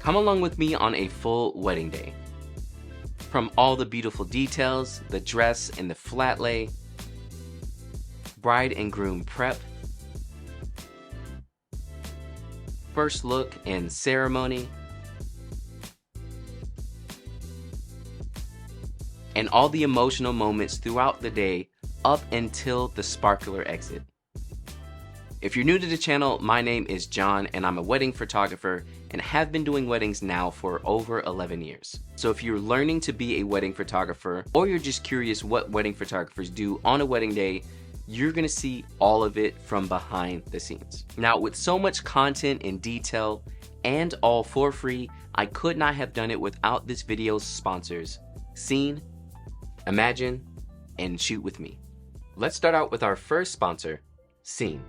Come along with me on a full wedding day. From all the beautiful details, the dress and the flatlay, bride and groom prep, first look and ceremony, and all the emotional moments throughout the day up until the sparkler exit. If you're new to the channel, my name is John and I'm a wedding photographer and have been doing weddings now for over 11 years. So if you're learning to be a wedding photographer or you're just curious what wedding photographers do on a wedding day, you're gonna see all of it from behind the scenes. Now, with so much content and detail and all for free, I could not have done it without this video's sponsors, Sene, Imagen, and Shoot With Me. Let's start out with our first sponsor, Sene.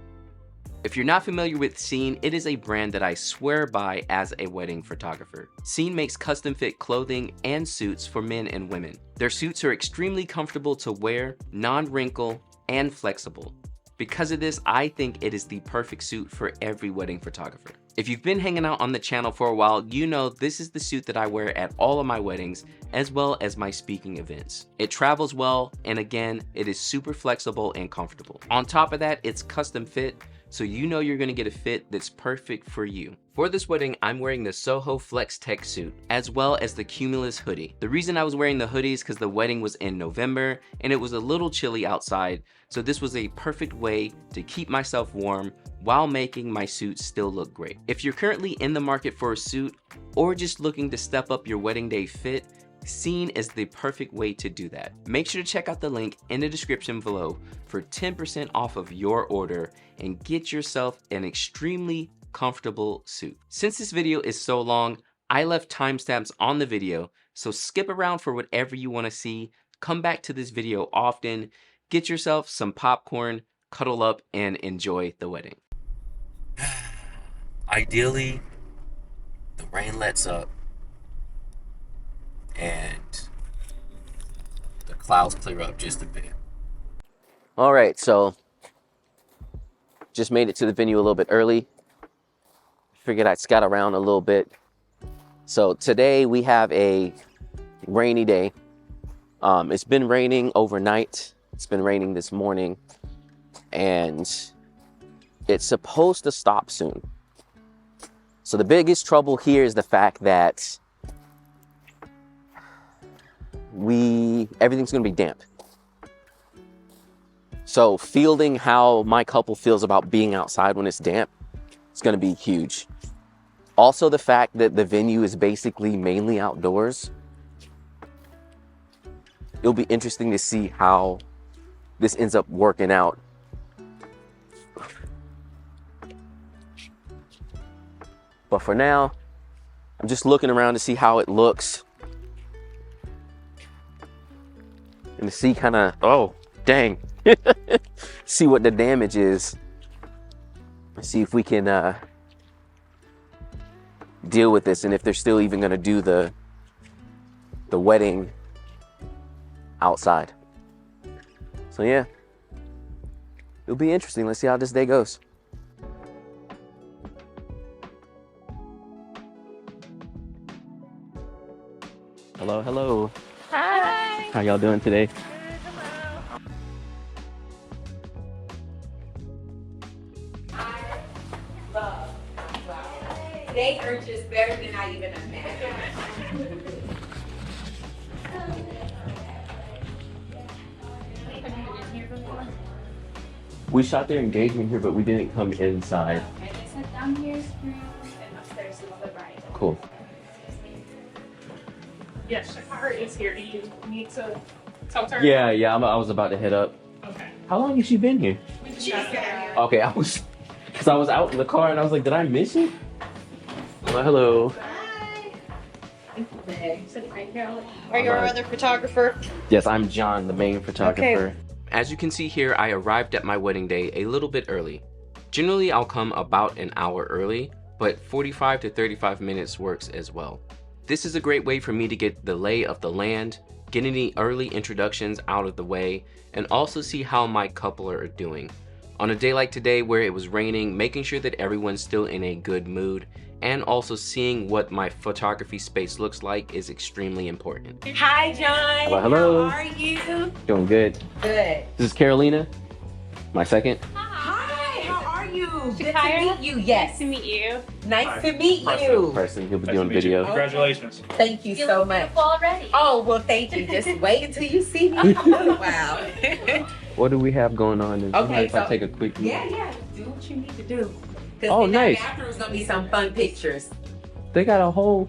If you're not familiar with Sene, it is a brand that I swear by as a wedding photographer. Sene makes custom fit clothing and suits for men and women. Their suits are extremely comfortable to wear, non-wrinkle, and flexible. Because of this, I think it is the perfect suit for every wedding photographer. If you've been hanging out on the channel for a while, you know this is the suit that I wear at all of my weddings, as well as my speaking events. It travels well, and again, it is super flexible and comfortable. On top of that, it's custom fit, so you know you're gonna get a fit that's perfect for you. For this wedding, I'm wearing the Soho Flex Tech suit, as well as the Cumulus hoodie. The reason I was wearing the hoodie is because the wedding was in November, and it was a little chilly outside, so this was a perfect way to keep myself warm while making my suit still look great. If you're currently in the market for a suit, or just looking to step up your wedding day fit, Sene is the perfect way to do that. Make sure to check out the link in the description below for 10% off of your order and get yourself an extremely comfortable suit. Since this video is so long, I left timestamps on the video, so skip around for whatever you want to see, come back to this video often, get yourself some popcorn, cuddle up, and enjoy the wedding. Ideally, the rain lets up and the clouds clear up just a bit. All right, so just made it to the venue a little bit early. Figured I'd scout around a little bit. So today we have a rainy day. It's been raining overnight. It's been raining this morning, and it's supposed to stop soon. So the biggest trouble here is the fact that everything's gonna be damp. So fielding how my couple feels about being outside when it's damp, it's gonna be huge. Also, the fact that the venue is basically mainly outdoors, it'll be interesting to see how this ends up working out. But for now, I'm just looking around to see how it looks. And to see kind of, oh, dang. See what the damage is. See if we can deal with this, and if they're still even gonna do the wedding outside. So yeah, it'll be interesting. Let's see how this day goes. Hello, hello. Hi. How y'all doing today? They are just better than I even imagined. We shot their engagement here, but we didn't come inside. Okay, they said down here is groom and upstairs is the bride. Cool. Yes, Shakara is here. Do you need to tell her? Yeah, I was about to head up. Okay. How long has she been here? We just got there. Okay, because I was out in the car and I was like, did I miss it? Well, hello. Are you our other photographer? Yes, I'm John, the main photographer. Okay. As you can see here, I arrived at my wedding day a little bit early. Generally, I'll come about an hour early, but 45 to 35 minutes works as well. This is a great way for me to get the lay of the land, get any early introductions out of the way, and also see how my couple are doing. On a day like today where it was raining, making sure that everyone's still in a good mood and also seeing what my photography space looks like is extremely important. Hi, John. Hello, hello. How are you? Doing good. Good. This is Carolina, my second. Hi, how are you? Good Shakira? to meet you. Yes. Nice to meet you. Nice to meet you. Person, he'll be Nice doing to meet you. video. Congratulations. Thank you so look much. beautiful already. Oh, well, thank you. Just wait until you see me. Wow. What do we have going on? Is Okay, if I so- take a quick look? Yeah. Do what you need to do. 'Cause Oh, then nice. After it's gonna be some fun pictures. They got a whole.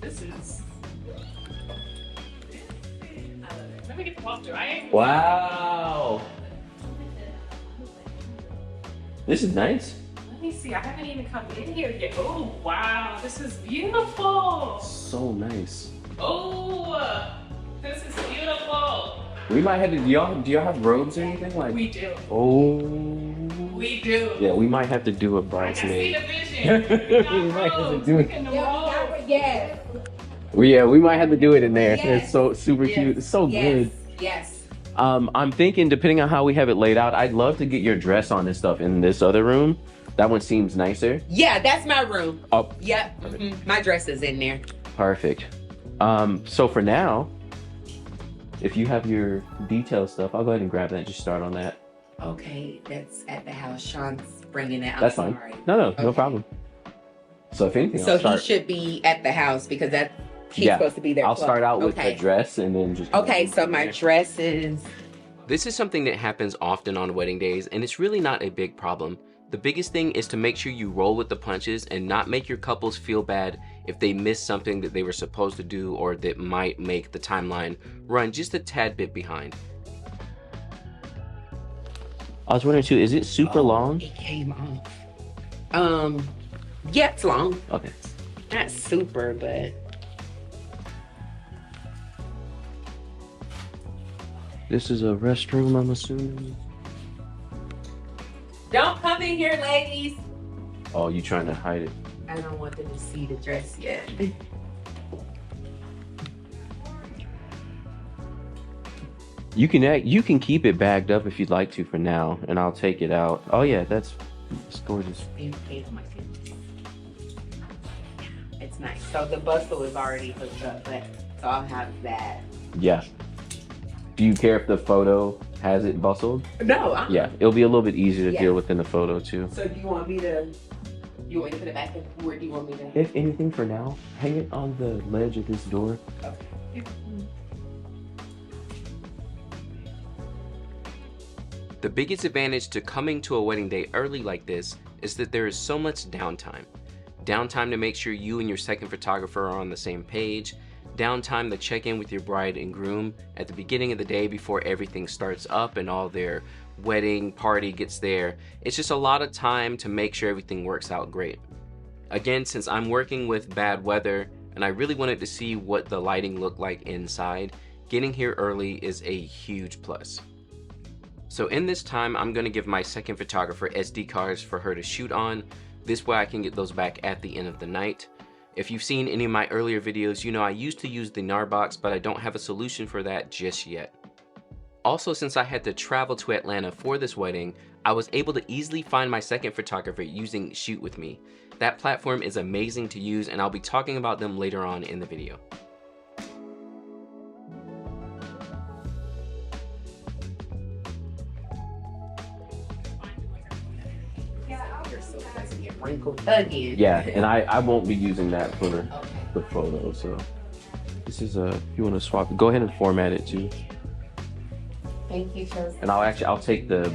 This is. Let me get the walkthrough. I ain't. Wow. This is nice. Let me see. I haven't even come in here yet. Oh wow, this is beautiful. So nice. Oh, this is beautiful. We might have to. Do y'all have robes or anything like? We do. Oh. We do. Yeah, we might have to do a I can see bridesmaid. the vision. We might have to Robes. do Look it. at the robes. Yes. Well, yeah, we might have to do it in there. Yes. It's so super cute. It's so good. Yes. I'm thinking, depending on how we have it laid out, I'd love to get your dress on this stuff in this other room. That one seems nicer. Yeah, that's my room. Oh, Yep. My dress is in there. perfect. So for now, if you have your detail stuff, I'll go ahead and grab that and just start on that. Okay, that's at the house. Sean's bringing it. I'm That's fine. sorry. No Okay. problem. So if anything, So I'll he start. should be at the house because he's Yeah, supposed to be there. I'll start out with Okay. the dress and then just. Okay, so my dress is. This is something that happens often on wedding days, and it's really not a big problem. The biggest thing is to make sure you roll with the punches and not make your couples feel bad if they miss something that they were supposed to do or that might make the timeline run just a tad bit behind. I was wondering too, is it super long? It came off. Yeah, it's long. Okay. Not super, but. This is a restroom, I'm assuming. Don't come in here, ladies. Oh, you trying to hide it? I don't want them to see the dress yet. You can keep it bagged up if you'd like to for now, and I'll take it out. Oh yeah, that's gorgeous. It's nice. So the bustle is already hooked up, but so I'll have that. Yeah. Do you care if the photo has it bustled? No. Yeah, it'll be a little bit easier to Yeah. deal with in the photo too. So do you want me to? You want me to put it back in? Where do you want me to? If anything for now, hang it on the ledge of this door. The biggest advantage to coming to a wedding day early like this is that there is so much downtime. Downtime to make sure you and your second photographer are on the same page. Downtime to check in with your bride and groom at the beginning of the day before everything starts up and all their wedding party gets there. It's just a lot of time to make sure everything works out great. Again, since I'm working with bad weather and I really wanted to see what the lighting looked like inside, getting here early is a huge plus. So in this time, I'm gonna give my second photographer SD cards for her to shoot on. This way I can get those back at the end of the night. If you've seen any of my earlier videos, you know I used to use the NAR box, but I don't have a solution for that just yet. Also, since I had to travel to Atlanta for this wedding, I was able to easily find my second photographer using Shoot With Me. That platform is amazing to use, and I'll be talking about them later on in the video. Wrinkled again. Yeah, and I won't be using that for the photo, so. This is if you wanna swap, go ahead and format it too. Thank you, Chelsea. And I'll take the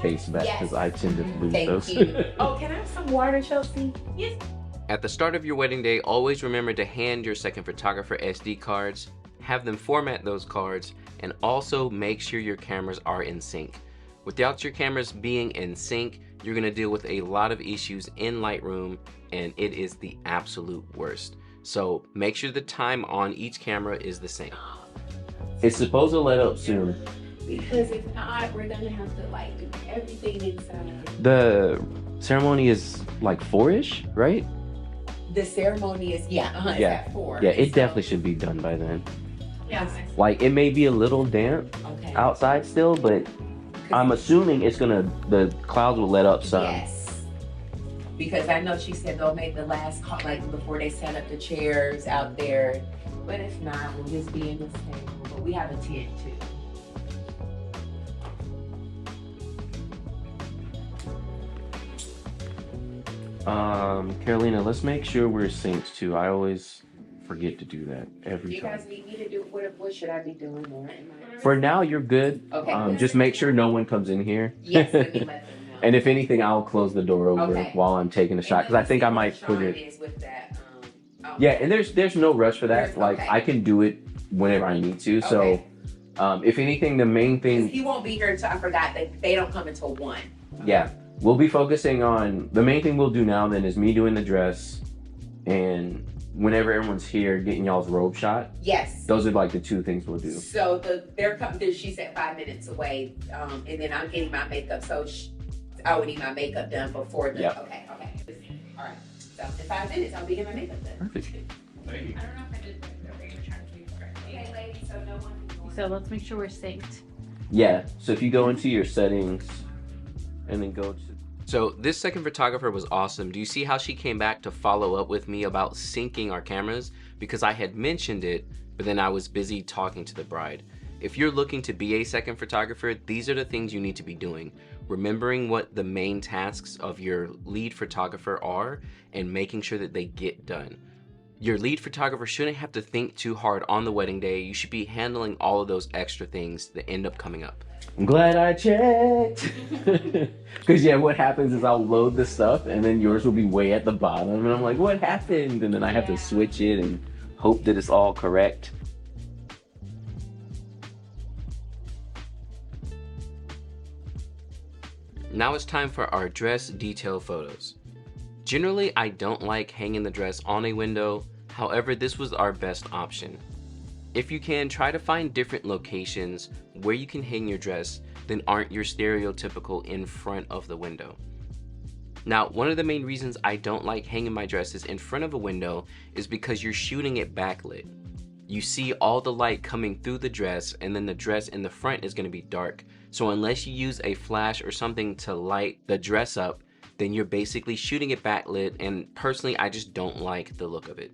case back because I tend to lose Thank those. you. Oh, can I have some water, Chelsea? Yes. At the start of your wedding day, always remember to hand your second photographer SD cards, have them format those cards, and also make sure your cameras are in sync. Without your cameras being in sync, you're gonna deal with a lot of issues in Lightroom, and it is the absolute worst. So make sure the time on each camera is the same. It's supposed to let up soon. Because if not, we're gonna have to like do everything inside. The ceremony is like 4-ish, right? The ceremony is it's Yeah. at 4. Yeah, it definitely should be done by then. Yeah. Like it may be a little damp Okay. outside still, but I'm assuming the clouds will let up some. Yes. Because I know she said they'll make the last call, like before they set up the chairs out there. But if not, we'll just be in this table. But we have a tent too. Carolina, let's make sure we're synced too. I always forget to do that every You time. guys need me to do what should I be doing there? For now, you're good. Okay. Just make sure no one comes in here. Yes, let me let them know. And if anything, I'll close the door over Okay. while I'm taking a shot because I think I might put it. Is with that, Yeah, and there's no rush for that. Like Okay. I can do it whenever I need to. Okay. So, if anything, the main thing. He won't be here until I forgot that they don't come until 1. Yeah, we'll be focusing on the main thing we'll do now. Then is me doing the dress, and whenever everyone's here, getting y'all's robe shot. Yes. Those are like the 2 things we'll do. So they're coming. She said 5 minutes away, and then I'm getting my makeup. So I would need my makeup done before the. Yep. Okay. All right. So in 5 minutes, I'll be getting my makeup done. Perfect. I don't know if I did whatever you're trying to do correctly. Okay, ladies, so no one can go So let's make sure we're synced. Yeah. So if you go into your settings, and then go to. So this second photographer was awesome. Do you see how she came back to follow up with me about syncing our cameras? Because I had mentioned it, but then I was busy talking to the bride. If you're looking to be a second photographer, these are the things you need to be doing. Remembering what the main tasks of your lead photographer are and making sure that they get done. Your lead photographer shouldn't have to think too hard on the wedding day. You should be handling all of those extra things that end up coming up. I'm glad I checked. Because yeah, what happens is I'll load the stuff and then yours will be way at the bottom. And I'm like, what happened? And then I have to switch it and hope that it's all correct. Now it's time for our dress detail photos. Generally, I don't like hanging the dress on a window. However, this was our best option. If you can, try to find different locations where you can hang your dress that aren't your stereotypical in front of the window. Now, one of the main reasons I don't like hanging my dresses in front of a window is because you're shooting it backlit. You see all the light coming through the dress, and then the dress in the front is going to be dark. So unless you use a flash or something to light the dress up, then you're basically shooting it backlit, and personally, I just don't like the look of it.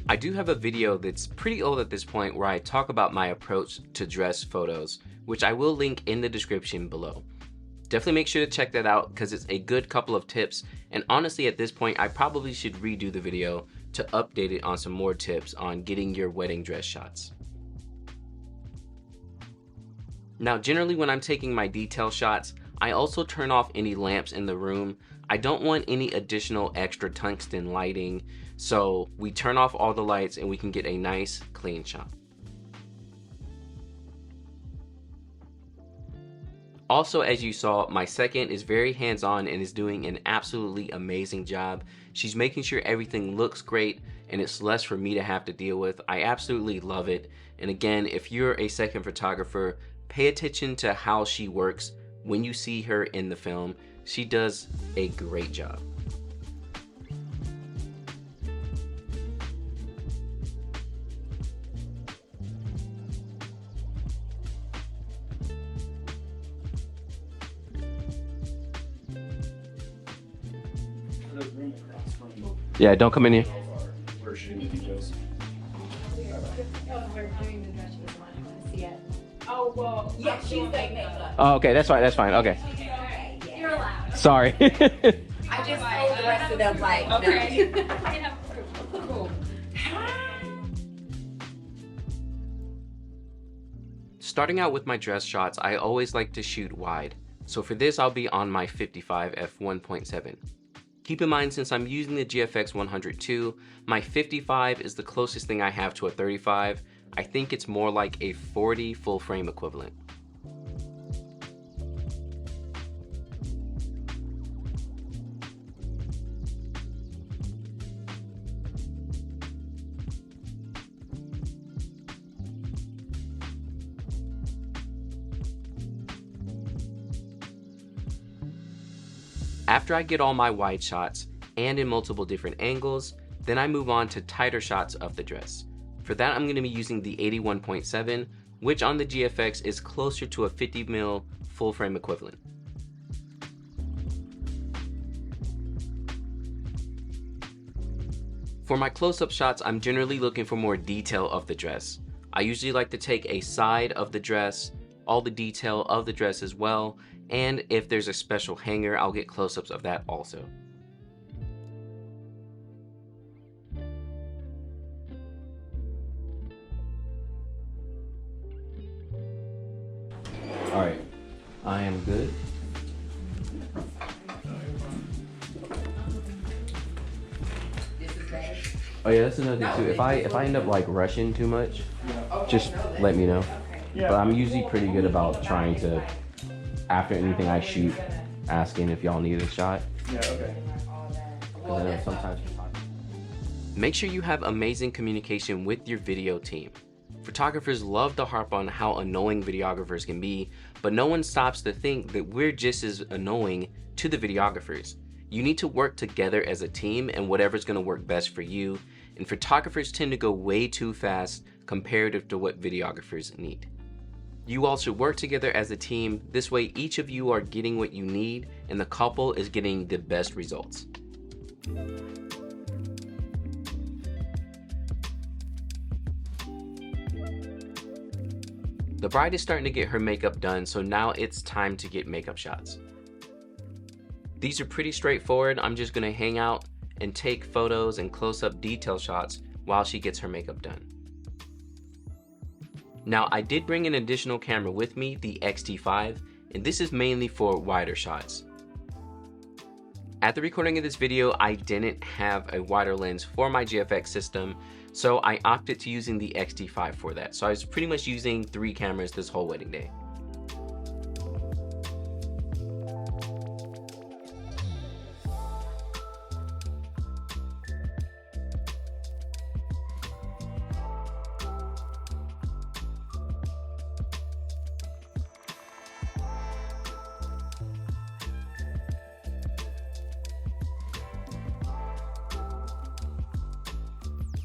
I do have a video that's pretty old at this point where I talk about my approach to dress photos, which I will link in the description below. Definitely make sure to check that out because it's a good couple of tips, and honestly at this point I probably should redo the video to update it on some more tips on getting your wedding dress shots. Now generally when I'm taking my detail shots, I also turn off any lamps in the room. I don't want any additional extra tungsten lighting, so we turn off all the lights and we can get a nice clean shot. Also, as you saw, my second is very hands-on and is doing an absolutely amazing job. She's making sure everything looks great and it's less for me to have to deal with. I absolutely love it. And again, if you're a second photographer, pay attention to how she works when you see her in the film. She does a great job. Yeah, don't come in here. Oh, well, Yeah, she's the makeup. Oh, okay, that's fine, okay. you're allowed. Sorry. I just told the rest of them like, Okay. no. Cool. Starting out with my dress shots, I always like to shoot wide. So for this, I'll be on my 55 f1.7. Keep in mind, since I'm using the GFX 102, my 55 is the closest thing I have to a 35. I think it's more like a 40 full frame equivalent. After I get all my wide shots and in multiple different angles, Then I move on to tighter shots of the dress. For that, I'm going to be using the 81.7, which on the GFX is closer to a 50mm full frame equivalent. For my close-up shots, I'm generally looking for more detail of the dress. I usually like to take a side of the dress, all the detail of the dress as well, and if there's a special hanger, I'll get close-ups of that also. Alright, I am good. Oh yeah, that's another thing too. If I end up like rushing too much, just let me know. But I'm usually pretty good about trying to, after anything I shoot, asking if y'all need a shot. Yeah, okay. Because I know sometimes. Make sure you have amazing communication with your video team. Photographers love to harp on how annoying videographers can be, but no one stops to think that we're just as annoying to the videographers. You need to work together as a team and whatever's going to work best for you, and photographers tend to go way too fast comparative to what videographers need. You all should work together as a team. This way each of you are getting what you need and the couple is getting the best results. The bride is starting to get her makeup done, so now it's time to get makeup shots. These are pretty straightforward. I'm just gonna hang out and take photos and close-up detail shots while she gets her makeup done. Now, I did bring an additional camera with me, the X-T5, and this is mainly for wider shots. At the recording of this video, I didn't have a wider lens for my GFX system, so I opted to using the X-T5 for that. So I was pretty much using 3 cameras this whole wedding day.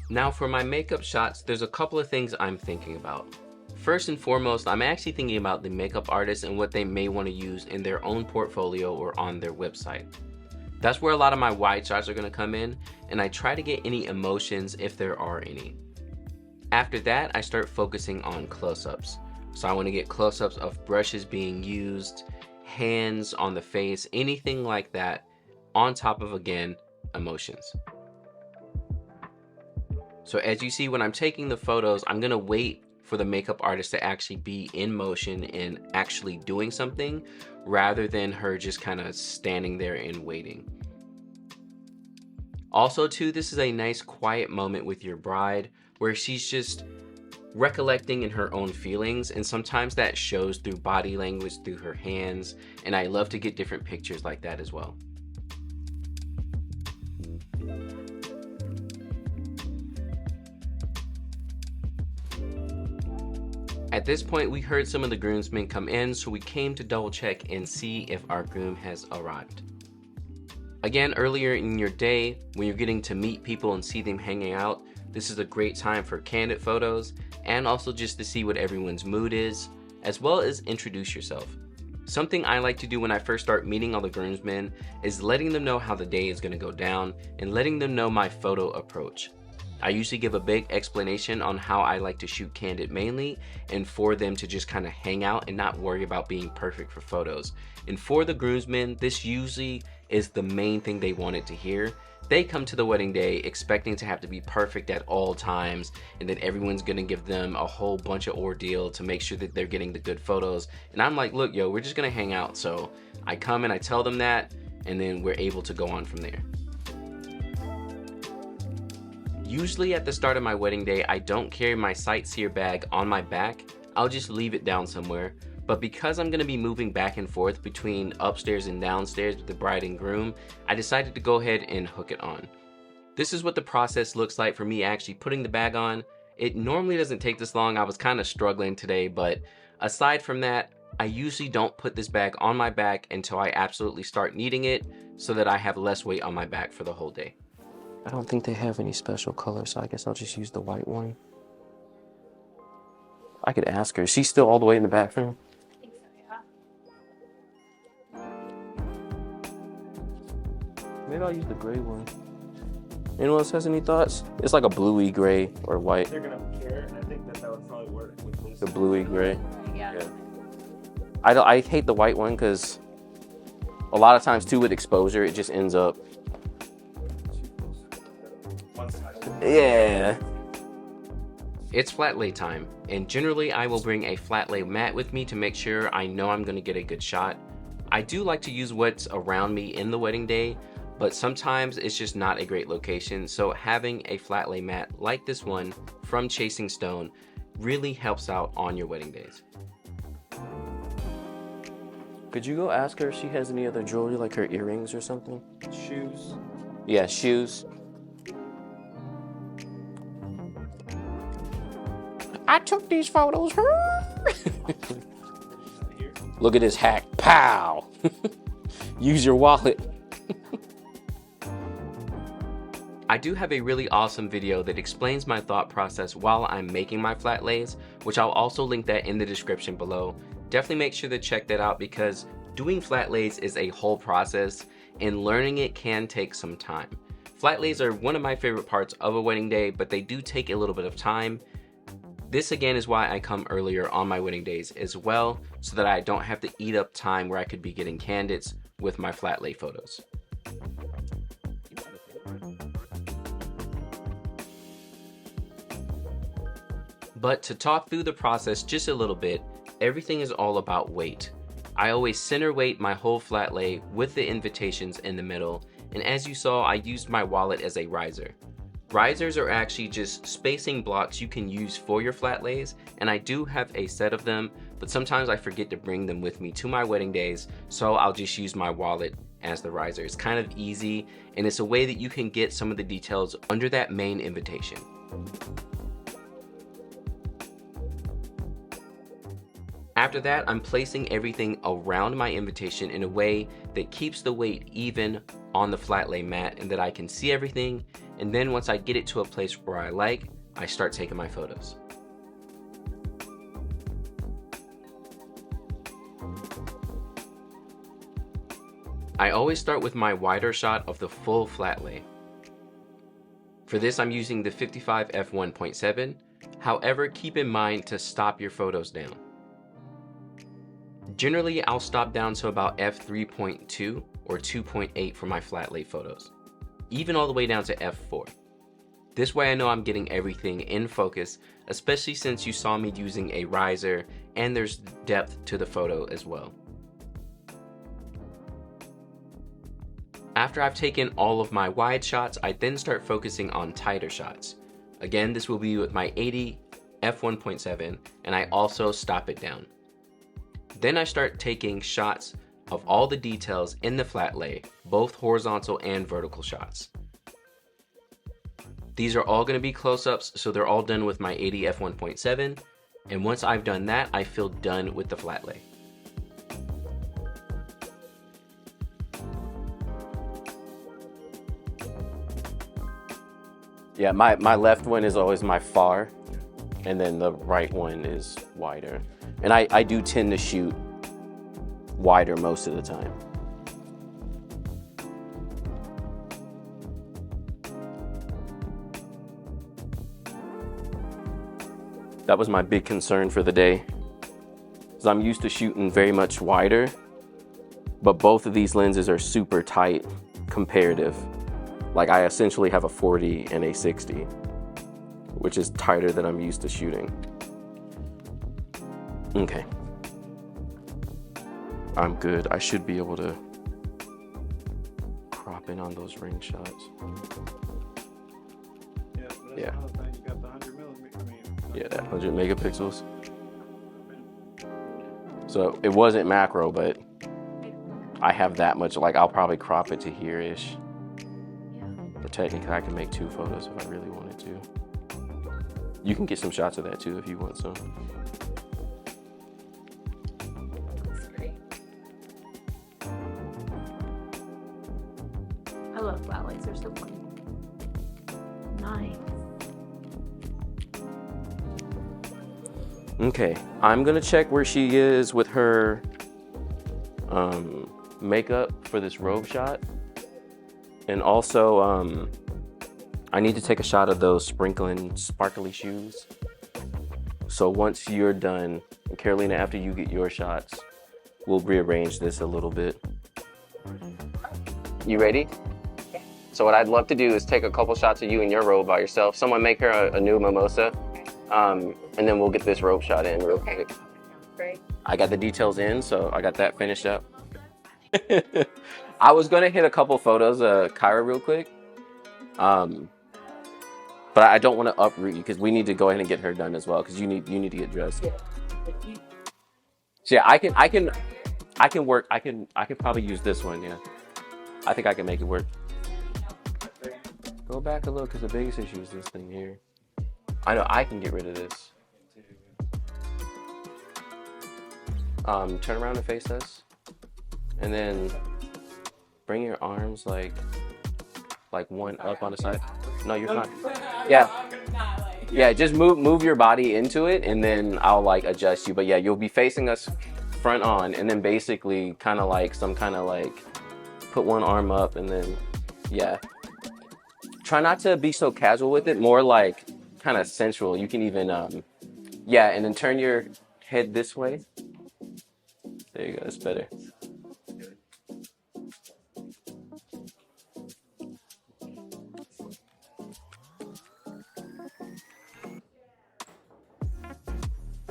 Now for my makeup shots, there's a couple of things I'm thinking about. First and foremost, I'm actually thinking about the makeup artist and what they may want to use in their own portfolio or on their website. That's where a lot of my wide shots are going to come in, and I try to get any emotions if there are any. After that, I start focusing on close-ups. So I want to get close-ups of brushes being used, hands on the face, anything like that, on top of, again, emotions. So as you see, when I'm taking the photos, I'm gonna wait for the makeup artist to actually be in motion and actually doing something, rather than her just kind of standing there and waiting. Also too, this is a nice quiet moment with your bride where she's just recollecting in her own feelings, and sometimes that shows through body language, through her hands, and I love to get different pictures like that as well. At this point, we heard some of the groomsmen come in, so we came to double check and see if our groom has arrived. Again, earlier in your day, when you're getting to meet people and see them hanging out, this is a great time for candid photos and also just to see what everyone's mood is, as well as introduce yourself. Something I like to do when I first start meeting all the groomsmen is letting them know how the day is going to go down and letting them know my photo approach. I usually give a big explanation on how I like to shoot candid mainly, and for them to just kind of hang out and not worry about being perfect for photos. And for the groomsmen, this usually is the main thing they wanted to hear. They come to the wedding day expecting to have to be perfect at all times, and then everyone's gonna give them a whole bunch of ordeal to make sure that they're getting the good photos. And I'm like, look, yo, we're just gonna hang out. So I come and I tell them that, and then we're able to go on from there. Usually at the start of my wedding day, I don't carry my sightseer bag on my back. I'll just leave it down somewhere. But because I'm gonna be moving back and forth between upstairs and downstairs with the bride and groom, I decided to go ahead and hook it on. This is what the process looks like for me actually putting the bag on. It normally doesn't take this long. I was kind of struggling today, but aside from that, I usually don't put this bag on my back until I absolutely start needing it so that I have less weight on my back for the whole day. I don't think they have any special colors, so I guess I'll just use the white one. I could ask her. Is she still all the way in the bathroom? I think so, yeah. Maybe I'll use the gray one. Anyone else has any thoughts? It's like a bluey gray or white. They're gonna care, and I think that would probably work with this. The bluey gray. Yeah. Yeah. I hate the white one because a lot of times too with exposure it just ends up. Yeah. It's Flatlay time, and generally I will bring a Flatlay mat with me to make sure I know I'm going to get a good shot. I do like to use what's around me in the wedding day, but sometimes it's just not a great location, so having a Flatlay mat like this one from Chasing Stone really helps out on your wedding days. Could you go ask her if she has any other jewelry, like her earrings or something? Shoes. Yeah, shoes. I took these photos. Look at this hack. Pow! Use your wallet. I do have a really awesome video that explains my thought process while I'm making my Flatlays, which I'll also link that in the description below. Definitely make sure to check that out because doing Flatlays is a whole process and learning it can take some time. Flatlays are one of my favorite parts of a wedding day, but they do take a little bit of time. This again is why I come earlier on my wedding days as well, so that I don't have to eat up time where I could be getting candidates with my Flatlay photos. But to talk through the process just a little bit, everything is all about weight. I always center weight my whole Flatlay with the invitations in the middle, and as you saw, I used my wallet as a riser. Risers are actually just spacing blocks you can use for your Flatlays, and I do have a set of them, but sometimes I forget to bring them with me to my wedding days, so I'll just use my wallet as the riser. It's kind of easy, and it's a way that you can get some of the details under that main invitation. After that, I'm placing everything around my invitation in a way that keeps the weight even on the Flatlay mat and that I can see everything. And then once I get it to a place where I like, I start taking my photos. I always start with my wider shot of the full Flatlay. For this, I'm using the 55 f1.7. However, keep in mind to stop your photos down. Generally, I'll stop down to about f3.2 or 2.8 for my Flatlay photos, even all the way down to f4. This way I know I'm getting everything in focus, especially since you saw me using a riser and there's depth to the photo as well. After I've taken all of my wide shots, I then start focusing on tighter shots. Again, this will be with my 80 f1.7, and I also stop it down. Then I start taking shots of all the details in the Flatlay, both horizontal and vertical shots. These are all going to be close-ups, so they're all done with my 80 f1.7, and once I've done that, I feel done with the Flatlay. Yeah, my left one is always my far, and then the right one is wider. And I do tend to shoot wider most of the time. That was my big concern for the day, because I'm used to shooting very much wider, but both of these lenses are super tight comparative. Like I essentially have a 40 and a 60, which is tighter than I'm used to shooting. Okay. I'm good. I should be able to crop in on those ring shots. Yeah, but that's Yeah. another thing. You got the 100 millimeter. Yeah, that 100 megapixels. So it wasn't macro, but I have that much. Like I'll probably crop it to here-ish. But technically I can make 2 photos if I really wanted to. You can get some shots of that too if you want some. That's great. I love Flatlays, they're so fun. Nice. Okay, I'm gonna check where she is with her makeup for this robe shot. And also, I need to take a shot of those sprinkling sparkly shoes. So once you're done, and Carolina, after you get your shots, we'll rearrange this a little bit. You ready? So what I'd love to do is take a couple shots of you in your robe by yourself. Someone make her a new mimosa, and then we'll get this robe shot in real quick. Great. I got the details in, so I got that finished up. I was gonna hit a couple photos of Kyra real quick, but I don't want to uproot you because we need to go ahead and get her done as well because you need to get dressed. So yeah, I can work. I can probably use this one. Yeah, I think I can make it work. Go back a little because the biggest issue is this thing here. I know I can get rid of this. Turn around and face us, and then bring your arms like one up on the side. No, you're fine. Yeah. Yeah, just move your body into it and then I'll like adjust you. But yeah, you'll be facing us front on and then basically kind of like put one arm up and then yeah. Try not to be so casual with it, more like kind of sensual. You can even yeah, and then turn your head this way. There you go, that's better.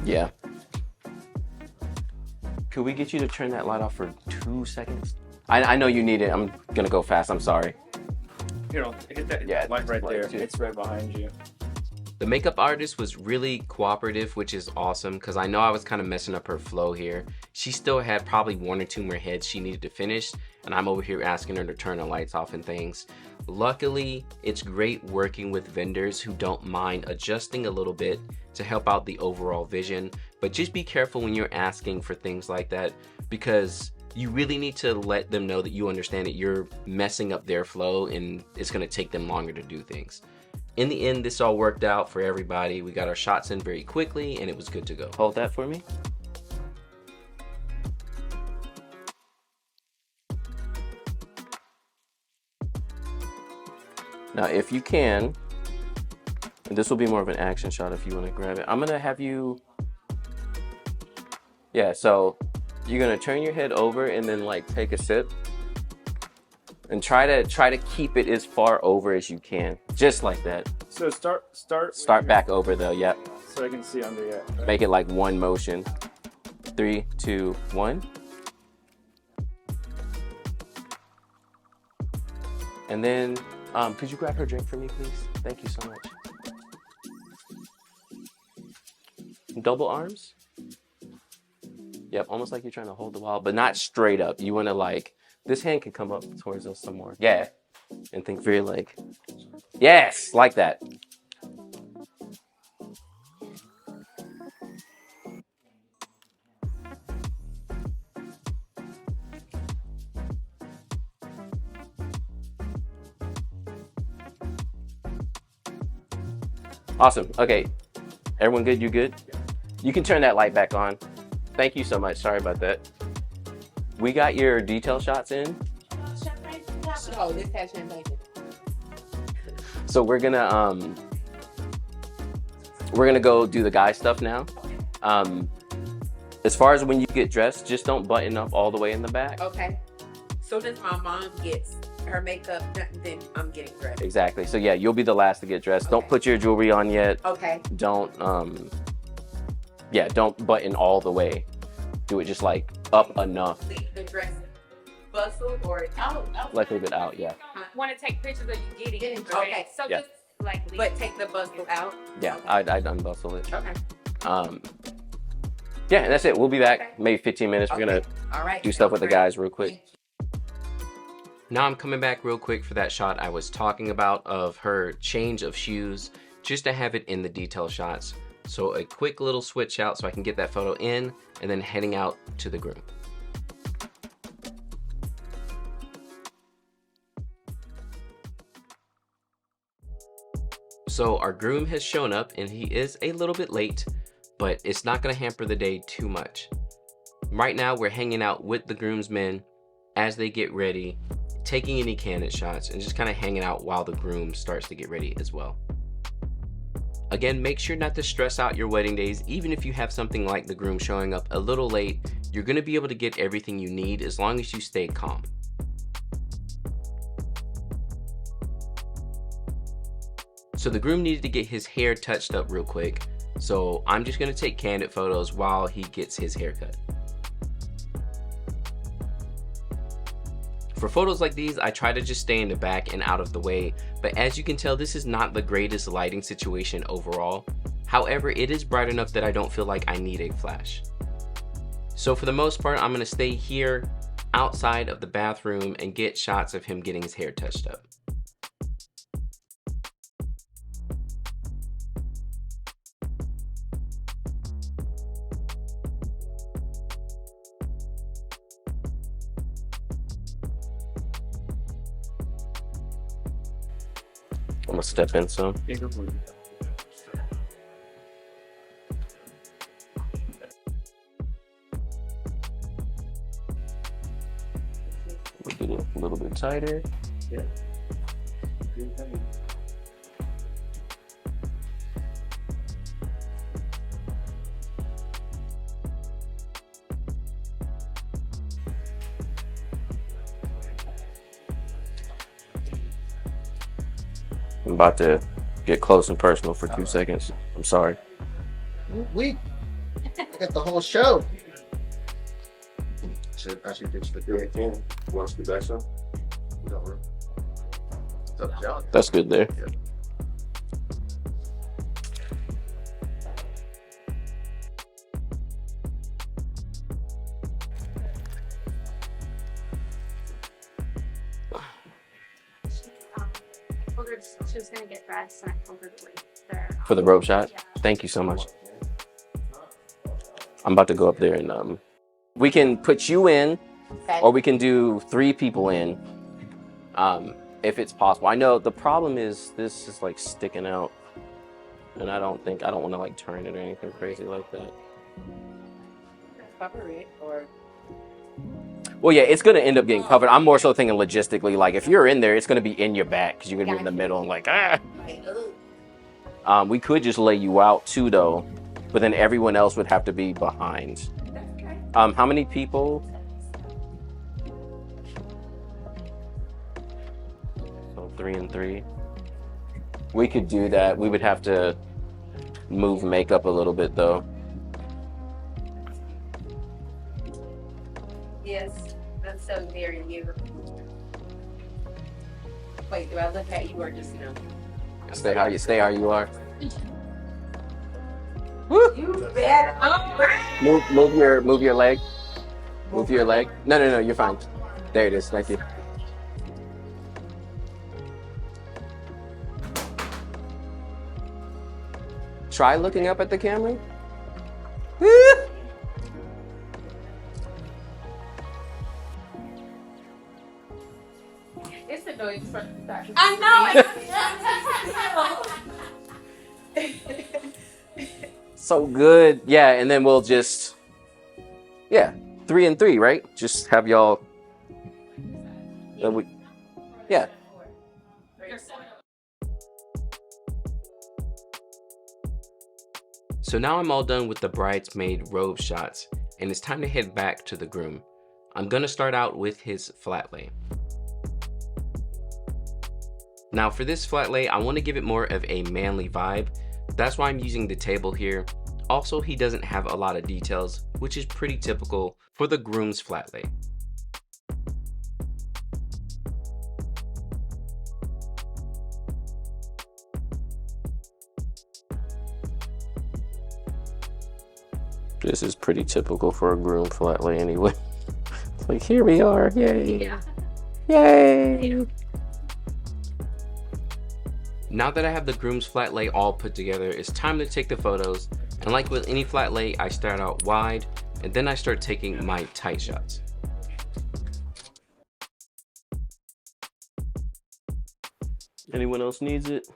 Yeah. Could we get you to turn that light off for 2 seconds? I know you need it. I'm gonna go fast. I'm sorry. You know, hit that light right there. It's right behind you. The makeup artist was really cooperative, which is awesome because I know I was kind of messing up her flow here. She still had probably 1 or 2 more heads she needed to finish, and I'm over here asking her to turn the lights off and things. Luckily, it's great working with vendors who don't mind adjusting a little bit to help out the overall vision, but just be careful when you're asking for things like that because you really need to let them know that you understand that you're messing up their flow and it's going to take them longer to do things. In the end, this all worked out for everybody. We got our shots in very quickly and it was good to go. Hold that for me. Now, if you can, and this will be more of an action shot if you want to grab it. I'm going to have you, yeah, so you're going to turn your head over and then like take a sip and try to keep it as far over as you can, just like that. So Start back over though, yep. So I can see under, yeah. Right. Make it like one motion. 3, 2, 1. And then, could you grab her drink for me, please? Thank you so much. Double arms. Yep, almost like you're trying to hold the wall, but not straight up. You want to like, this hand can come up towards us some more. Yeah, and think very like, yes, like that. Awesome. Okay. Everyone good? You good? You can turn that light back on. Thank you so much. Sorry about that. We got your detail shots in. Oh, this has champagne. So we're gonna go do the guy stuff now. As far as when you get dressed, just don't button up all the way in the back. Okay. So since my mom gets her makeup, then I'm getting dressed. Exactly. So yeah, you'll be the last to get dressed. Okay. Don't put your jewelry on yet. Okay. Don't yeah, don't button all the way. Do it just like up enough. Leave the dress bustle or out. Like leave it out, yeah. Want to take pictures of you getting it. Okay. So yeah. just like leave. But take the bustle out. Yeah, I'd unbustle it. Okay. Yeah, and that's it. We'll be back maybe 15 minutes. We're gonna do stuff with the guys real quick. Now I'm coming back real quick for that shot I was talking about of her change of shoes, just to have it in the detail shots. So a quick little switch out so I can get that photo in and then heading out to the groom. So our groom has shown up and he is a little bit late, but it's not gonna hamper the day too much. Right now we're hanging out with the groomsmen as they get ready, taking any candid shots and just kind of hanging out while the groom starts to get ready as well. Again, make sure not to stress out your wedding days. Even if you have something like the groom showing up a little late, you're gonna be able to get everything you need as long as you stay calm. So the groom needed to get his hair touched up real quick. So I'm just gonna take candid photos while he gets his haircut. For photos like these, I try to just stay in the back and out of the way, but as you can tell, this is not the greatest lighting situation overall. However, it is bright enough that I don't feel like I need a flash. So for the most part, I'm gonna stay here outside of the bathroom and get shots of him getting his hair touched up. I'm gonna step in some. Get it a little bit tighter. Yeah. I'm about to get close and personal for 2 seconds. I'm sorry. We got the whole show. I should ditch the good thing. Want to do back some? That's good there. Yeah. She was gonna get dressed and I told her to wait there. For the robe shot? Yeah. Thank you so much. I'm about to go up there and we can put you in, or we can do 3 people in, if it's possible. I know the problem is this is like sticking out, and I don't want to like turn it or anything crazy like that. Cover it, or Well, yeah, it's gonna end up getting covered. I'm more so thinking logistically, like if you're in there, it's gonna be in your back because you're gonna be in the middle and like we could just lay you out too, though, but then everyone else would have to be behind. Okay. How many people? So 3 and 3. We could do that. We would have to move makeup a little bit, though. yes, that's so very you. Wait, do I look at you or just no? Stay how you are. You bet. Move your leg. Move your leg. No, you're fine. There it is. Thank you. Try looking up at the camera. It's the noise from the back. I know. So good. Yeah, and then we'll just 3 and 3, right? Just have y'all. Yeah. So now I'm all done with the bridesmaid robe shots, and it's time to head back to the groom. I'm gonna start out with his flatlay. Now for this flatlay, I want to give it more of a manly vibe. That's why I'm using the table here. Also, he doesn't have a lot of details, which is pretty typical for the groom's flatlay. This is pretty typical for a groom flatlay anyway. It's like, here we are, yay. Yeah. Yay! Now that I have the groom's flatlay all put together, it's time to take the photos. And like with any flatlay, I start out wide, and then I start taking my tight shots. Anyone else needs it?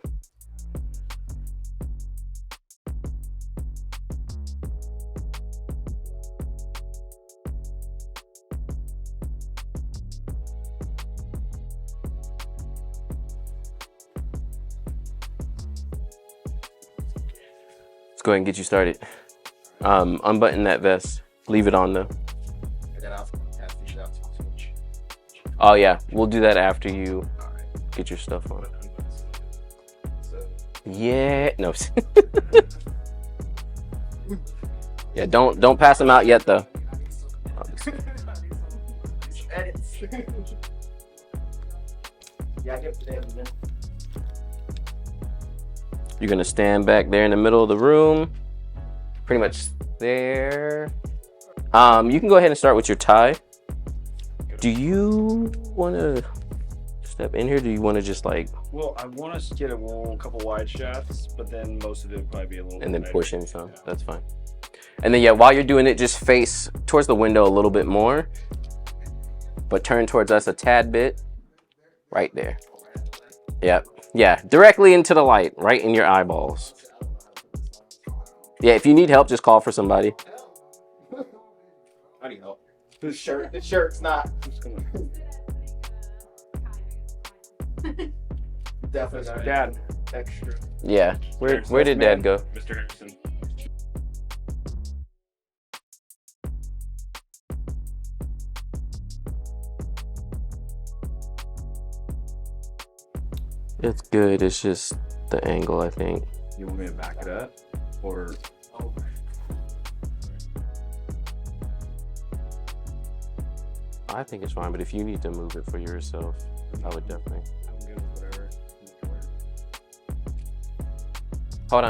go ahead and get you started. Unbutton that vest. Leave it on though. Oh yeah, we'll do that after you get your stuff on. Yeah, no. Yeah, don't pass them out yet though. You're gonna stand back there in the middle of the room, pretty much there. You can go ahead and start with your tie. Do you want to step in here? Do you want to just like? Well, I want us to get a couple wide shafts, but then most of it would probably be a little. And then push in some. Yeah. That's fine. And then yeah, while you're doing it, just face towards the window a little bit more, but turn towards us a tad bit. Right there. Yep. Yeah, directly into the light, right in your eyeballs. Yeah, if you need help, just call for somebody. I need help. The shirt's not. Definitely. Dad. Extra. Yeah. Where did Dad go? Mr. Harrison. It's good. It's just the angle, I think. You want me to back it up, or? I think it's fine, but if you need to move it for yourself, I would definitely. I'm good with whatever. Hold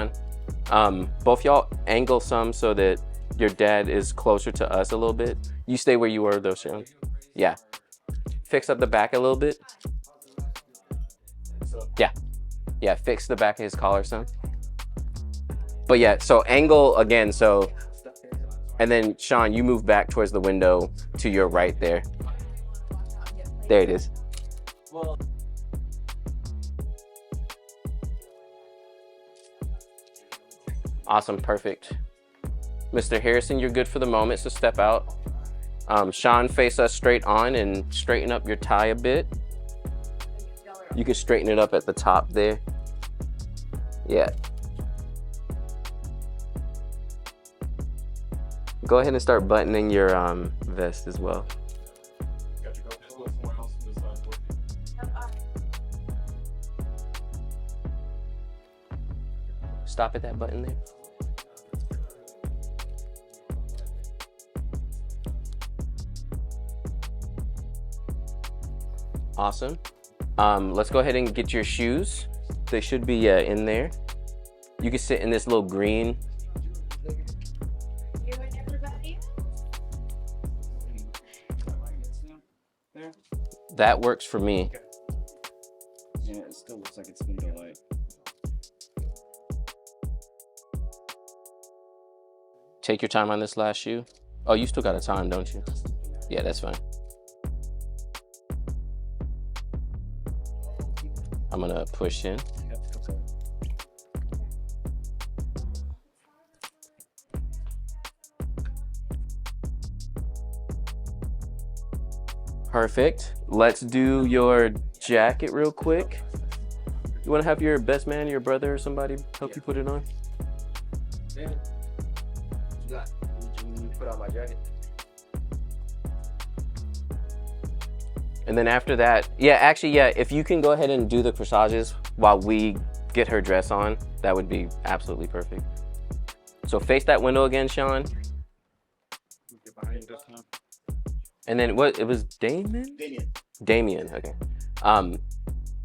on. Both y'all angle some so that your dad is closer to us a little bit. You stay where you were though, Sean. Yeah. Fix up the back a little bit. Yeah. Yeah, fix the back of his collar some. But yeah, so angle again, so. And then Sean, you move back towards the window to your right there. There it is. Awesome, perfect. Mr. Harrison, you're good for the moment, so step out. Sean, face us straight on and straighten up your tie a bit. You can straighten it up at the top there. Yeah. Go ahead and start buttoning your vest as well. Stop at that button there. Awesome. Let's go ahead and get your shoes. They should be in there. You can sit in this little green. You and everybody. That works for me. Yeah, it still looks like it's window light. Take your time on this last shoe. Oh, you still got a time, don't you? Yeah, that's fine. I'm gonna push in. Perfect. Let's do your jacket real quick. You wanna have your best man, your brother, or somebody help you put it on? Yeah. You put on my jacket. And then after that, yeah, actually, yeah, if you can go ahead and do the corsages while we get her dress on, that would be absolutely perfect. So face that window again, Sean. Get behind this time. And then what, it was Damien? Damien. Damien, okay.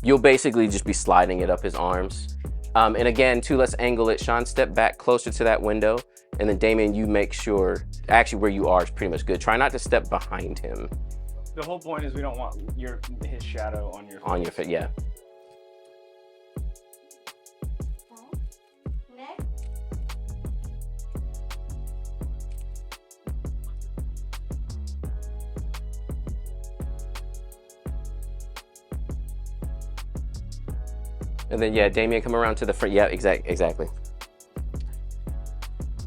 You'll basically just be sliding it up his arms. And again, too, let's angle it. Sean, step back closer to that window. And then Damien, you make sure, actually where you are is pretty much good. Try not to step behind him. The whole point is we don't want his shadow on your face. On your face, yeah. Next. And then, yeah, Damien, come around to the front. Yeah, exactly.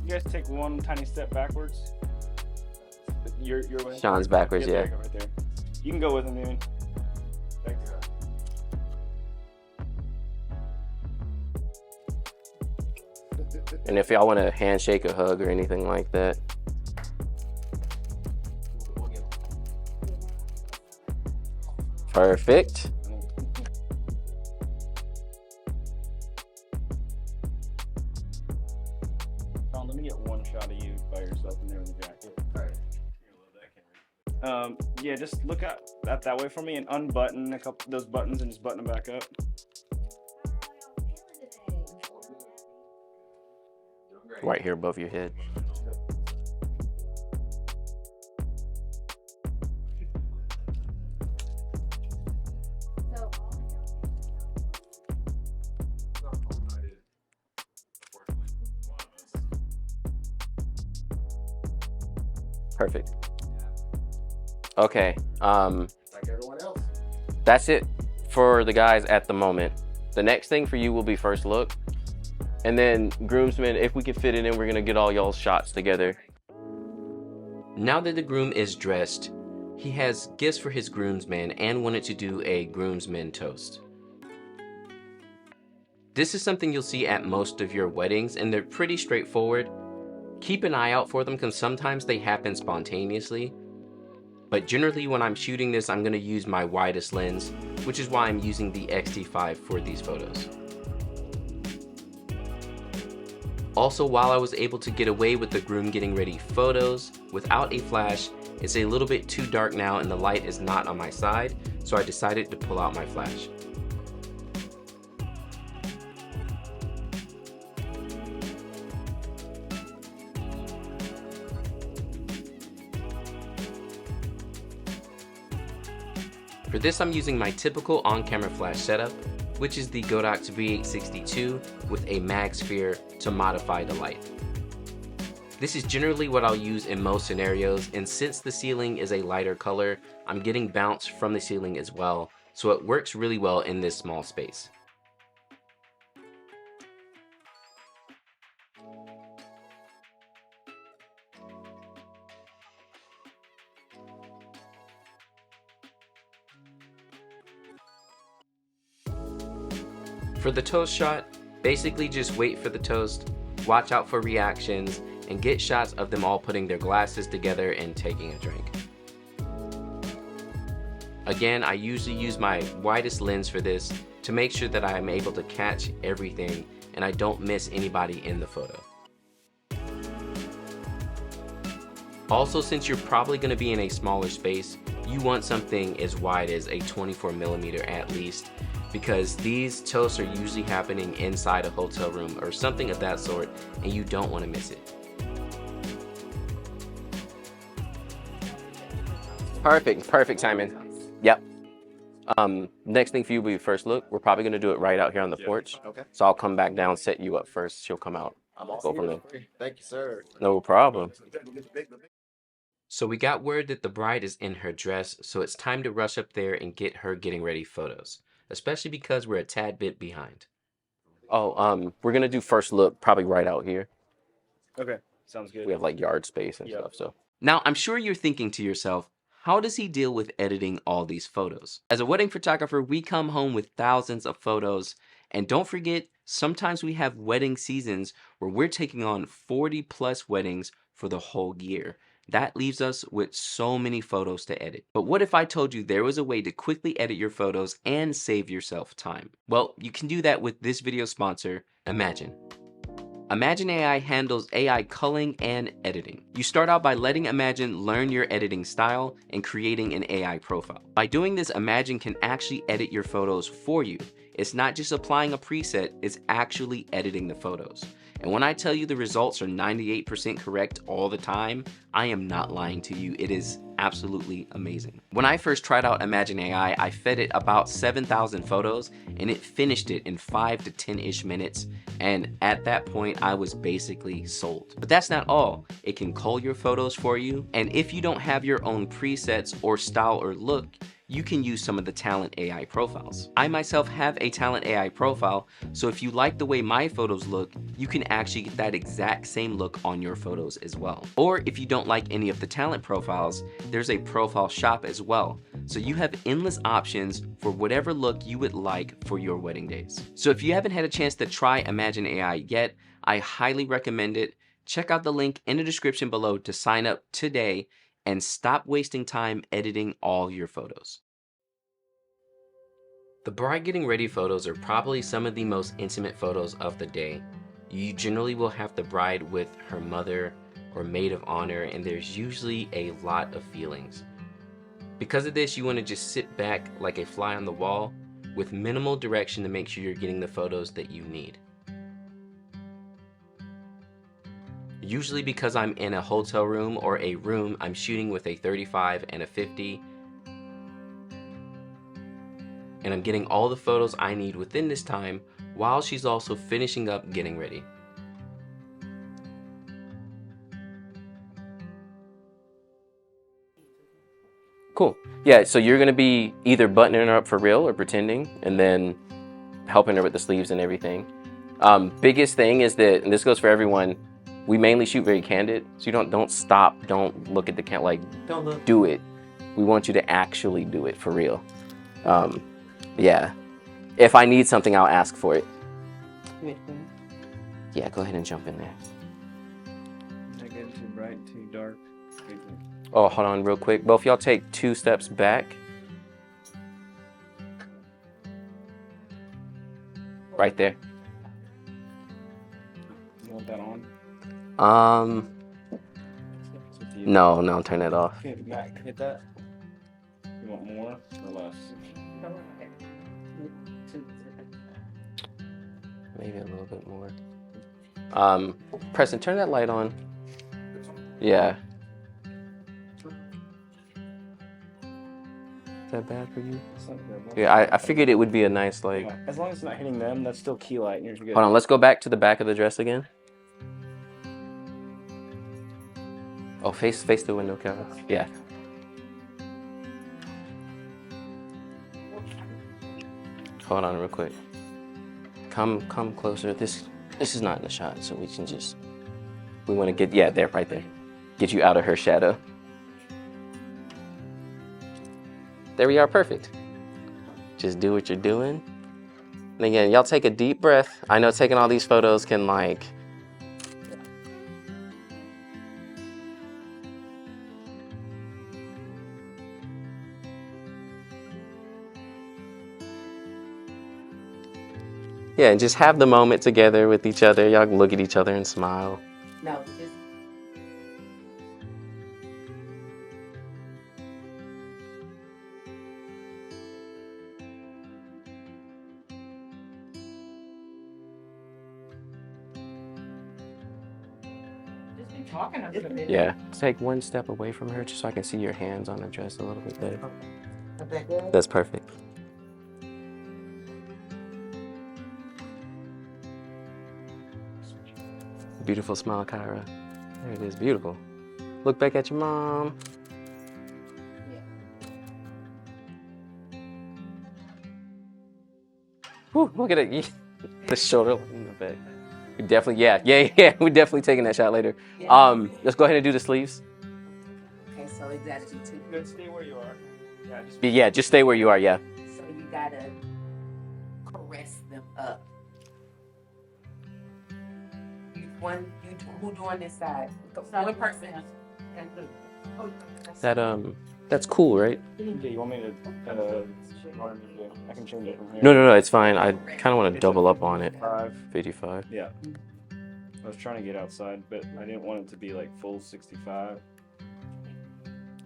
You guys take one tiny step backwards. Your way. Sean's backwards, yeah. Right there. You can go with him, Damien. And if y'all want a handshake, a hug, or anything like that. Perfect. Let me get one shot of you by yourself in there in the jacket. All right. Yeah, just look at that way for me and unbutton a couple of those buttons and just button them back up. Right here above your head. Perfect. Okay. Like everyone else. That's it for the guys at the moment. The next thing for you will be first look. And then groomsmen, if we can fit it in, we're gonna get all y'all's shots together. Now that the groom is dressed, he has gifts for his groomsmen and wanted to do a groomsmen toast. This is something you'll see at most of your weddings, and they're pretty straightforward. Keep an eye out for them because sometimes they happen spontaneously. But generally when I'm shooting this, I'm gonna use my widest lens, which is why I'm using the X-T5 for these photos. Also, while I was able to get away with the groom getting ready photos without a flash, it's a little bit too dark now and the light is not on my side, so I decided to pull out my flash. For this, I'm using my typical on-camera flash setup, which is the Godox V862 with a mag sphere to modify the light. This is generally what I'll use in most scenarios, and since the ceiling is a lighter color, I'm getting bounce from the ceiling as well, so it works really well in this small space. For the toast shot, basically just wait for the toast, watch out for reactions, and get shots of them all putting their glasses together and taking a drink. Again, I usually use my widest lens for this to make sure that I'm able to catch everything and I don't miss anybody in the photo. Also, since you're probably going to be in a smaller space, you want something as wide as a 24mm at least, because these toasts are usually happening inside a hotel room or something of that sort, and you don't want to miss it. Perfect timing. Yep. Next thing for you will be first look. We're probably gonna do it right out here on the porch. Okay. So I'll come back down, set you up first. She'll come out. I'm all Go from there. Thank you, sir. No problem. So we got word that the bride is in her dress, so it's time to rush up there and get her getting ready photos, especially because we're a tad bit behind. Oh, we're gonna do first look probably right out here. Okay, sounds good. We have like yard space and Yep. stuff, so. Now, I'm sure you're thinking to yourself, how does he deal with editing all these photos? As a wedding photographer, we come home with thousands of photos, and don't forget, sometimes we have wedding seasons where we're taking on 40+ weddings for the whole year. That leaves us with so many photos to edit. But what if I told you there was a way to quickly edit your photos and save yourself time? Well, you can do that with this video sponsor, Imagen. Imagen AI handles AI culling and editing. You start out by letting Imagen learn your editing style and creating an AI profile. By doing this, Imagen can actually edit your photos for you. It's not just applying a preset, it's actually editing the photos. And when I tell you the results are 98% correct all the time, I am not lying to you. It is absolutely amazing. When I first tried out Imagen AI, I fed it about 7,000 photos and it finished it in 5 to 10-ish minutes. And at that point, I was basically sold. But that's not all. It can cull your photos for you. And if you don't have your own presets or style or look, you can use some of the Talent AI profiles. I myself have a Talent AI profile, so if you like the way my photos look, you can actually get that exact same look on your photos as well. Or if you don't like any of the talent profiles, there's a profile shop as well. So you have endless options for whatever look you would like for your wedding days. So if you haven't had a chance to try Imagen AI yet, I highly recommend it. Check out the link in the description below to sign up today and stop wasting time editing all your photos. The bride getting ready photos are probably some of the most intimate photos of the day. You generally will have the bride with her mother or maid of honor, and there's usually a lot of feelings. Because of this, you want to just sit back like a fly on the wall with minimal direction to make sure you're getting the photos that you need. Usually because I'm in a hotel room or a room, I'm shooting with a 35 and a 50. And I'm getting all the photos I need within this time while she's also finishing up getting ready. Cool. Yeah, so you're gonna be either buttoning her up for real or pretending, and then helping her with the sleeves and everything. Biggest thing is that, and this goes for everyone, we mainly shoot very candid, so you don't stop, don't look at the camera, like, Don't look. do it. We want you to actually do it for real. Yeah. If I need something, I'll ask for it. Yeah, go ahead and jump in there. Not getting too bright, too dark. Oh, hold on real quick. Both y'all take 2 steps back. Right there. You want that on? It's up to you. No, turn that off. Okay, Matt, hit that. You want more or less? Maybe a little bit more. Preston, turn that light on. Yeah. Is that bad for you? It's not good. Yeah, I figured it would be a nice, like... Yeah, as long as it's not hitting them, that's still key light and you're good. Hold on, let's go back to the back of the dress again. Oh, face the window, Kevin. Yeah. Hold on real quick. Come closer. This is not in the shot, so we can just... We want to get... Yeah, there, right there. Get you out of her shadow. There we are, perfect. Just do what you're doing. And again, y'all take a deep breath. I know taking all these photos can, like... Yeah, and just have the moment together with each other. Y'all can look at each other and smile. No, just Just be talking a bit. Yeah. Take 1 step away from her just so I can see your hands on the dress a little bit better. Is that good? That's perfect. Beautiful smile, Kyra. There it is, beautiful. Look back at your mom. Whew, look at it. The shoulder in the back. We definitely, yeah. We're definitely taking that shot later. yeah. Let's go ahead and do the sleeves. Okay, so exactly two. Good, stay where you are. Yeah, just stay where you are, yeah. So you gotta caress them up. Who doing this side? One person. That's cool, right? Yeah, you want me to I can change it from here. No, it's fine. I kind of want to double up on it. 55. Yeah. I was trying to get outside, but I didn't want it to be like full 65.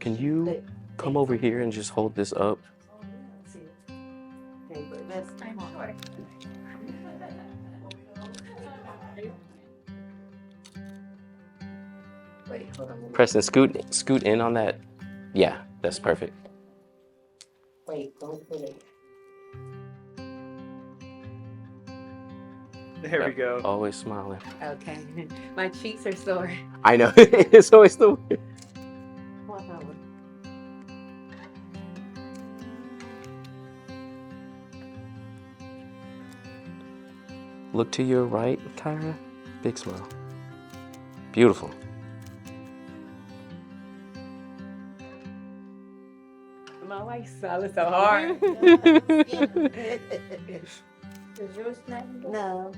Can you come over here and just hold this up? Okay, but let's wait, hold on. Preston, scoot in on that. Yeah, that's perfect. Wait, don't put it. There we go. Always smiling. Okay. My cheeks are sore. I know. It's always the way. Look to your right, Kyra. Big smile. Beautiful. My wife's swallowed so hard. Is yours not? No.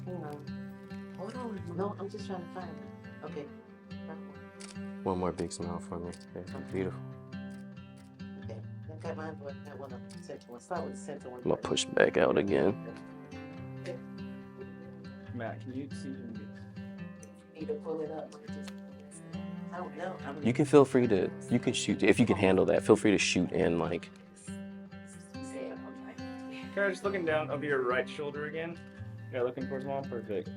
Hang on. Hold on. No, I'm just trying to find it. Okay. One more big smile for me. Okay, beautiful. Okay. I got mine, but that one up. Center one. Start with the center one. I'm gonna push back out again. Matt, can you see? Need to pull it up. I don't know. You can feel free to, you can shoot, if you can handle that, feel free to shoot in like. Kara, just looking down over your right shoulder again. Yeah, looking towards mom. Perfect.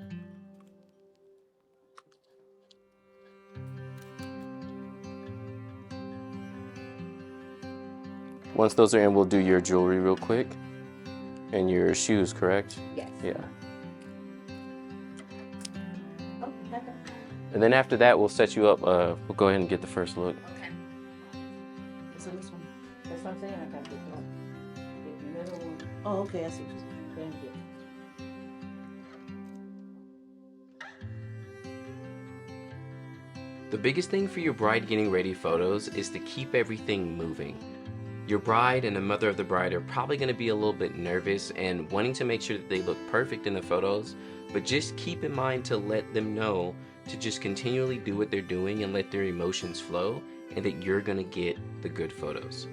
Once those are in, we'll do your jewelry real quick. And your shoes, correct? Yes. Yeah. And then after that, we'll set you up. We'll go ahead and get the first look. Okay. So this one. That's what I'm saying. I got this one. The middle one. Oh, okay. I see. Thank you. The biggest thing for your bride getting ready photos is to keep everything moving. Your bride and the mother of the bride are probably going to be a little bit nervous and wanting to make sure that they look perfect in the photos, but just keep in mind to let them know to just continually do what they're doing and let their emotions flow, and that you're going to get the good photos.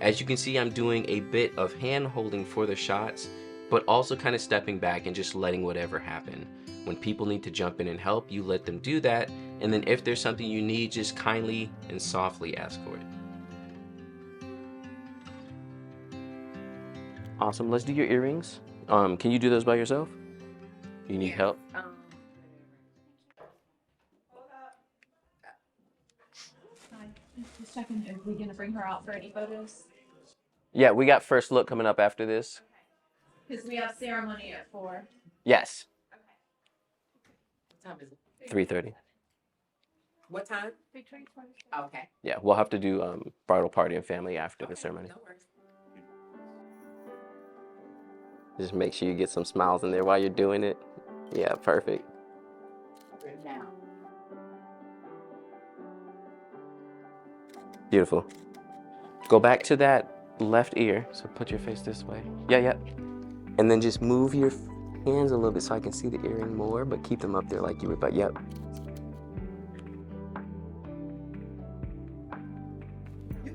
As you can see, I'm doing a bit of hand holding for the shots, but also kind of stepping back and just letting whatever happen. When people need to jump in and help, you let them do that, and then if there's something you need, just kindly and softly ask for it. Awesome, let's do your earrings. Can you do those by yourself? You need help? Just checking, are we gonna bring her out for any photos? Yeah, we got first look coming up after this. Because we have ceremony at 4. Yes, What time is it? 3:30. What time? Okay. Yeah, we'll have to do bridal party and family after the ceremony. No worries. Just make sure you get some smiles in there while you're doing it. Yeah, perfect. Now. Beautiful. Go back to that left ear. So put your face this way. Yeah. And then just move your hands a little bit so I can see the earring more, but keep them up there like you were, but yep.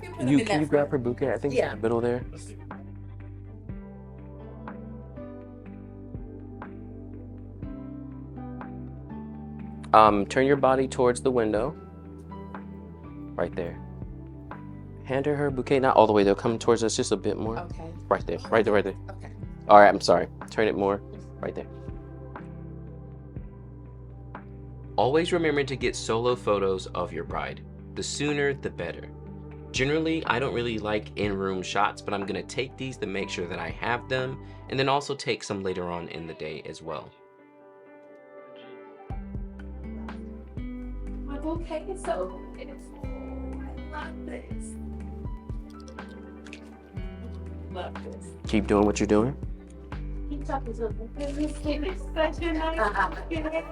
Can you grab her bouquet? I think it's in the middle there. Turn your body towards the window. Right there. Hand her bouquet, not all the way though, come towards us just a bit more. Okay. Right there, right there. Okay. All right, I'm sorry. Turn it more, right there. Always remember to get solo photos of your bride. The sooner, the better. Generally, I don't really like in-room shots, but I'm gonna take these to make sure that I have them, and then also take some later on in the day as well. My bouquet is so beautiful. I love this. Love this. Keep doing what you're doing. Keep talking to me. This is such a nice bouquet.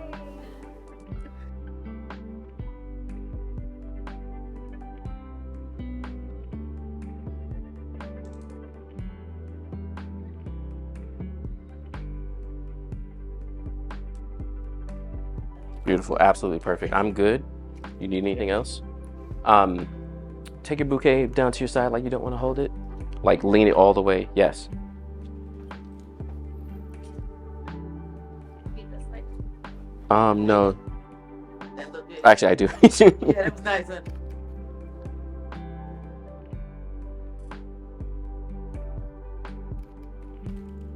Beautiful, absolutely perfect. I'm good. You need anything else? Take your bouquet down to your side like you don't want to hold it. Like lean it all the way, yes. No. Actually, I do. Yeah, that was nice. Huh?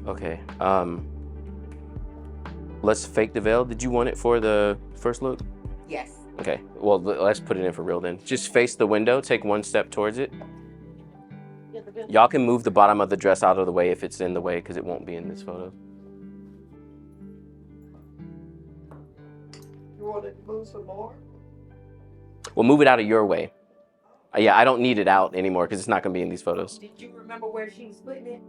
Okay, let's fake the veil. Did you want it for the first look? Yes. Okay, well, let's put it in for real then. Just face the window, take one step towards it. Y'all can move the bottom of the dress out of the way if it's in the way, because it won't be in this photo. You want to move some more? We'll move it out of your way. Yeah, I don't need it out anymore because it's not going to be in these photos. Did you remember where she was putting it?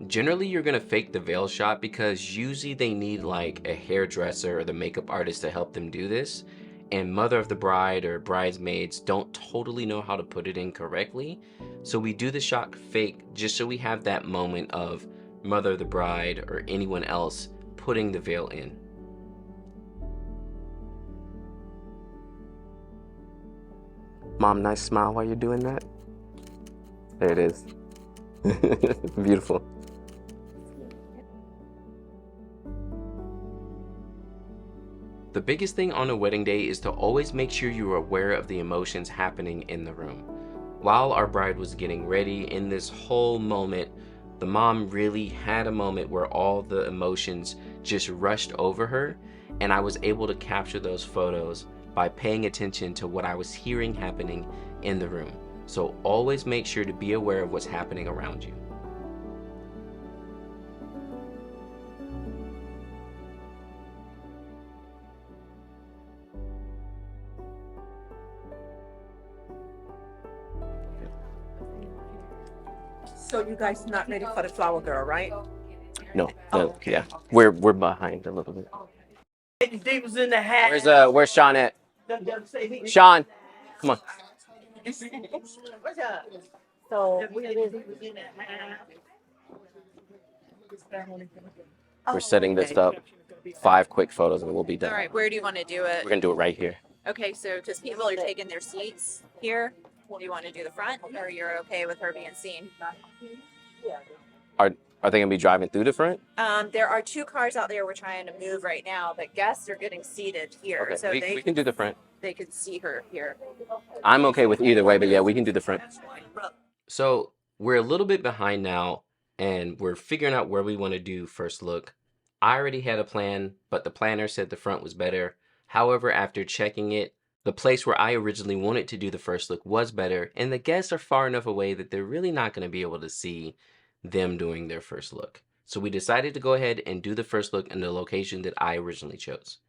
Generally, you're going to fake the veil shot because usually they need like a hairdresser or the makeup artist to help them do this. And mother of the bride or bridesmaids don't totally know how to put it in correctly. So we do the shot fake just so we have that moment of mother of the bride or anyone else putting the veil in. Mom, nice smile while you're doing that. There it is. Beautiful. The biggest thing on a wedding day is to always make sure you're aware of the emotions happening in the room. While our bride was getting ready, in this whole moment, the mom really had a moment where all the emotions just rushed over her, and I was able to capture those photos by paying attention to what I was hearing happening in the room. So always make sure to be aware of what's happening around you. So you guys not ready for the flower girl, right? No, yeah, we're behind a little bit. They was in the hat. Where's Sean at? Sean, come on. So We're setting this up. 5 quick photos and we'll be done. All right, where do you want to do it? We're gonna do it right here. Okay, so just people are taking their seats here. Do you want to do the front, or you're okay with her being seen? Are they gonna be driving through the front? There are 2 cars out there we're trying to move right now, but guests are getting seated here, Okay, so we can do the front. they could see her here. I'm okay with either way, but yeah, we can do the front. So we're a little bit behind now, and we're figuring out where we want to do first look. I already had a plan, but the planner said the front was better. However, after checking it, the place where I originally wanted to do the first look was better, and the guests are far enough away that they're really not going to be able to see them doing their first look. So we decided to go ahead and do the first look in the location that I originally chose.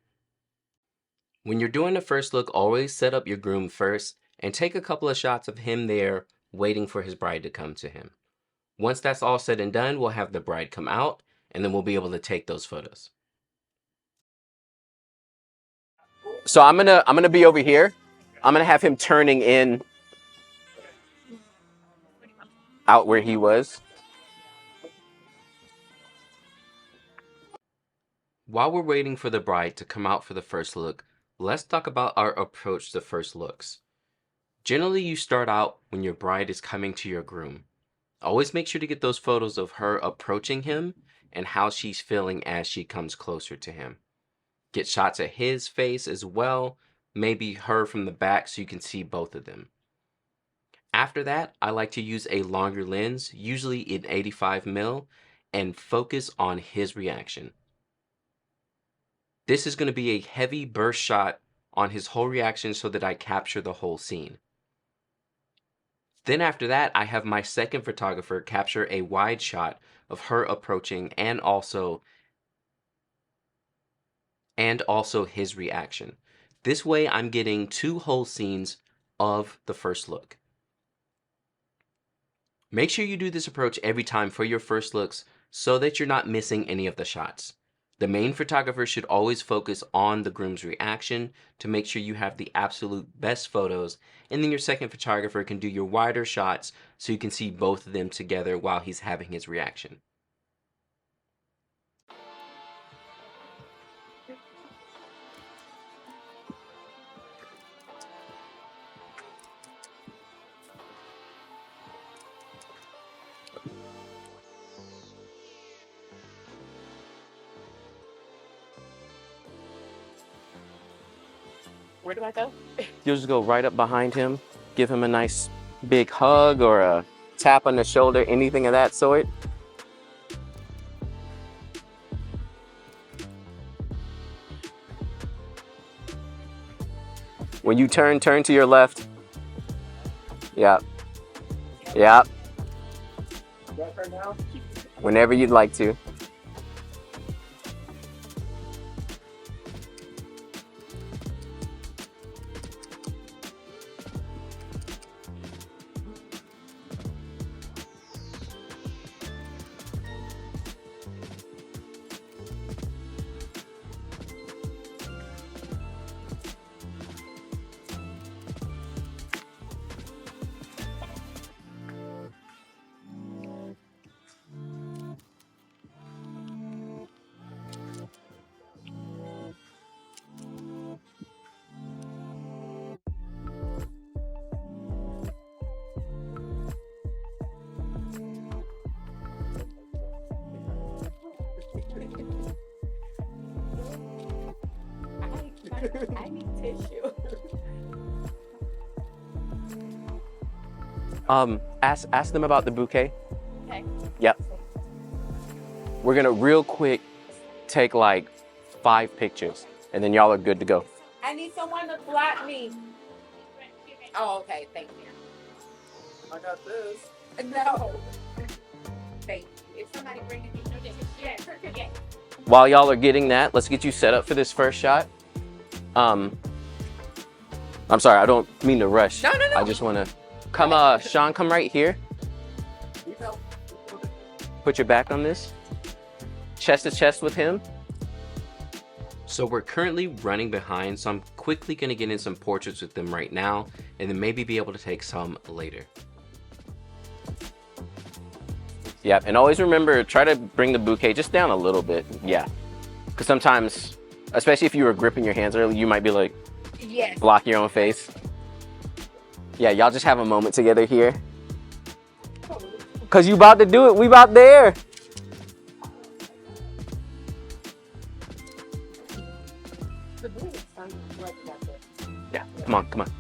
When you're doing the first look, always set up your groom first and take a couple of shots of him there waiting for his bride to come to him. Once that's all said and done, we'll have the bride come out and then we'll be able to take those photos. So I'm gonna be over here. I'm gonna have him turning in out where he was. While we're waiting for the bride to come out for the first look, let's talk about our approach to first looks. Generally, you start out when your bride is coming to your groom. Always make sure to get those photos of her approaching him and how she's feeling as she comes closer to him. Get shots of his face as well, maybe her from the back so you can see both of them. After that, I like to use a longer lens, usually in 85mm, and focus on his reaction. This is going to be a heavy burst shot on his whole reaction so that I capture the whole scene. Then after that, I have my second photographer capture a wide shot of her approaching and also his reaction. This way I'm getting 2 whole scenes of the first look. Make sure you do this approach every time for your first looks so that you're not missing any of the shots. The main photographer should always focus on the groom's reaction to make sure you have the absolute best photos, and then your second photographer can do your wider shots so you can see both of them together while he's having his reaction. Where do I go? You'll just go right up behind him, give him a nice big hug or a tap on the shoulder, anything of that sort. When you turn to your left. Yep. Yep. Whenever you'd like to. I need tissue. Ask them about the bouquet. Okay. Yep. We're gonna real quick take like 5 pictures, and then y'all are good to go. I need someone to block me. Oh, okay. Thank you. I got this. No. Thank you. If somebody bringing me yeah. While y'all are getting that, let's get you set up for this first shot. I'm sorry, I don't mean to rush. No. I just wanna come, Sean, come right here. Put your back on this. Chest to chest with him. So we're currently running behind, so I'm quickly gonna get in some portraits with them right now, and then maybe be able to take some later. Yeah, and always remember, try to bring the bouquet just down a little bit. Yeah, because sometimes, especially if you were gripping your hands early, you might be like, Yes. block your own face. Yeah, y'all just have a moment together here. Cause you about to do it, we about there. Yeah, come on, come on.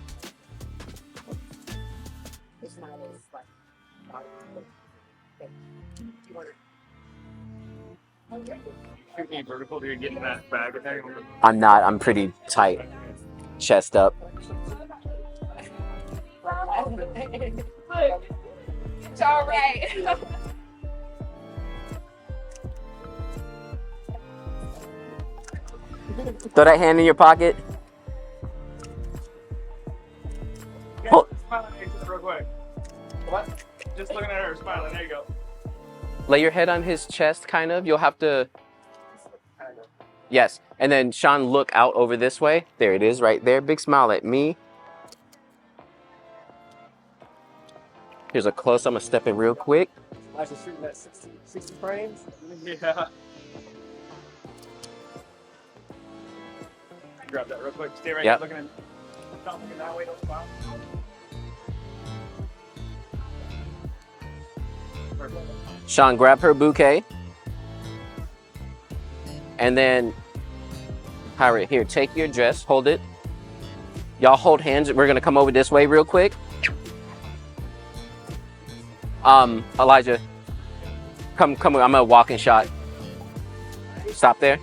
It's not as like. Shooting vertical to get in that bag attack. I'm not, I'm pretty tight, chest up. It's all right. Throw that hand in your pocket. Hold. Smile at me just real quick. What? Just looking at her smiling. There you go. Lay your head on his chest, kind of. You'll have to. Yes. And then Sean, look out over this way. There it is, right there. Big smile at me. Here's a close. I'm going to step in real quick. I was shooting at 60 frames. Yeah. Grab that real quick. Stay right Yep. there looking at. Don't look that way. Don't smile. Sean, grab her bouquet. And then, Pirate, here, take your dress. Hold it. Y'all hold hands. We're going to come over this way real quick. Elijah, come. I'm going to walk in shot. Stop there.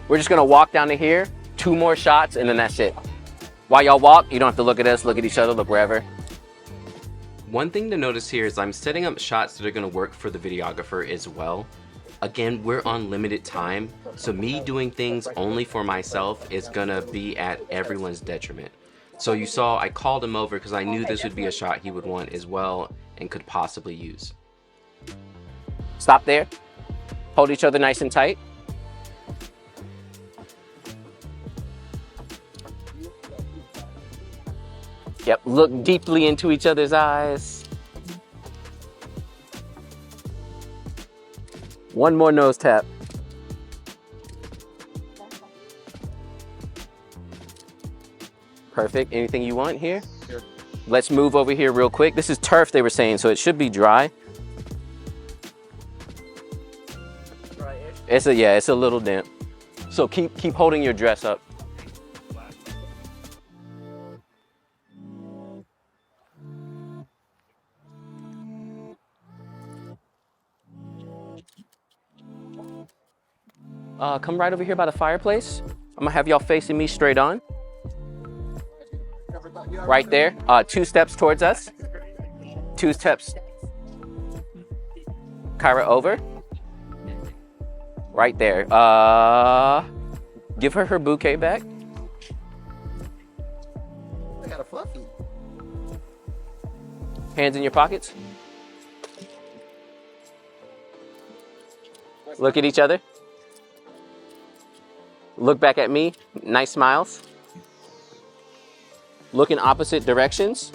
We're just going to walk down to here. 2 more shots, and then that's it. While y'all walk, you don't have to look at us, look at each other, look wherever. One thing to notice here is I'm setting up shots that are going to work for the videographer as well. Again, we're on limited time, so me doing things only for myself is going to be at everyone's detriment. So you saw I called him over because I knew this would be a shot he would want as well and could possibly use. Stop there. Hold each other nice and tight. Yep, look deeply into each other's eyes. One more nose tap. Perfect. Anything you want here? Sure. Let's move over here real quick. This is turf, they were saying, so it should be dry. Dry-ish. It's a little damp. So keep holding your dress up. Come right over here by the fireplace. I'm gonna have y'all facing me straight on. Right there. 2 steps towards us. 2 steps. Kyra, over. Right there. Give her bouquet back. I got a fluffy. Hands in your pockets. Look at each other. Look back at me. Nice smiles. Look in opposite directions.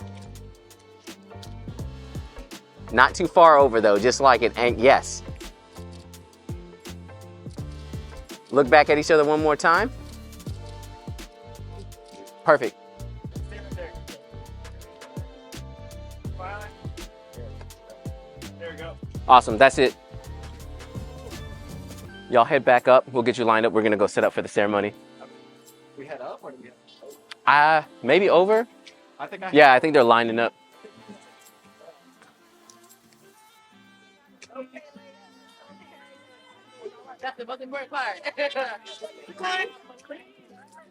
Not too far over though, just like it. And yes. Look back at each other one more time. Perfect. Stay right there. Smiling. There we go. Awesome. That's it. Y'all head back up. We'll get you lined up. We're gonna go set up for the ceremony. We head up or do we head over? Maybe over? I think Yeah, I think they're lining up. That's the most important part.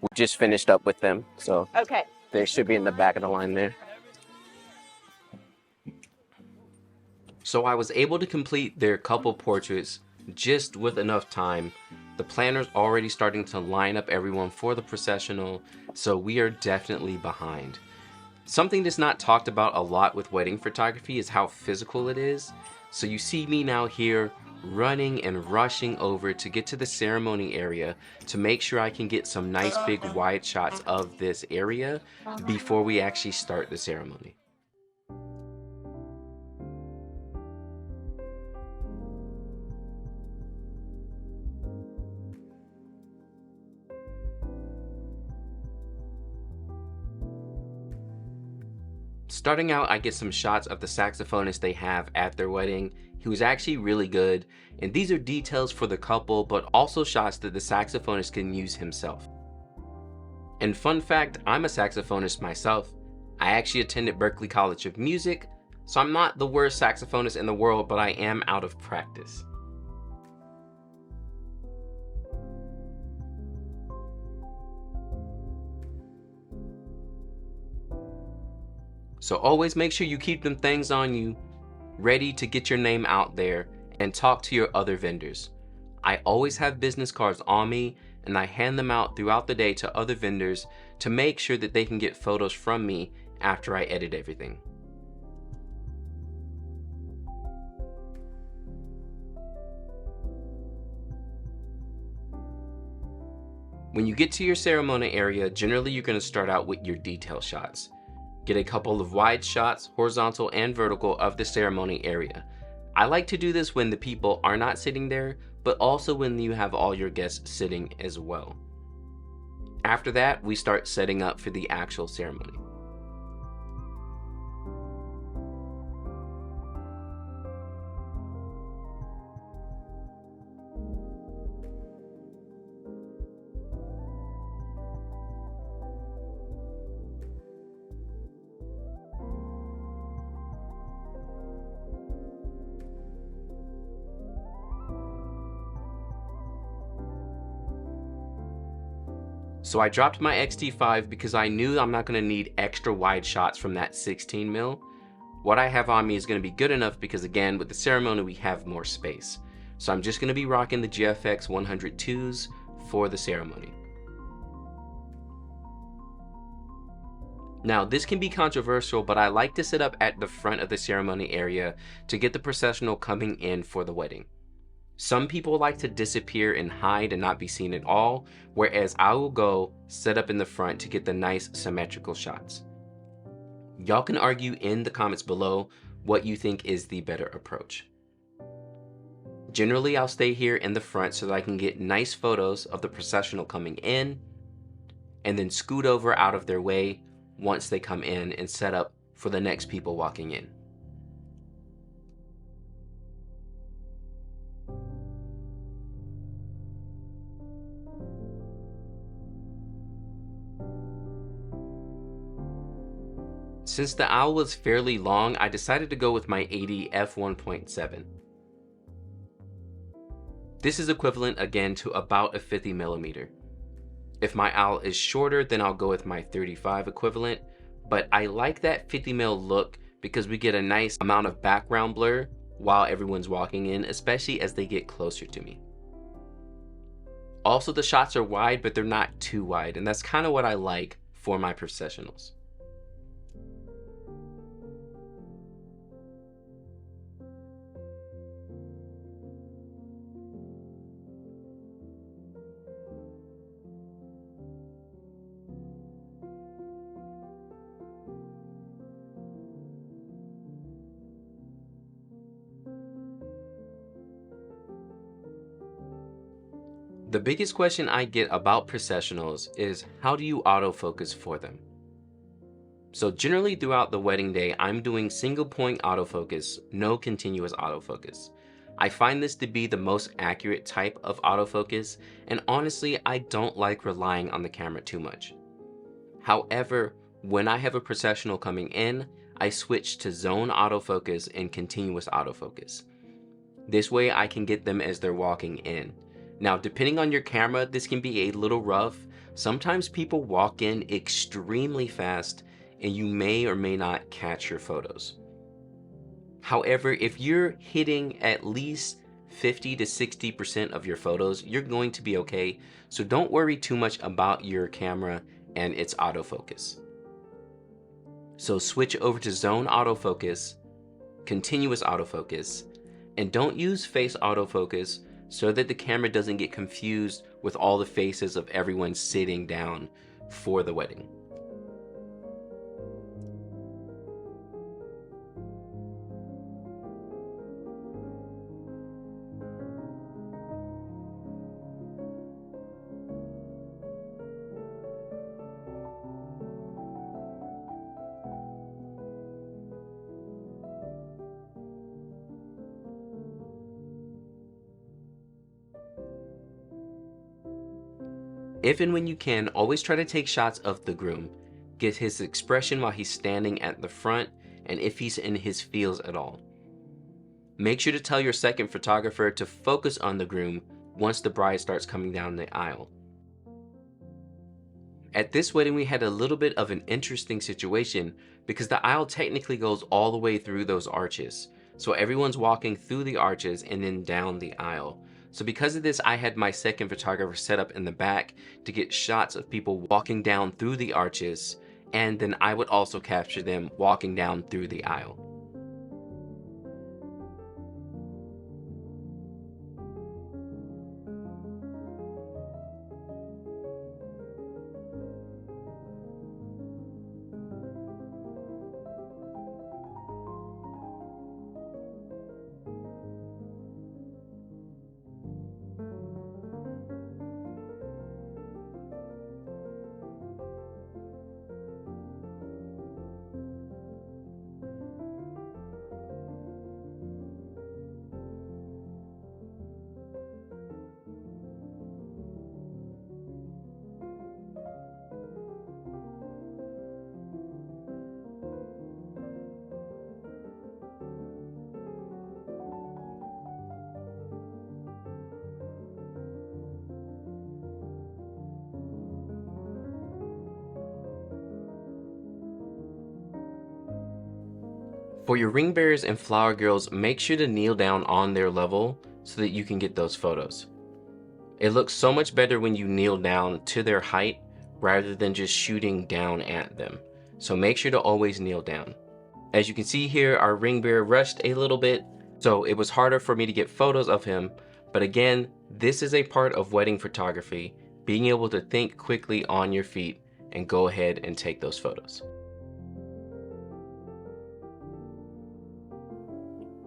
We just finished up with them, so Okay. they should be in the back of the line there. So I was able to complete their couple portraits just with enough time. The planner's already starting to line up everyone for the processional, so we are definitely behind. Something that's not talked about a lot with wedding photography is how physical it is. So you see me now here running and rushing over to get to the ceremony area to make sure I can get some nice big wide shots of this area before we actually start the ceremony. Starting out, I get some shots of the saxophonist they have at their wedding. He was actually really good, and these are details for the couple, but also shots that the saxophonist can use himself. And fun fact, I'm a saxophonist myself. I actually attended Berklee College of Music, so I'm not the worst saxophonist in the world, but I am out of practice. So always make sure you keep them things on you, ready to get your name out there and talk to your other vendors. I always have business cards on me and I hand them out throughout the day to other vendors to make sure that they can get photos from me after I edit everything. When you get to your ceremony area, generally you're going to start out with your detail shots. Get a couple of wide shots, horizontal and vertical, of the ceremony area. I like to do this when the people are not sitting there, but also when you have all your guests sitting as well. After that, we start setting up for the actual ceremony. So I dropped my X-T5 because I knew I'm not going to need extra wide shots from that 16mm. What I have on me is going to be good enough because, again, with the ceremony we have more space. So I'm just going to be rocking the GFX 102s for the ceremony. Now this can be controversial, but I like to sit up at the front of the ceremony area to get the processional coming in for the wedding. Some people like to disappear and hide and not be seen at all, whereas I will go set up in the front to get the nice symmetrical shots. Y'all can argue in the comments below what you think is the better approach. Generally, I'll stay here in the front so that I can get nice photos of the processional coming in, and then scoot over out of their way once they come in and set up for the next people walking in. Since the owl was fairly long, I decided to go with my 80 f1.7. This is equivalent again to about a 50mm. If my owl is shorter, then I'll go with my 35 equivalent, but I like that 50mm look because we get a nice amount of background blur while everyone's walking in, especially as they get closer to me. Also, the shots are wide, but they're not too wide, and that's kind of what I like for my processionals. The biggest question I get about processionals is how do you autofocus for them? So generally throughout the wedding day, I'm doing single point autofocus, no continuous autofocus. I find this to be the most accurate type of autofocus, and honestly, I don't like relying on the camera too much. However, when I have a processional coming in, I switch to zone autofocus and continuous autofocus. This way I can get them as they're walking in. Now, depending on your camera, this can be a little rough. Sometimes people walk in extremely fast and you may or may not catch your photos. However, if you're hitting at least 50 to 60% of your photos, you're going to be okay. So don't worry too much about your camera and its autofocus. So switch over to zone autofocus, continuous autofocus, and don't use face autofocus so that the camera doesn't get confused with all the faces of everyone sitting down for the wedding. If and when you can, always try to take shots of the groom. Get his expression while he's standing at the front and if he's in his feels at all. Make sure to tell your second photographer to focus on the groom once the bride starts coming down the aisle. At this wedding, we had a little bit of an interesting situation because the aisle technically goes all the way through those arches. So everyone's walking through the arches and then down the aisle. So because of this, I had my second photographer set up in the back to get shots of people walking down through the arches, and then I would also capture them walking down through the aisle. For your ring bearers and flower girls, make sure to kneel down on their level so that you can get those photos. It looks so much better when you kneel down to their height rather than just shooting down at them. So make sure to always kneel down. As you can see here, our ring bearer rushed a little bit, so it was harder for me to get photos of him. But again, this is a part of wedding photography, being able to think quickly on your feet and go ahead and take those photos.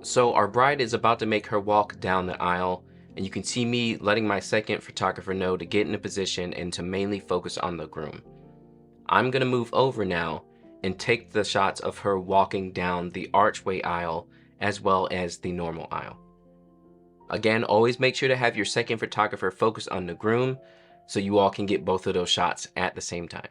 So our bride is about to make her walk down the aisle, and you can see me letting my second photographer know to get in a position and to mainly focus on the groom. I'm gonna move over now and take the shots of her walking down the archway aisle as well as the normal aisle. Again, always make sure to have your second photographer focus on the groom so you all can get both of those shots at the same time.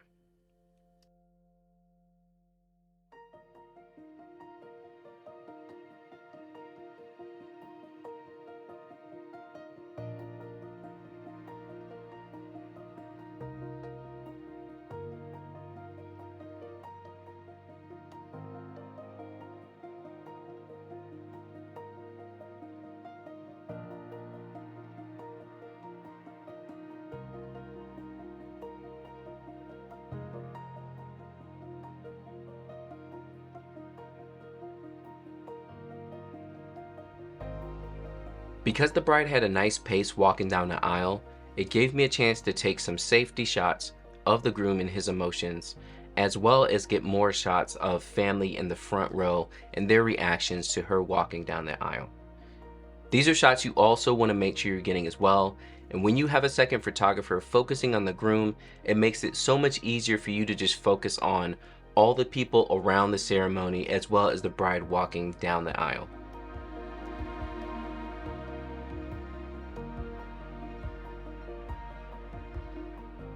Because the bride had a nice pace walking down the aisle, it gave me a chance to take some safety shots of the groom and his emotions, as well as get more shots of family in the front row and their reactions to her walking down the aisle. These are shots you also want to make sure you're getting as well, and when you have a second photographer focusing on the groom, it makes it so much easier for you to just focus on all the people around the ceremony as well as the bride walking down the aisle.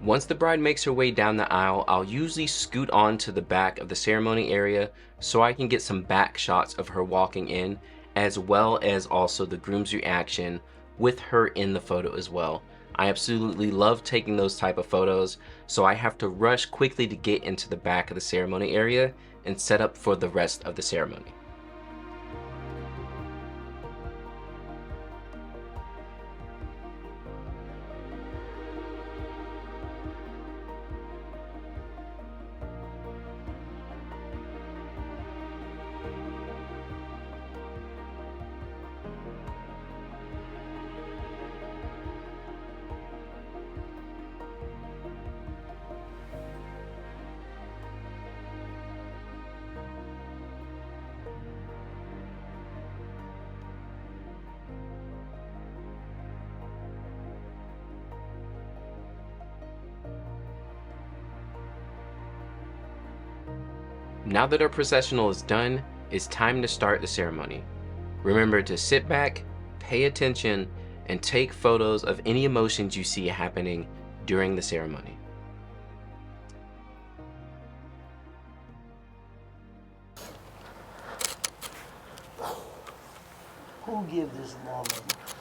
Once the bride makes her way down the aisle, I'll usually scoot on to the back of the ceremony area so I can get some back shots of her walking in, as well as also the groom's reaction with her in the photo as well. I absolutely love taking those type of photos, so I have to rush quickly to get into the back of the ceremony area and set up for the rest of the ceremony. Now that our processional is done, it's time to start the ceremony. Remember to sit back, pay attention, and take photos of any emotions you see happening during the ceremony. Who give this woman,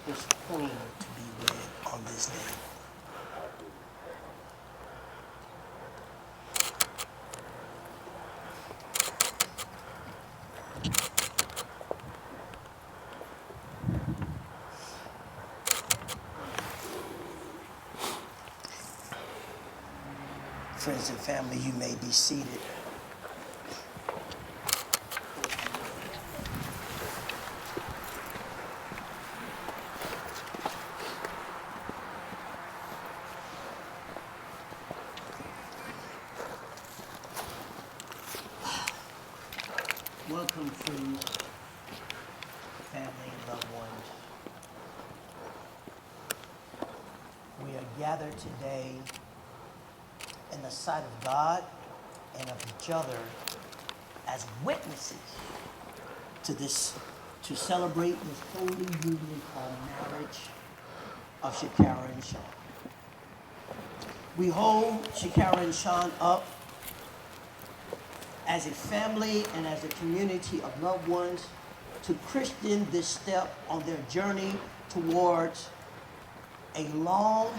this queen, to be wed on this day? Friends and family, you may be seated. Welcome, friends, family, and loved ones. We are gathered today in the sight of God and of each other as witnesses to celebrate this holy union called marriage of Shakara and Sean. We hold Shakara and Sean up as a family and as a community of loved ones to Christian this step on their journey towards a long,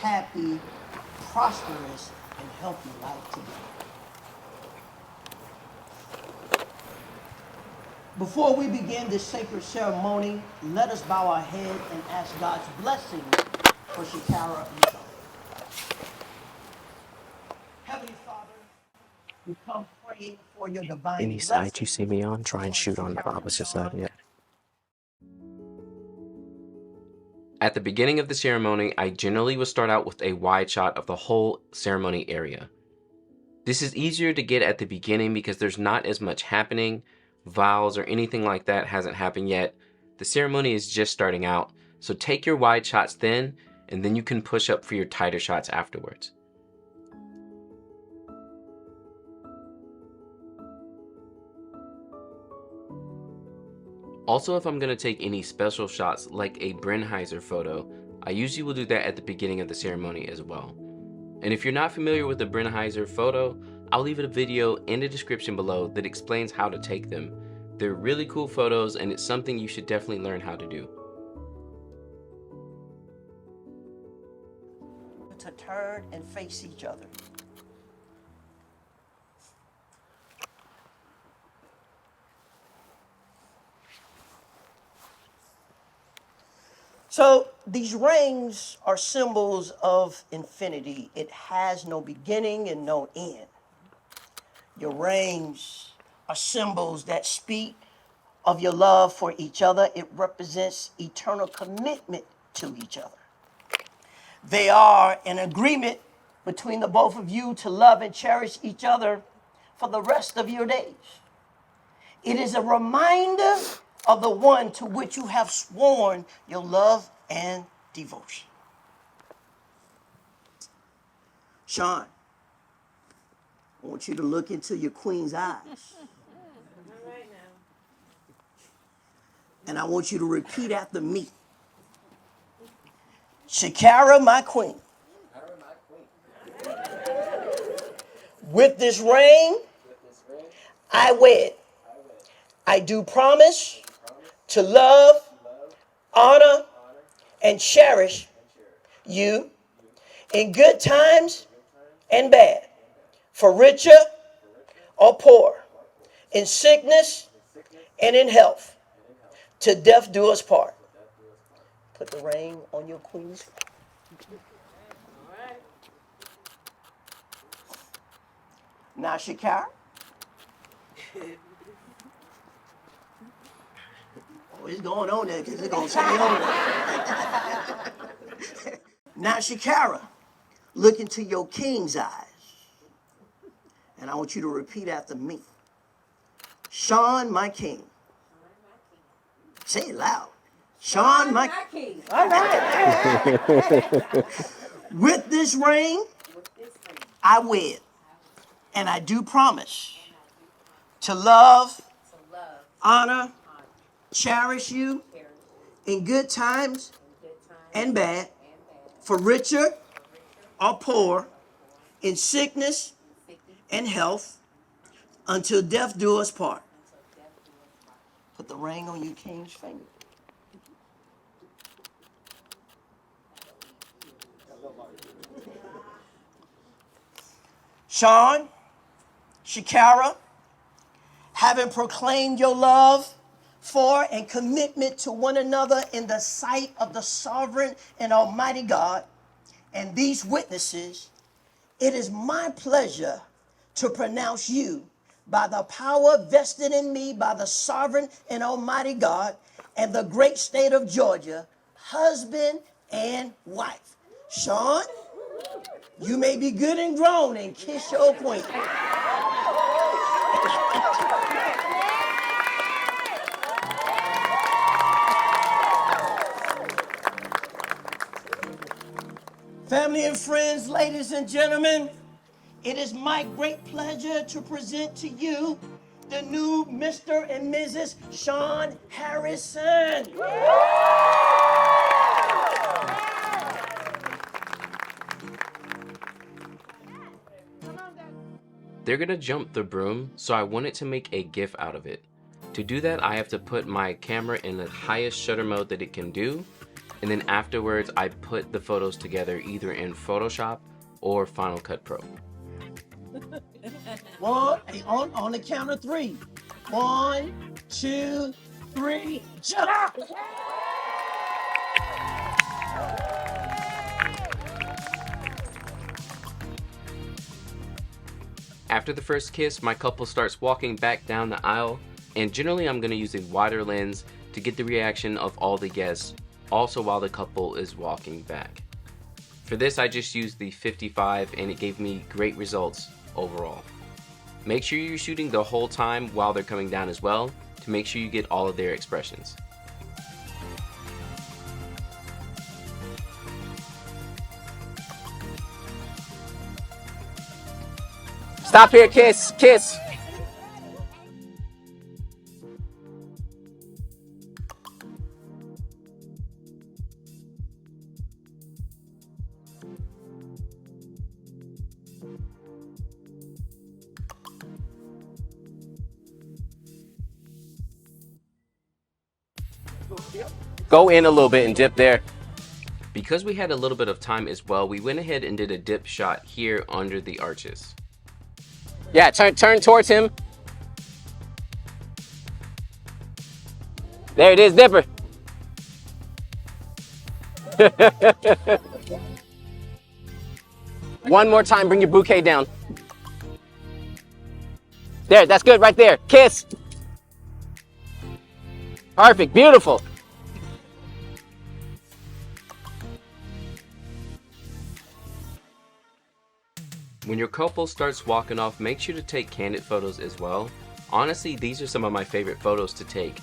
happy, prosperous, and healthy life together. Before we begin this sacred ceremony, let us bow our head and ask God's blessing for Shakara and Sean. Heavenly Father, we come praying for your divine Any side you blessing see me on, try and shoot on the Shakara and opposite Sean. side. Yeah. At the beginning of the ceremony, I generally will start out with a wide shot of the whole ceremony area. This is easier to get at the beginning because there's not as much happening. Vows or anything like that hasn't happened yet. The ceremony is just starting out, so take your wide shots then, and then you can push up for your tighter shots afterwards. Also, if I'm going to take any special shots like a Bridesmaid photo, I usually will do that at the beginning of the ceremony as well. And if you're not familiar with the Bridesmaid photo, I'll leave a video in the description below that explains how to take them. They're really cool photos and it's something you should definitely learn how to do. To turn and face each other. So these rings are symbols of infinity. It has no beginning and no end. Your rings are symbols that speak of your love for each other. It represents eternal commitment to each other. They are an agreement between the both of you to love and cherish each other for the rest of your days. It is a reminder of the one to which you have sworn your love and devotion. Sean, I want you to look into your queen's eyes. All right now. And I want you to repeat after me. Shakara, my queen. With this ring, I wed. I do promise to love, honor, and cherish you in good times and bad, for richer or poor, in sickness and in health, till death do us part. Put the ring on your queen's. Now, Shakira. Oh, it's going on there because it's going to stay on there. Now, Shakira, look into your king's eyes. And I want you to repeat after me. Sean, my king. Say it loud. Sean, my king. All right. With this ring, I wed. And I do promise to love, honor, cherish you in good times and bad, for richer or poor, in sickness and health, until death do us part. Put the ring on your king's finger. Sean, Shakira, having proclaimed your love for and commitment to one another in the sight of the sovereign and almighty God and these witnesses, it is my pleasure to pronounce you, by the power vested in me by the sovereign and almighty God and the great state of Georgia, husband and wife. Sean, you may be good and grown and kiss your queen. Family and friends, ladies and gentlemen, it is my great pleasure to present to you the new Mr. and Mrs. Sean Harrison. They're gonna jump the broom, so I wanted to make a GIF out of it. To do that, I have to put my camera in the highest shutter mode that it can do, and then afterwards I put the photos together either in Photoshop or Final Cut Pro. On the count of three. 1, 2, 3, jump! After the first kiss, my couple starts walking back down the aisle, and generally I'm going to use a wider lens to get the reaction of all the guests, also while the couple is walking back. For this I just used the 55 and it gave me great results overall. Make sure you're shooting the whole time while they're coming down as well to make sure you get all of their expressions. Stop here, kiss, kiss. Go in a little bit and dip there. Because we had a little bit of time as well, we went ahead and did a dip shot here under the arches. Yeah, turn towards him. There it is, dipper. One more time, bring your bouquet down. There, that's good right there. Kiss. Perfect, beautiful. When your couple starts walking off, make sure to take candid photos as well. Honestly, these are some of my favorite photos to take.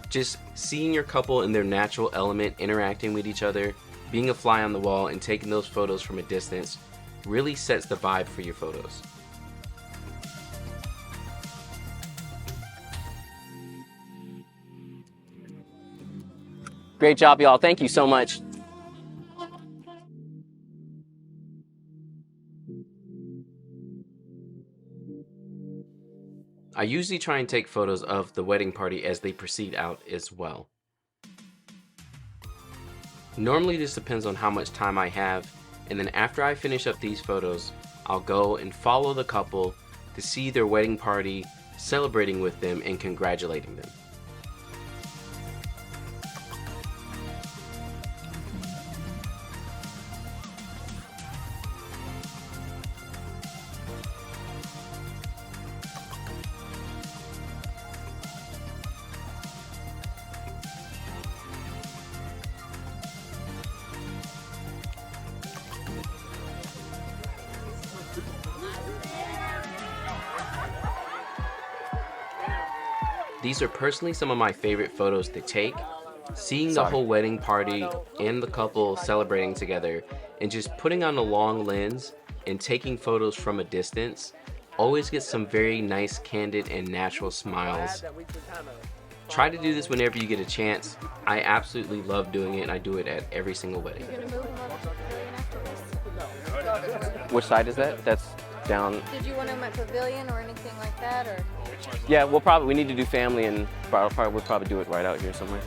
Just seeing your couple in their natural element, interacting with each other, being a fly on the wall, and taking those photos from a distance really sets the vibe for your photos. Great job, y'all. Thank you so much. I usually try and take photos of the wedding party as they proceed out as well. Normally this depends on how much time I have, and then after I finish up these photos, I'll go and follow the couple to see their wedding party, celebrating with them and congratulating them. These are personally some of my favorite photos to take. Seeing the whole wedding party and the couple celebrating together and just putting on a long lens and taking photos from a distance always gets some very nice, candid, and natural smiles. Try to do this whenever you get a chance. I absolutely love doing it, and I do it at every single wedding. Which side is that? That's down. Did you want them at pavilion or anything like that, or? Yeah, we need to do family, and we'll probably do it right out here somewhere.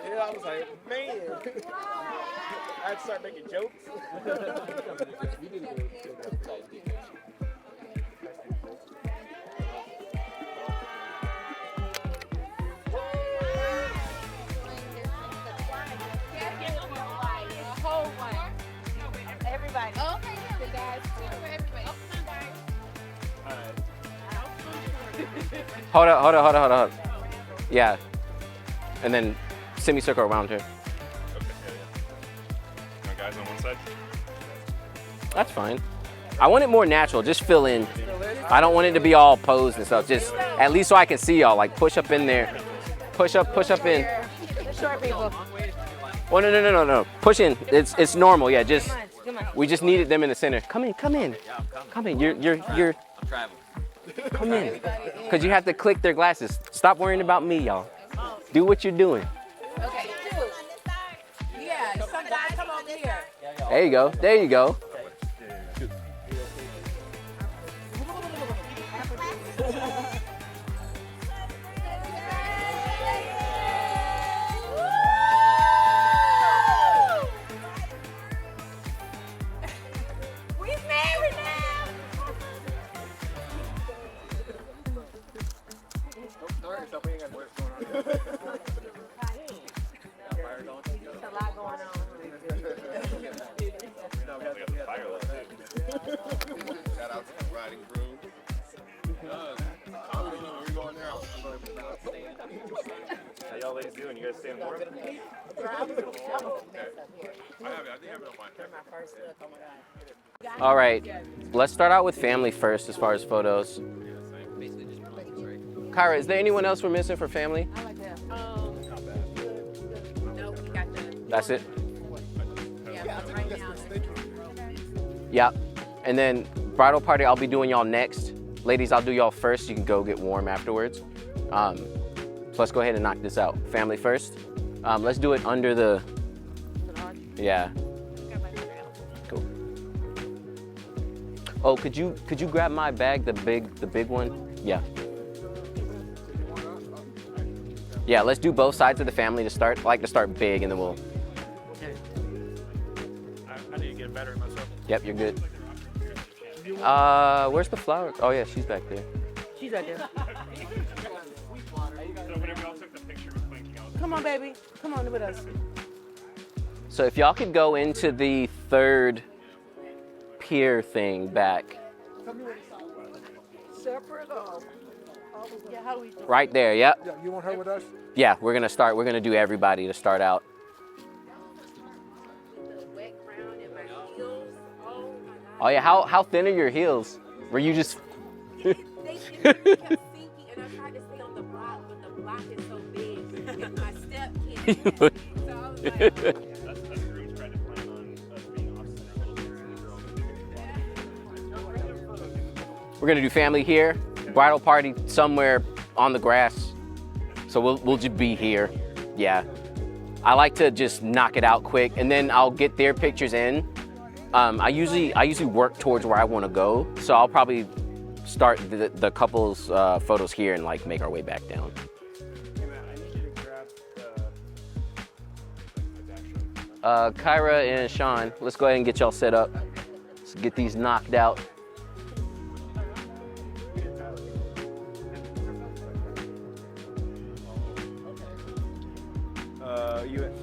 Yeah, I was like, man. I had to start making jokes. Everybody. Oh, okay, yeah, guys. Everybody. Hold up. Yeah. And then semicircle around her. Okay, yeah. Guys on one side? That's fine. I want it more natural, just fill in. I don't want it to be all posed and stuff, just at least so I can see y'all, like push up in there. Push up in. The short people. Oh, no. Push in, it's normal, yeah, just, Come on. we just needed them in the center. Come in. Come in, you're, I'm traveling. come in. Cause you have to click their glasses. Stop worrying about me, y'all. Do what you're doing. Okay, two. Yeah, some guys come over here. There you go. We married now. There's a lot going on. Shout out to the bride and groom. I don't know where you're going now. How y'all ladies doing? You guys staying warm? I think I have it on my All right, let's start out with family first as far as photos. Kyra, is there anyone else we're missing for family? I like that. No, we got the. That's it? Yeah, right now. Yeah. And then bridal party, I'll be doing y'all next. Ladies, I'll do y'all first. You can go get warm afterwards. So let's go ahead and knock this out. Family first. Let's do it under the. Yeah. Cool. Oh, could you grab my bag, the big one? Yeah. Yeah, let's do both sides of the family to start. I like to start big, and then we'll. I need to get better at myself. Yep, you're good. Where's the flower? Oh yeah, she's back there. She's right there. So whenever y'all took the picture with blinking, I was Come on, baby. Come on with us. So if y'all could go into the third pier thing back. Separate or? Yeah, how we? Right there, yep. Yeah, you want her with us? Yeah, we're gonna do everybody to start out. Oh yeah, how thin are your heels? Were you just They kept sinking, and I tried to stay on the block, but the block is so big, and my step can't. So I was like, That's groom's trying to plan on us being opposite. We're gonna do family here, bridal party somewhere on the grass. So we'll just be here. Yeah. I like to just knock it out quick, and then I'll get their pictures in. I usually work towards where I want to go, so I'll probably start the couple's photos here and like make our way back down. Hey man, I need you to grab Kyra and Sean, let's go ahead and get y'all set up. Let's get these knocked out.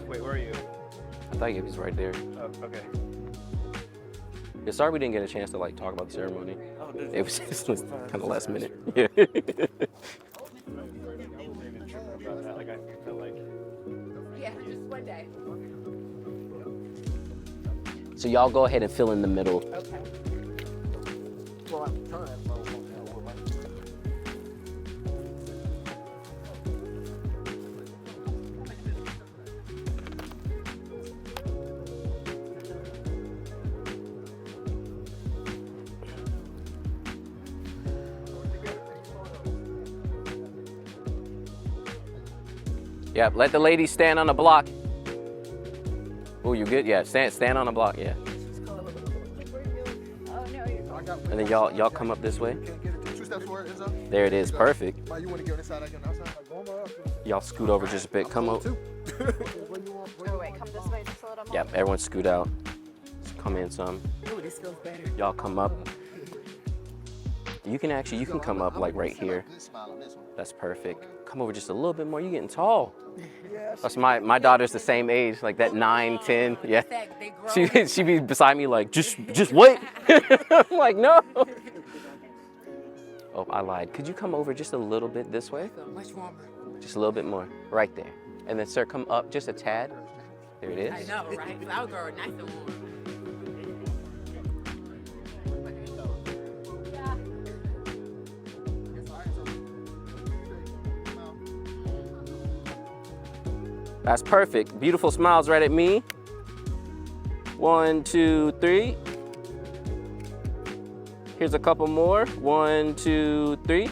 Wait, where are you? I thought he was right there. Oh, okay. Yeah, sorry we didn't get a chance to like talk about the ceremony. Oh, It was just kind of last minute. Yeah. I wasn't even tripping about that. Like, I felt like. Yeah, just one day. So y'all go ahead and fill in the middle. Okay. Well, at the time, Yep, let the ladies stand on the block. Oh, you good? Yeah, stand on the block, yeah. And then y'all come up this way. There it is, perfect. Y'all scoot over just a bit, come up. Oh, wait, come this way just a little more. Yep, everyone scoot out. Just come in some. Ooh, this feels better. Y'all come up. You can come up like right here. That's perfect. Come over just a little bit more. You're getting tall. That's my daughter's the same age, like that 9, 10. Yeah. She be beside me like, just wait. I'm like, no. Oh, I lied. Could you come over just a little bit this way? Much warmer. Just a little bit more, right there. And then sir, come up just a tad. There it is. I know, right? Flower girl, nice and warm. That's perfect. Beautiful smiles right at me. 1, 2, 3. Here's a couple more. 1, 2, 3.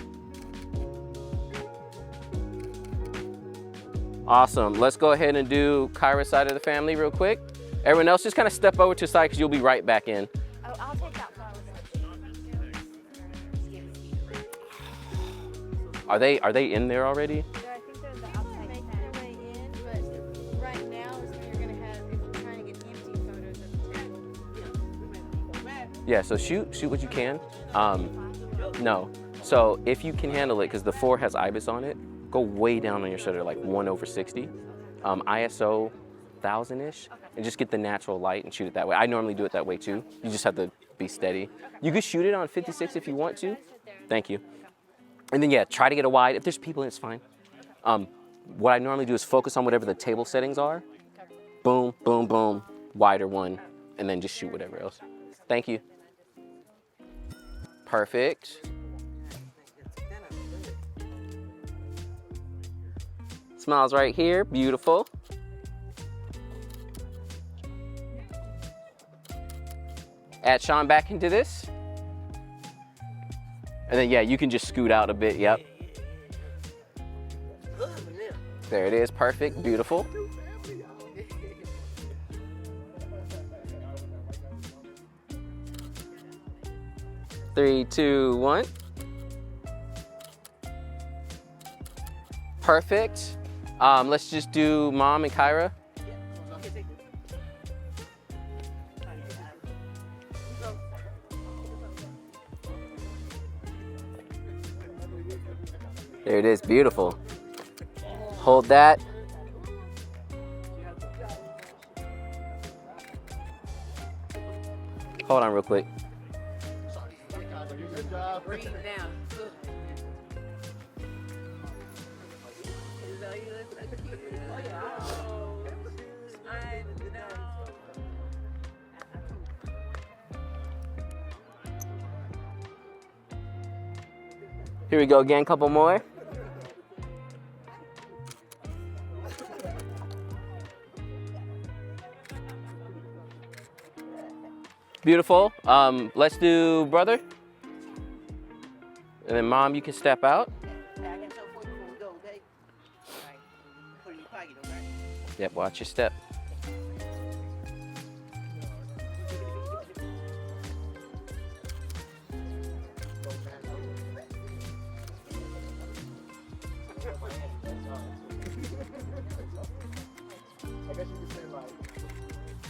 Awesome. Let's go ahead and do Kyra's side of the family real quick. Everyone else, just kind of step over to the side because you'll be right back in. Oh, I'll take that flower. Are they in there already? I think they're the outside making their way in, but right now is when you're gonna have, if you're trying to get empty photos of the table. Yeah, so shoot what you can. No. So if you can handle it, because the 4 has IBIS on it, go way down on your shutter, like 1/60. ISO 1000-ish, and just get the natural light and shoot it that way. I normally do it that way too. You just have to be steady. You could shoot it on 56 if you want to. Thank you. And then yeah, try to get a wide. If there's people in, it's fine. What I normally do is focus on whatever the table settings are. Boom, boom, boom, wider one, and then just shoot whatever else. Thank you. Perfect. Smiles right here, beautiful. Add Sean back into this. And then yeah, you can just scoot out a bit, yep. There it is, perfect, beautiful. Three, 2, 1. Perfect. Let's just do Mom and Kyra. There it is, beautiful. Hold that. Hold on real quick. Breathe now. Here we go again, couple more. Beautiful. Let's do brother. And then Mom, you can step out. Hey, I got something for you before we go, okay? All right. Put it in your pocket, okay? Yep, watch your step.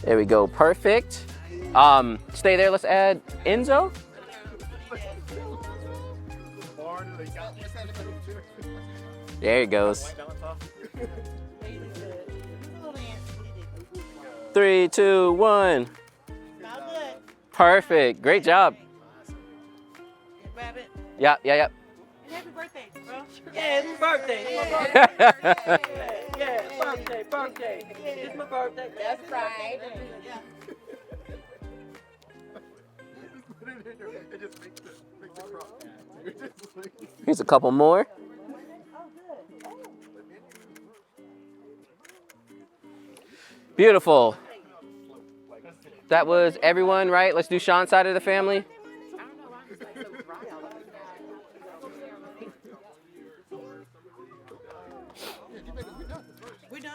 There we go, perfect. Stay there, let's add Enzo. There he goes. 3, 2, 1. Perfect, great job. Yeah. Happy birthday, bro. Yeah, it's my birthday. It's my birthday. Yeah, birthday. It's my birthday. That's right. Yeah. Here's a couple more. Beautiful. That was everyone, right? Let's do Sean's side of the family.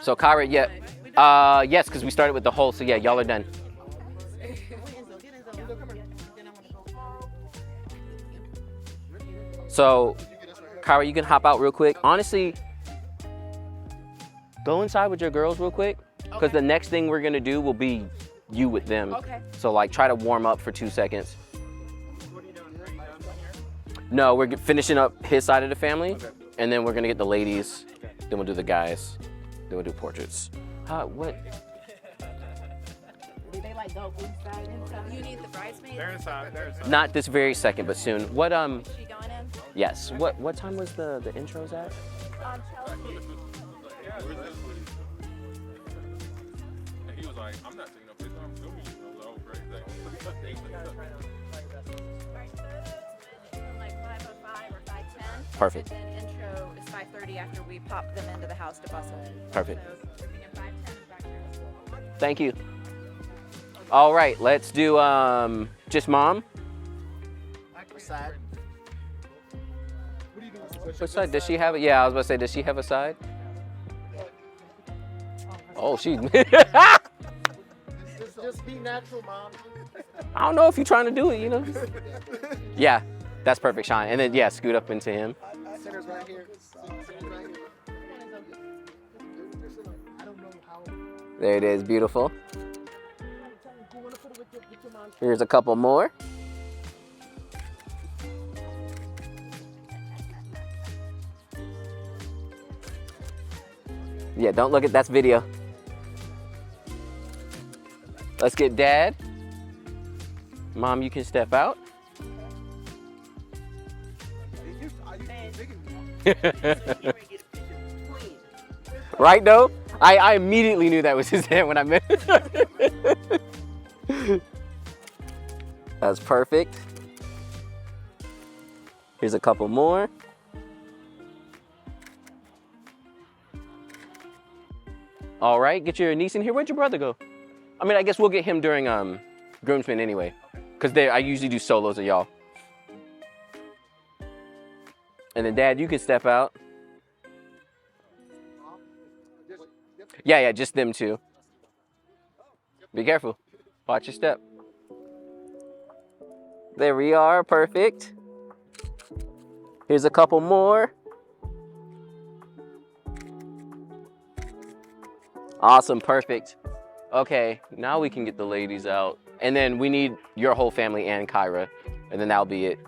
So Kyra, yeah. Yes, because we started with the whole, so yeah, y'all are done. So, Kyra, you can hop out real quick. Honestly, go inside with your girls real quick, because the next thing we're gonna do will be you with them. Okay. So like, try to warm up for 2 seconds. No, we're finishing up his side of the family, and then we're gonna get the ladies, then we'll do the guys, then we'll do portraits. What? Do they like go inside, inside? You need the bridesmaids? They're inside. Not this very second, but soon. What, She going in? yes, what time was the intros at? Chelsea. And he was like, I'm not taking no picture, I'm filming you. I was like, oh, great, thanks. Like 5:05 or 5:10. Perfect. And then intro is 5:30 after we pop them into the house to bustle. Perfect. So everything at 5:10 is back here. Thank you. All right, let's do just Mom. Side. What side does she have? Yeah, I was about to say, does she have a side? Oh, she. Just be natural, Mom. I don't know if you're trying to do it, you know. Yeah, that's perfect, Sean. And then yeah, scoot up into him. Center's right here. Center's right here. I don't know how. There it is, beautiful. Here's a couple more. Yeah, don't look at, that's video. Let's get Dad. Mom, you can step out. Right, though? I immediately knew that was his hand when I met him. That's perfect. Here's a couple more. All right, get your niece in here. Where'd your brother go? I mean, I guess we'll get him during Groomsmen anyway, because I usually do solos of y'all. And then Dad, you can step out. Yeah, just them two. Be careful. Watch your step. There we are, perfect. Here's a couple more. Awesome, perfect. Okay, now we can get the ladies out. And then we need your whole family and Kyra, and then that'll be it.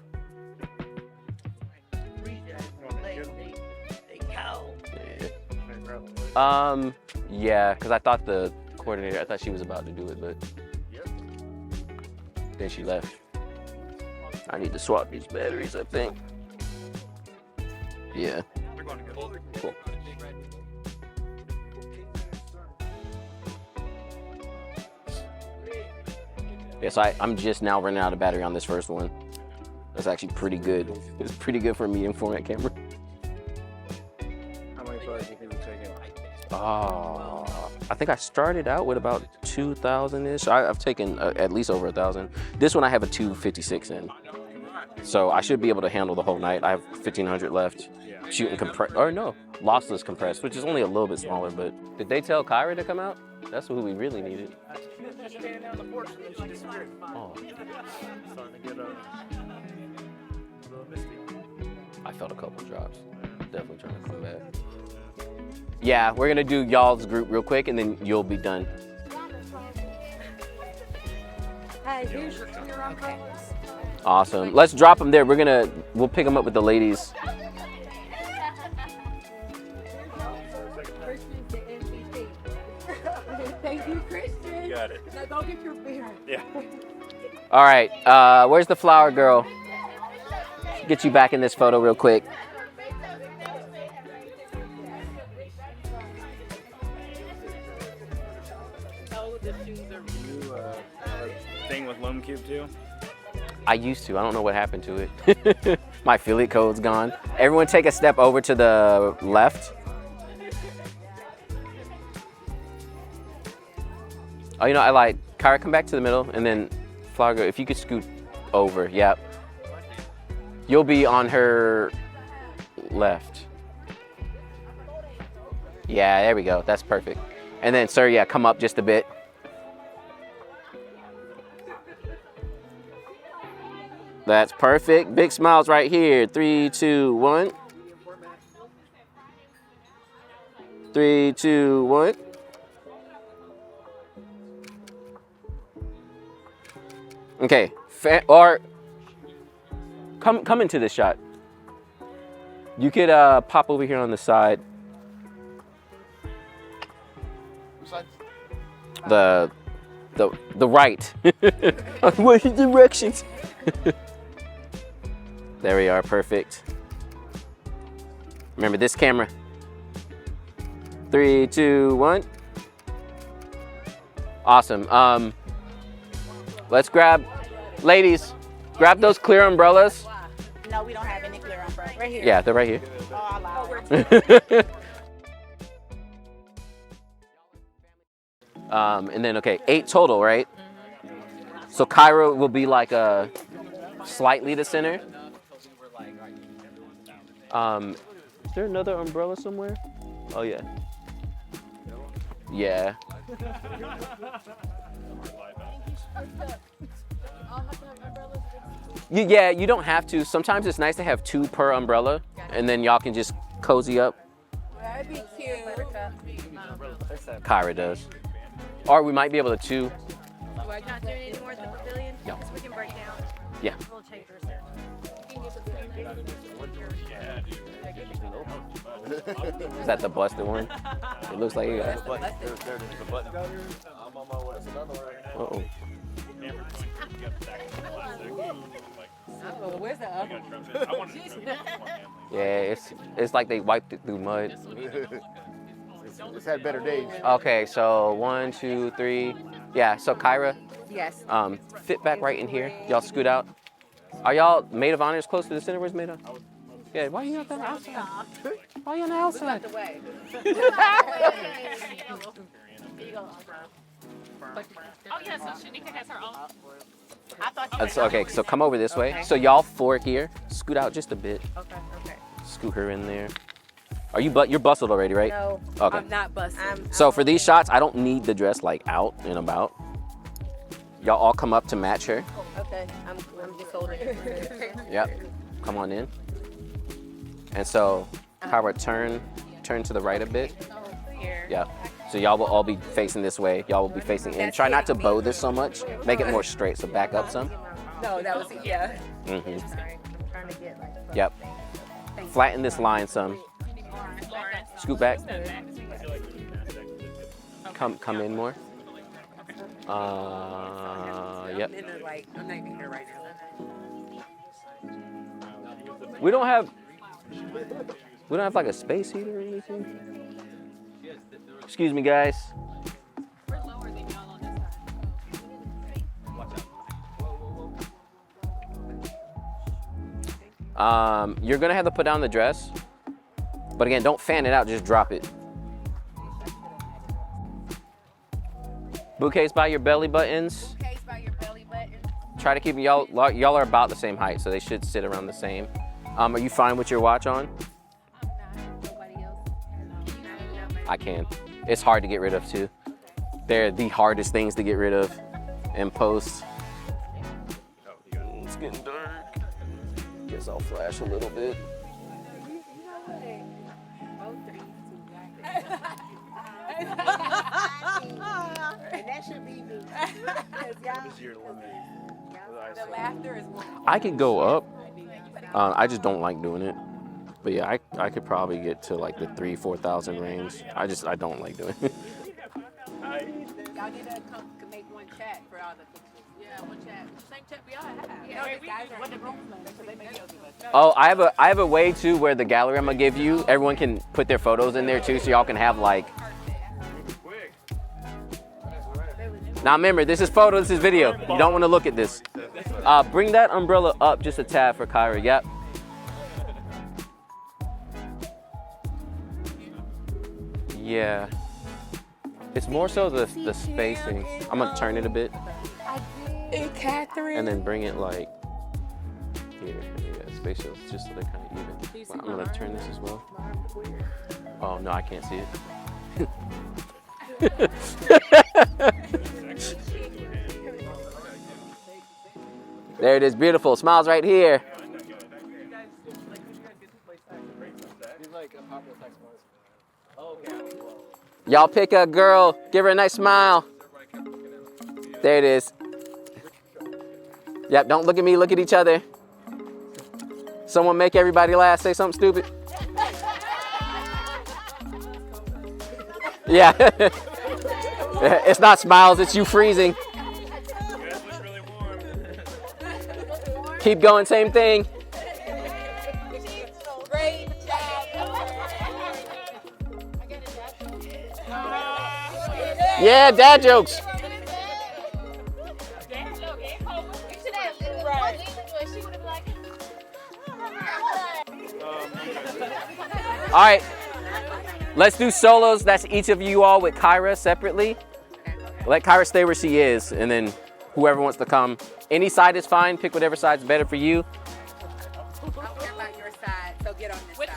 Yeah, because I thought the coordinator, I thought she was about to do it, but then she left. I need to swap these batteries, I think. Yeah. Cool. Yeah, so I'm just now running out of battery on this first one. That's actually pretty good. It's pretty good for a medium format camera. How many photos do you think you're taking? I think I started out with about 2,000-ish. I've taken at least over 1,000. This one I have a 256 in. So I should be able to handle the whole night. I have 1,500 left. Yeah. Shooting compress, or no, lossless compressed, which is only a little bit smaller, but did they tell Kyra to come out? That's who we really needed. She's standing down the porch and then she disappeared. Oh, Starting to get a little misty. I felt a couple drops. Definitely trying to come back. Yeah, we're gonna do y'all's group real quick and then you'll be done. Hey, here's your clear umbrellas. Awesome. Let's drop them there. We'll pick them up with the ladies. Christian's the MVP. Thank you, Christian. Got it. Now go get your beer. Yeah. All right, where's the flower girl? Get you back in this photo real quick. You have a thing with Loam Cube too? I used to. I don't know what happened to it. My affiliate code's gone. Everyone take a step over to the left. Oh, you know, I lied. Kyra, come back to the middle, and then Flower Girl, if you could scoot over. Yep. You'll be on her left. Yeah, there we go. That's perfect. And then, sir, yeah, come up just a bit. That's perfect. Big smiles right here. 3, 2, 1. 3, 2, 1. Okay. Or come into this shot. You could pop over here on the side. The right. What directions? There we are, perfect. Remember this camera. 3, 2, 1. Awesome. Let's grab, ladies, grab those clear umbrellas. No, we don't have any clear umbrellas. Right here. Yeah, they're right here. And then, okay, 8 total, right? So Kyra will be like slightly the center. Is there another umbrella somewhere? Oh yeah. Yeah. Yeah, you don't have to. Sometimes it's nice to have 2 per umbrella, and then y'all can just cozy up. That'd be cute. Kyra does. Or we might be able to 2. We're not doing any more at the pavilion? No. So we can break down. Yeah. We'll change ours there. Is that the busted one? It looks like it got. Uh-oh. Oh, where's the other one? Yeah, it's like they wiped it through mud. It's had better days. Okay, so 1, 2, 3. Yeah, so Kyra, Yes. fit back right in here. Y'all scoot out. Are y'all maid of honors close to the center? Where's maid of? Yeah, why are you not on the outside? Why are you on the outside? The way. Oh yeah, so Shanika has her own. I thought you That's okay, so come over this way. So y'all 4 here, scoot out just a bit. Okay. Scoot her in there. Are you you're bustled already, right? No, Okay. I'm not busting. So for these shots, I don't need the dress like out and about. Y'all all come up to match her. Okay, I'm just holding it. Yep. Come on in. And so, Kyra, turn to the right a bit. Here. Yep. So y'all will all be facing this way. Y'all will be facing in. Try not to bow this so much. Make it more straight. So back up some. No, that was yeah. Mm-hmm. Sorry, I'm trying to get like. Yep. Flatten this line some. Scoot back. Come in more. Yep. I'm in the like. I'm not even here right now. We don't have like a space heater or anything. Excuse me, guys. We're lower than y'all on this side. You're gonna have to put down the dress, but again, don't fan it out. Just drop it. Bouquets by your belly buttons. Bouquets by your belly button. try to keep y'all are about the same height, so they should sit around the same. Are you fine with your watch on? I can. It's hard to get rid of too. They're the hardest things to get rid of in post. It's getting dark. Guess I'll flash a little bit. And that should be me. What is your limit? The laughter is I could go up. I just don't like doing it. But yeah, I could probably get to like the 3,000-4,000 range. I don't like doing it. Y'all need to come make one chat for all the pictures. Yeah, one chat. Same chat we all have. Yeah, guys are what the groomsmen, so they may be able to. Oh, I have a way too where the gallery I'm gonna give you, everyone can put their photos in there too, so y'all can have like. Now remember, this is photo, this is video. You don't want to look at this. Bring that umbrella up just a tad for Kyra. Yep. Yeah. It's more so the spacing. I'm gonna turn it a bit. Hey, Catherine. And then bring it like here. Yeah, spatial, just so they're kind of even. Well, I'm gonna turn this as well. Oh no, I can't see it. There it is, beautiful. Smiles right here. Y'all pick a girl, give her a nice smile. There it is. Yep, don't look at me, look at each other. Someone make everybody laugh, say something stupid. Yeah. It's not smiles, it's you freezing. Keep going, same thing. Great Yeah, dad jokes. All right, let's do solos. That's each of you all with Kyra separately. Let Kyra stay where she is, and then whoever wants to come. Any side is fine. Pick whatever side's better for you. I don't care about your side, so get on this side.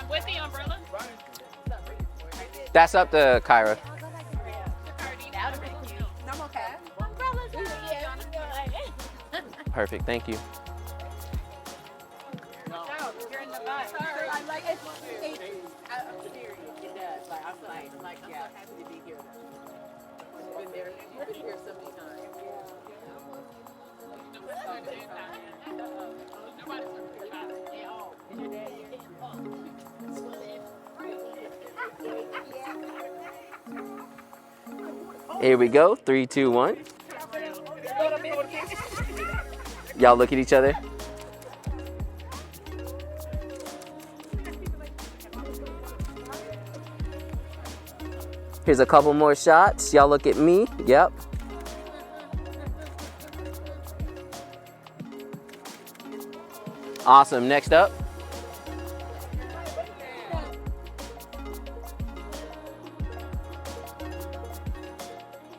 With the umbrella? That's up to Kyra. I'm okay. Perfect, thank you. You're in the back. I'm like, I'm serious. It does. Like, I'm like, yeah, I'm happy to be here. You've been here so many times. Here we go, 3, 2, 1. Y'all look at each other. Here's a couple more shots. Y'all look at me. Yep. Awesome. Next up.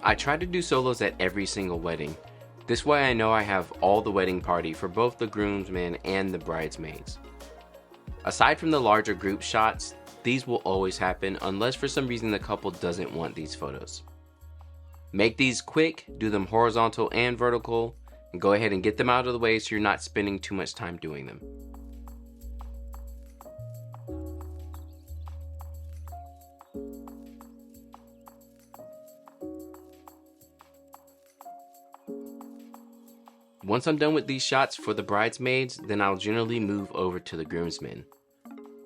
I try to do solos at every single wedding. This way I know I have all the wedding party for both the groomsmen and the bridesmaids. Aside from the larger group shots, these will always happen unless for some reason the couple doesn't want these photos. Make these quick, do them horizontal and vertical, and go ahead and get them out of the way so you're not spending too much time doing them. Once I'm done with these shots for the bridesmaids, then I'll generally move over to the groomsmen.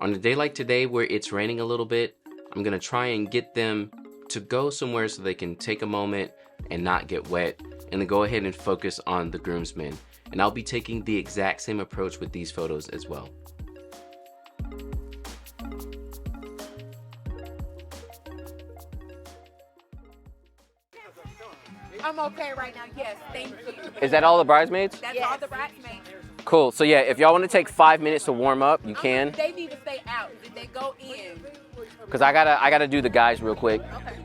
On a day like today where it's raining a little bit, I'm gonna try and get them to go somewhere so they can take a moment and not get wet, and then go ahead and focus on the groomsmen. And I'll be taking the exact same approach with these photos as well. I'm okay right now. Yes, thank you. Is that all the bridesmaids? That's all the bridesmaids. Cool, so yeah, if y'all wanna take 5 minutes to warm up, you can. They need to stay out. Did they go in? Cause I gotta do the guys real quick. Okay.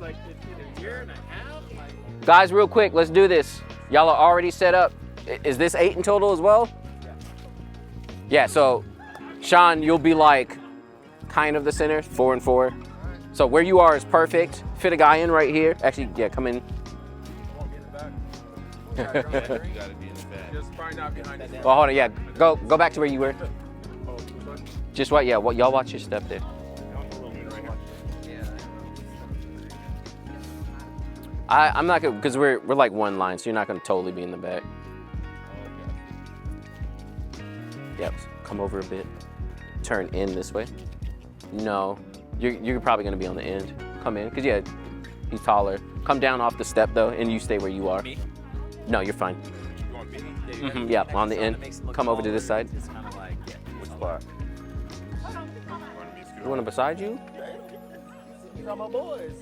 Like, it's been a year and a half. Like, Guys, real quick, let's do this. Y'all are already set up. Is this 8 in total as well? Yeah, so Sean, you'll be like kind of the center, 4 and 4. So where you are is perfect. Fit a guy in right here. Actually, yeah, come in. Just probably not behind this. Well, hold on, yeah. Go back to where you were. Just what? Yeah, what? Y'all watch your step there. I'm not gonna, because we're like one line, so you're not gonna totally be in the back. Yep. Come over a bit. Turn in this way. No, you're probably gonna be on the end. Come in, cause yeah, he's taller. Come down off the step though, and you stay where you are. Me? No, you're fine. You want me? Yeah, on the end. Come over to this side. Which spot? You want him beside you? You got my boys.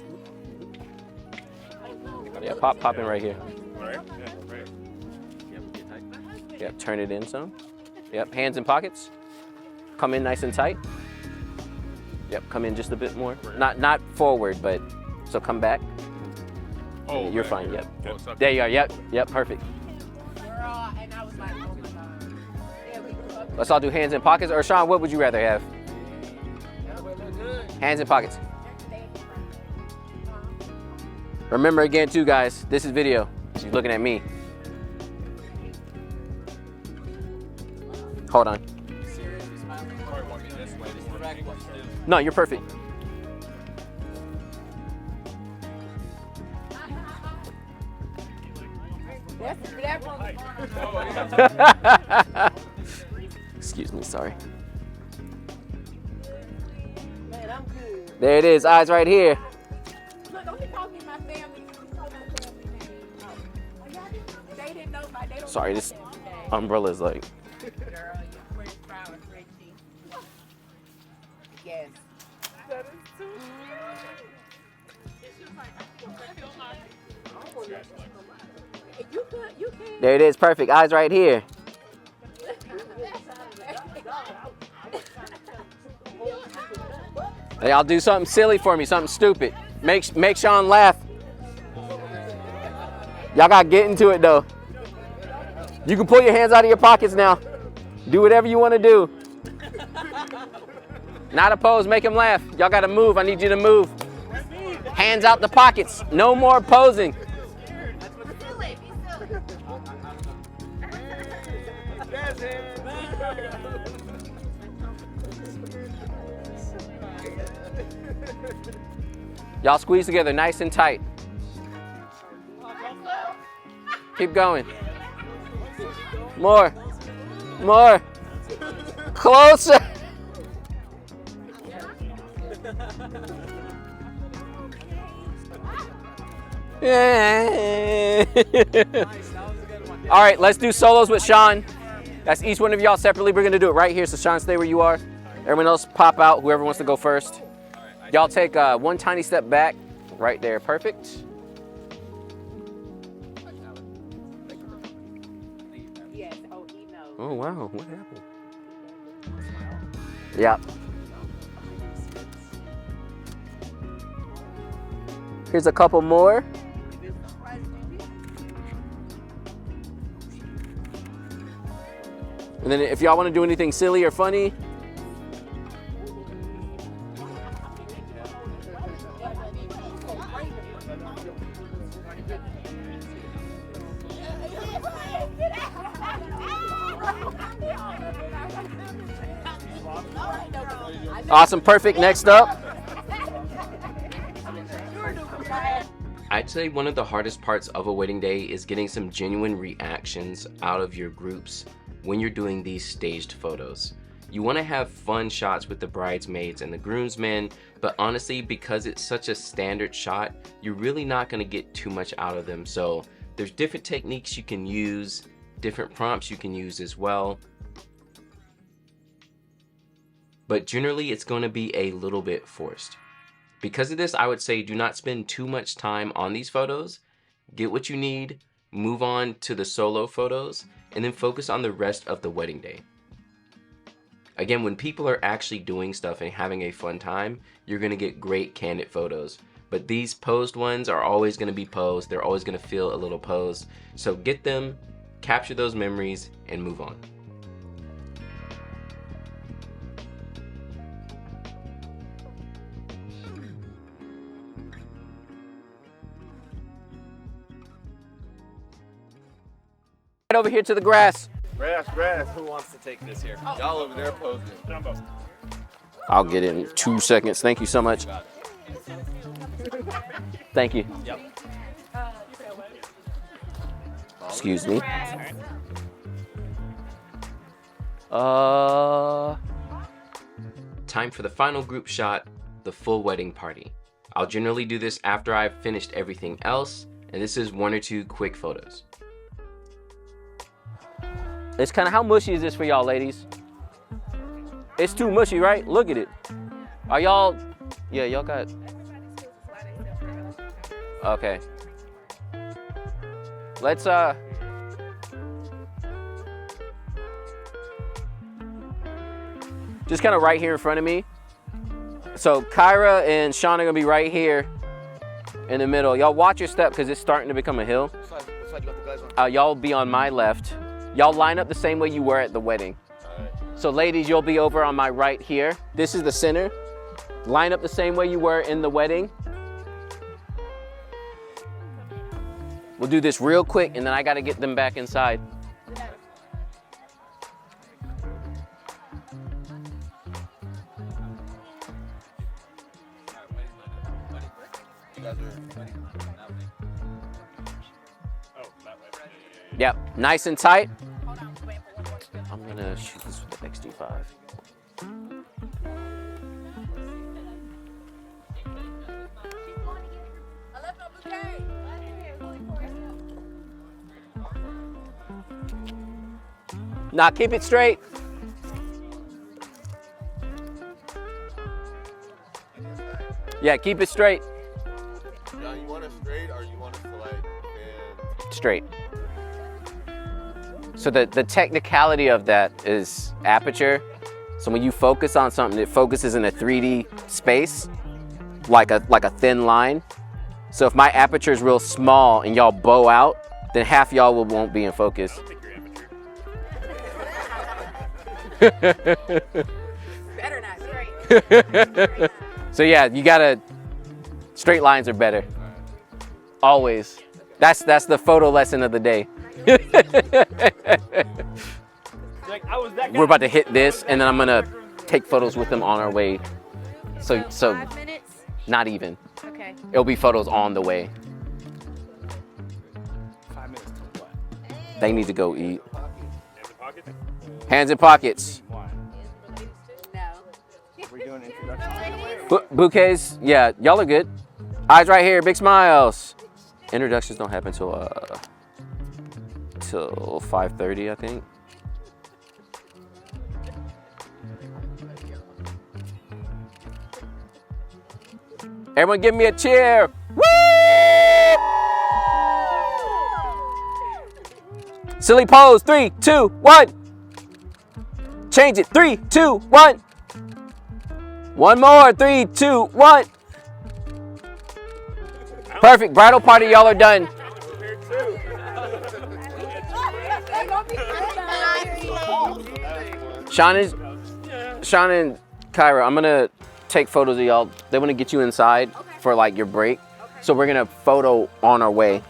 Yeah, pop in right here. All right. Yeah, right. Yep, turn it in some. Yep, hands in pockets. Come in nice and tight. Yep, come in just a bit more. Not forward, but so come back. Oh, You're back fine. here. Yep. Oh, it's up There you are. Yep, perfect. Girl, and I was like, oh my God. Yeah, we grew up. Let's all do hands in pockets. Or Sean, what would you rather have? Hands in pockets. Remember again too, guys, this is video. She's looking at me. Hold on. Probably want me this way. No, you're perfect. Excuse me, sorry. Man, I'm good. There it is, eyes right here. Look, don't you call me my family? You know my family name. They didn't know my, they don't Sorry, know this my family name. umbrella's like. Girl, you're pretty proud of Richie. Yes. That is too You can. There it is, perfect. Eyes right here. Hey, y'all do something silly for me, something stupid. Make Sean laugh. Y'all gotta get into it though. You can pull your hands out of your pockets now. Do whatever you want to do. Not a pose, make him laugh. Y'all gotta move, I need you to move. Hands out the pockets, no more posing. Y'all squeeze together nice and tight. Keep going. More. More. Closer. All right, let's do solos with Sean. That's each one of y'all separately. We're gonna do it right here. So Sean, stay where you are. Everyone else pop out, whoever wants to go first. Y'all take one tiny step back. Right there, perfect. Yes, oh, he knows. Oh wow, what happened? Yeah. Here's a couple more. And then if y'all want to do anything silly or funny, awesome, perfect. Next up. I'd say one of the hardest parts of a wedding day is getting some genuine reactions out of your groups when you're doing these staged photos. You want to have fun shots with the bridesmaids and the groomsmen, but honestly, because it's such a standard shot, you're really not going to get too much out of them. So there's different techniques you can use, different prompts you can use as well. But generally, it's going to be a little bit forced. Because of this, I would say do not spend too much time on these photos. Get what you need, move on to the solo photos, and then focus on the rest of the wedding day. Again, when people are actually doing stuff and having a fun time, you're gonna get great candid photos. but these posed ones are always going to be posed. They're always going to feel a little posed. So get them, capture those memories, and move on. Right over here to the grass. Grass. Who wants to take this here? Y'all over there posing. Jumbo. I'll get it in 2 seconds. Thank you so much. Thank you. Yep. Excuse me. Time for the final group shot, the full wedding party. I'll generally do this after I've finished everything else, and this is 1 or 2 quick photos. It's kind of, how mushy is this for y'all ladies? It's too mushy, right? Look at it. Are y'all, yeah, y'all got, okay. Let's, just kind of right here in front of me. So Kyra and Sean are gonna be right here in the middle. Y'all watch your step because it's starting to become a hill. Y'all be on my left. Y'all line up the same way you were at the wedding. So ladies, you'll be over on my right here. This is the center. Line up the same way you were in the wedding. We'll do this real quick and then I gotta get them back inside. Yep, nice and tight. I'm gonna shoot this with the XD5. Now keep it straight. Yeah, keep it straight. Now you want it straight or you want it to like Straight. So the technicality of that is aperture. So when you focus on something, it focuses in a 3D space, like a thin line. So if my aperture is real small and y'all bow out, then half y'all won't be in focus. Better not straight. So yeah, you gotta, straight lines are better. Always. That's the photo lesson of the day. We're about to hit this and then I'm gonna take photos with them on our way. So 5 minutes? Not even. Okay. It'll be photos on the way. 5 minutes to what? They need to go eat. Hands in pockets. We're doing introductions. Bouquets, yeah, y'all are good. Eyes right here, big smiles. Introductions don't happen till 5:30, I think. Everyone give me a cheer. Woo! Silly pose, 3, 2, 1. Change it, 3, 2, 1. One more, 3, 2, 1. Perfect, bridal party, y'all are done. Sean and Kyra, I'm gonna take photos of y'all. They wanna get you inside for like your break. So we're gonna photo on our way.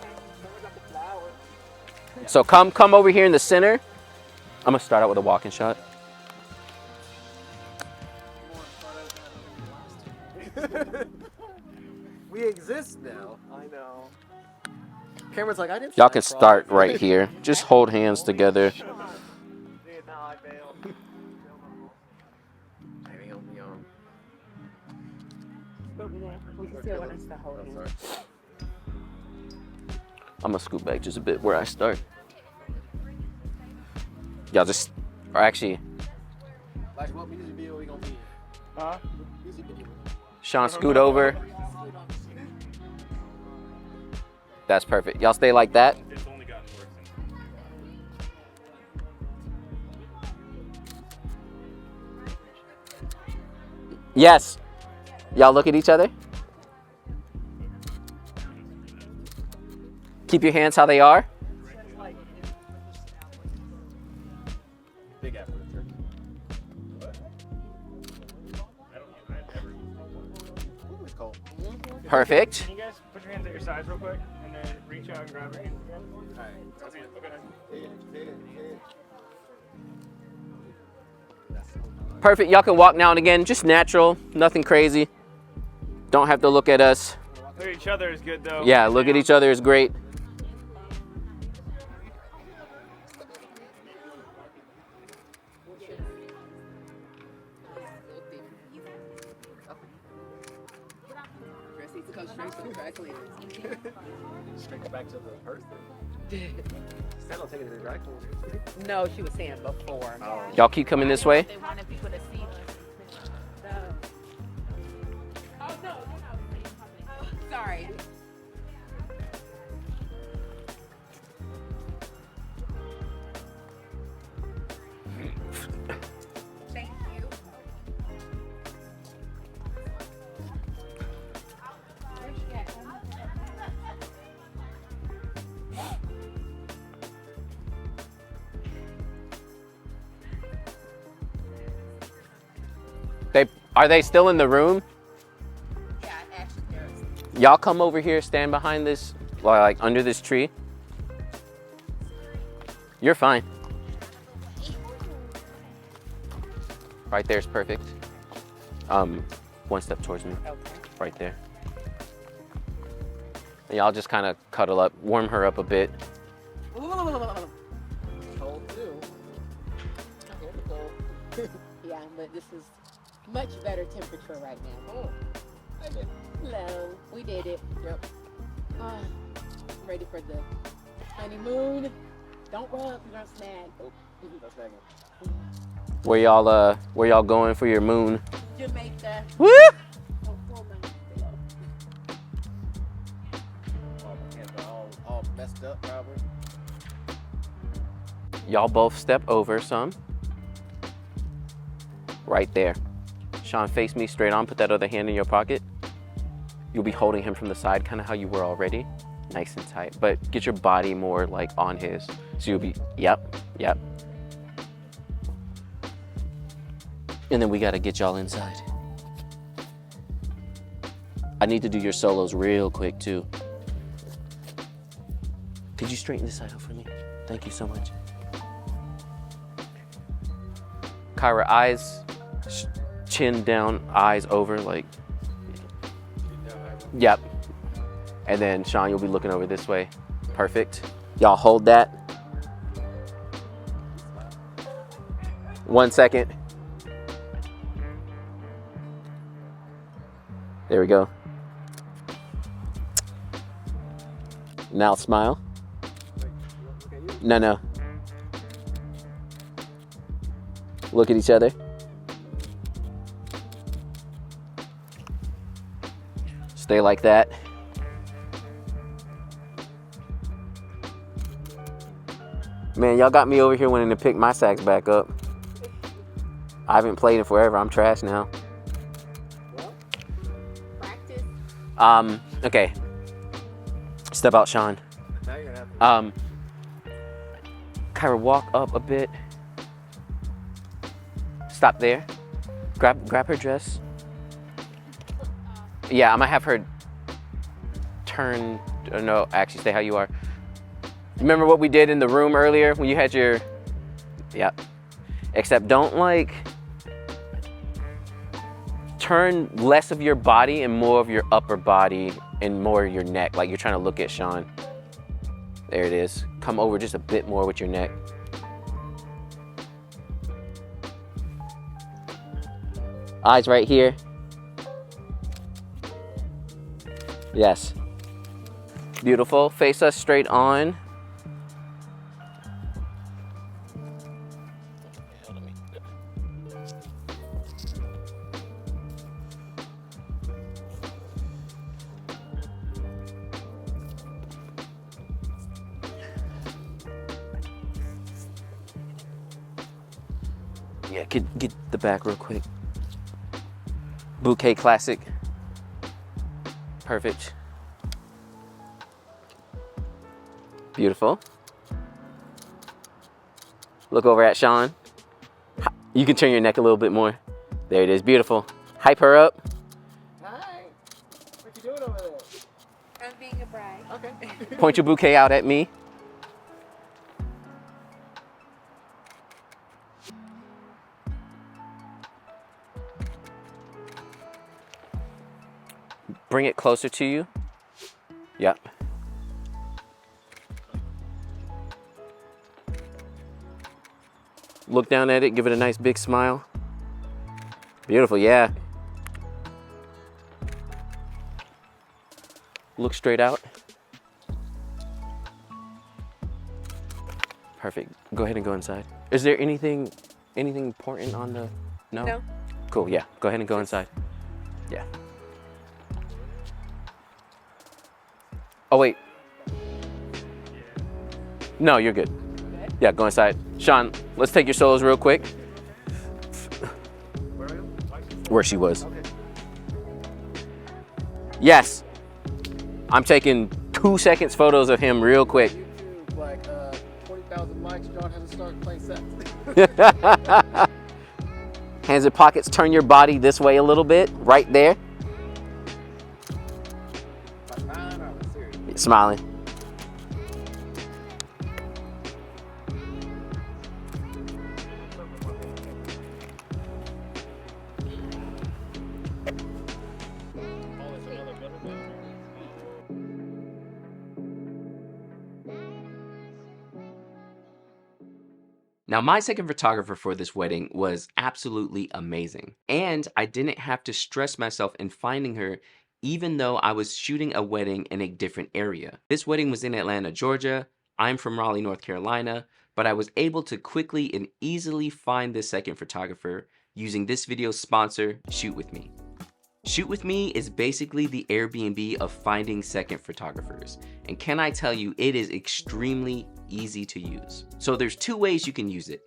So come over here in the center. I'm gonna start out with a walking shot. We exist now. I know. Cameron's like, I didn't. Y'all can start right here. Just hold hands together. I'm gonna scoot back just a bit where I start. Y'all just, or actually, Like, what music video we gonna be in? Huh? Music video. Sean, scoot over. That's perfect. Y'all stay like that. it's only gotten worse. Yes. Y'all look at each other. Keep your hands how they are. Big effort. Perfect. Can you guys put your hands at your sides real quick and then reach out and grab your hands again? Alright. Okay. Perfect. Y'all can walk now and again, just natural, nothing crazy. Don't have to look at us. Look at each other is good though. Yeah, look at each other is great. Straight back to the person. Instead of taking it to the dry cleaner. No, she was saying before. Y'all keep coming this way. They wanted people to see. Oh no. Sorry. Thank you. Are they still in the room? Yeah, actually, there's. Y'all come over here, stand behind this, like under this tree. You're fine. Right there's perfect. One step towards me. Okay. Right there. And y'all just kind of cuddle up, warm her up a bit. Cold too. Yeah, but this is much better temperature right now. Oh, hello. We did it. Yep. I'm ready for the honeymoon. Don't rub, you're gonna snag. Oh, that's snagging. Where y'all going for your moon? Jamaica. Woo! Oh, my hands are all messed up, probably. Y'all both step over some. Right there. Sean, face me straight on. Put that other hand in your pocket. You'll be holding him from the side, kind of how you were already. Nice and tight. But get your body more like on his. So you'll be, yep. And then we gotta get y'all inside. I need to do your solos real quick too. Could you straighten this side out for me? Thank you so much. Kyra, eyes, chin down, eyes over, like, yep. And then Sean, you'll be looking over this way. Perfect. Y'all hold that. 1 second. There we go. Now smile. No. Look at each other. Stay like that. Man, y'all got me over here wanting to pick my sax back up. I haven't played in forever. I'm trash now. practice. Okay. Step out, Sean. Now you're gonna have to. Kyra, walk up a bit. Stop there. Grab her dress. Yeah, I'm gonna have her turn. No, actually, stay how you are. Remember what we did in the room earlier when you had your. Yeah. Except don't like. Turn less of your body and more of your upper body and more of your neck. Like you're trying to look at Sean. There it is. Come over just a bit more with your neck. Eyes right here. Yes. Beautiful. Face us straight on. Yeah, get the back real quick. Bouquet classic. Perfect. Beautiful. Look over at Sean. You can turn your neck a little bit more. There it is, beautiful. Hype her up. Hi. What you doing over there? I'm being a bride. Okay. Point your bouquet out at me. Bring it closer to you. Yep. Look down at it, give it a nice big smile. Beautiful, yeah. Look straight out. Perfect. Go ahead and go inside. Is there anything important on the, no? No. Cool, yeah. Go ahead and go inside. Yeah. Oh, wait. No, you're good. Yeah, go inside. Sean, let's take your solos real quick. Where she was. Yes. I'm taking 2 seconds photos of him real quick. YouTube, like 20,000 likes, John has to start playing sex. Hands in pockets, turn your body this way a little bit, right there. Smiling. Now, my second photographer for this wedding was absolutely amazing. And I didn't have to stress myself in finding her, even though I was shooting a wedding in a different area. This wedding was in Atlanta, Georgia. I'm from Raleigh, North Carolina, but I was able to quickly and easily find this second photographer using this video's sponsor, Shoot With Me. Shoot With Me is basically the Airbnb of finding second photographers. And can I tell you, it is extremely easy to use. So there's 2 ways you can use it.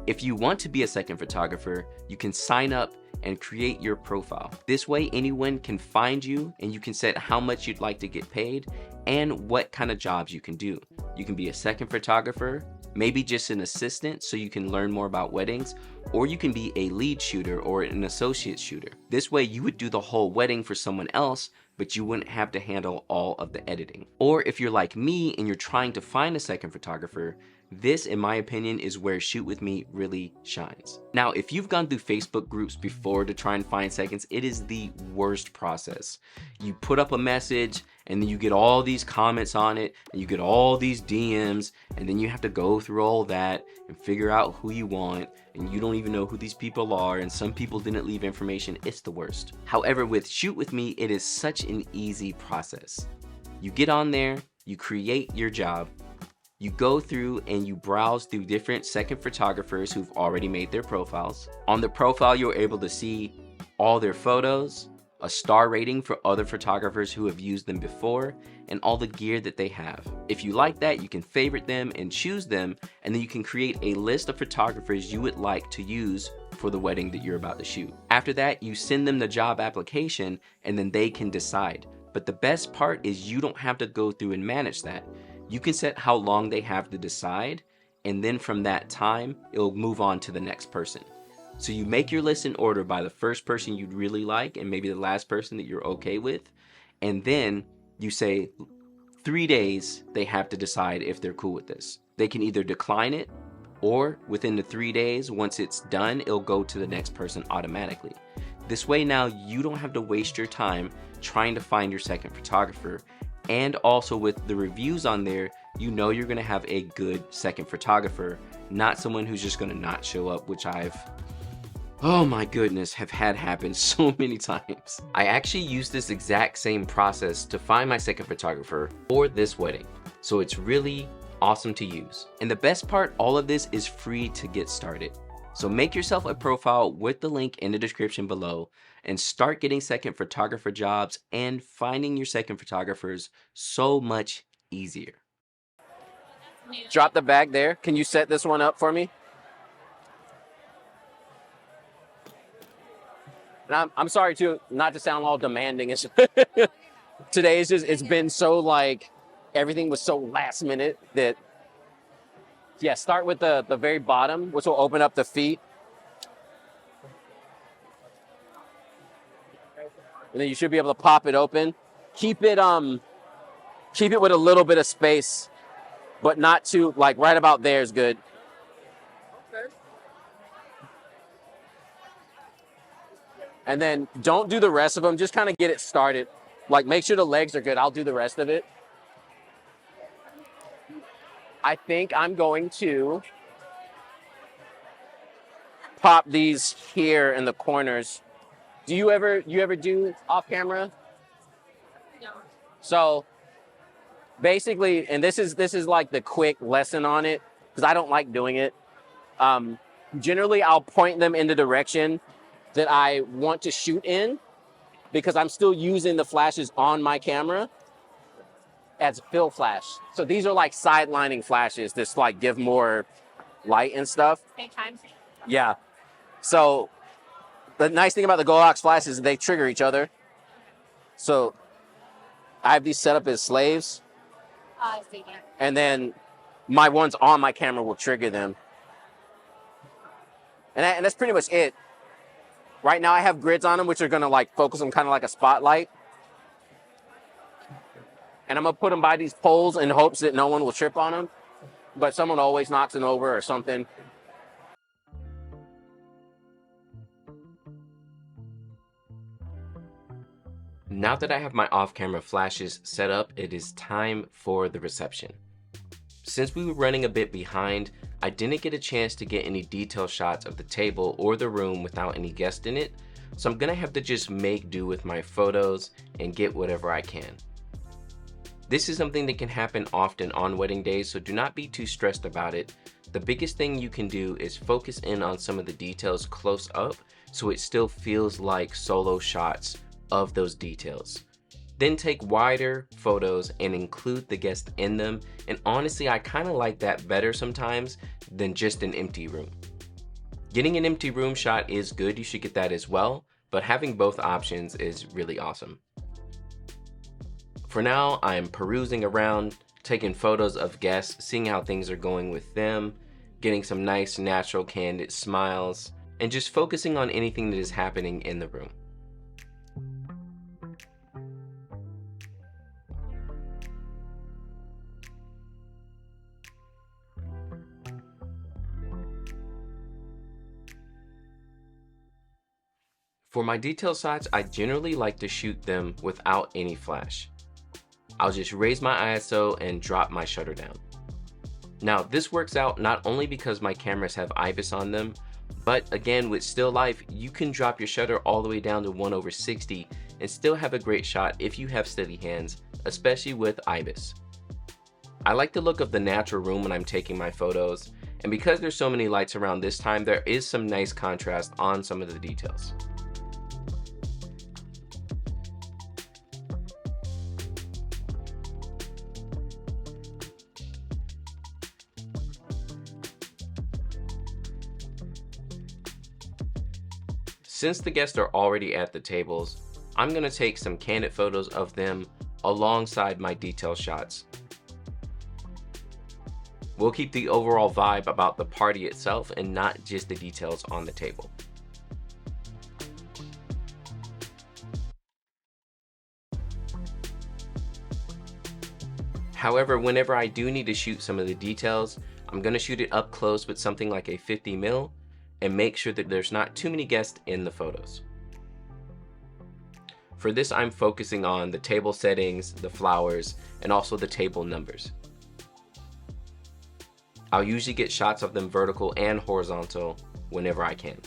If you want to be a second photographer, you can sign up and create your profile. This way anyone can find you and you can set how much you'd like to get paid and what kind of jobs you can do. You can be a second photographer, maybe just an assistant so you can learn more about weddings, or you can be a lead shooter or an associate shooter. This way you would do the whole wedding for someone else, but you wouldn't have to handle all of the editing. Or if you're like me and you're trying to find a second photographer, this, in my opinion, is where Shoot With Me really shines. Now, if you've gone through Facebook groups before to try and find seconds, it is the worst process. You put up a message and then you get all these comments on it and you get all these DMs and then you have to go through all that and figure out who you want and you don't even know who these people are and some people didn't leave information. It's the worst. However, with Shoot With Me, it is such an easy process. You get on there, you create your job, you go through and you browse through different second photographers who've already made their profiles. On the profile, you're able to see all their photos, a star rating for other photographers who have used them before, and all the gear that they have. If you like that, you can favorite them and choose them, and then you can create a list of photographers you would like to use for the wedding that you're about to shoot. After that, you send them the job application, and then they can decide. But the best part is you don't have to go through and manage that. You can set how long they have to decide, and then from that time, it'll move on to the next person. So you make your list in order by the first person you'd really like and maybe the last person that you're okay with. And then you say 3 days, they have to decide if they're cool with this. They can either decline it or within the 3 days, once it's done, it'll go to the next person automatically. This way now you don't have to waste your time trying to find your second photographer. And also with the reviews on there, you know you're gonna have a good second photographer, not someone who's just gonna not show up, which I've, oh my goodness, have had happen so many times. I actually used this exact same process to find my second photographer for this wedding. So it's really awesome to use. And the best part, all of this is free to get started. So make yourself a profile with the link in the description below and start getting second photographer jobs and finding your second photographers so much easier. Drop the bag there. Can you set this one up for me? And I'm sorry too, not to sound all demanding. Today is just, it's been so like everything was so last minute that, yeah, start with the very bottom, which will open up the feet. And then you should be able to pop it open. Keep it with a little bit of space, but not too, like right about there is good. And then don't do the rest of them, just kind of get it started. Like make sure the legs are good. I'll do the rest of it. I think I'm going to pop these here in the corners. Do you ever do off camera? No. So basically, and this is like the quick lesson on it, because I don't like doing it. Generally, I'll point them in the direction that I want to shoot in, because I'm still using the flashes on my camera as fill flash. So these are like sidelining flashes that like give more light and stuff. Same time. Yeah. So the nice thing about the Goldilocks flashes is they trigger each other. So I have these set up as slaves. And then my ones on my camera will trigger them. And that's pretty much it. Right now I have grids on them, which are gonna like focus them kind of like a spotlight. And I'm gonna put them by these poles in hopes that no one will trip on them. But someone always knocks them over or something. Now that I have my off-camera flashes set up, it is time for the reception. Since we were running a bit behind, I didn't get a chance to get any detail shots of the table or the room without any guests in it, so I'm gonna have to just make do with my photos and get whatever I can. This is something that can happen often on wedding days, so do not be too stressed about it. The biggest thing you can do is focus in on some of the details close up so it still feels like solo shots of those details. Then take wider photos and include the guest in them, and honestly I kind of like that better sometimes than just an empty room. Getting an empty room shot is good, you should get that as well, but having both options is really awesome. For now, I'm perusing around, taking photos of guests, seeing how things are going with them, getting some nice natural candid smiles, and just focusing on anything that is happening in the room. For my detail shots, I generally like to shoot them without any flash. I'll just raise my ISO and drop my shutter down. Now this works out not only because my cameras have IBIS on them, but again with still life, you can drop your shutter all the way down to 1/60 and still have a great shot if you have steady hands, especially with IBIS. I like the look of the natural room when I'm taking my photos, and because there's so many lights around this time, there is some nice contrast on some of the details. Since the guests are already at the tables, I'm going to take some candid photos of them alongside my detail shots. We'll keep the overall vibe about the party itself and not just the details on the table. However, whenever I do need to shoot some of the details, I'm going to shoot it up close with something like a 50mm and make sure that there's not too many guests in the photos. For this, I'm focusing on the table settings, the flowers, and also the table numbers. I'll usually get shots of them vertical and horizontal whenever I can.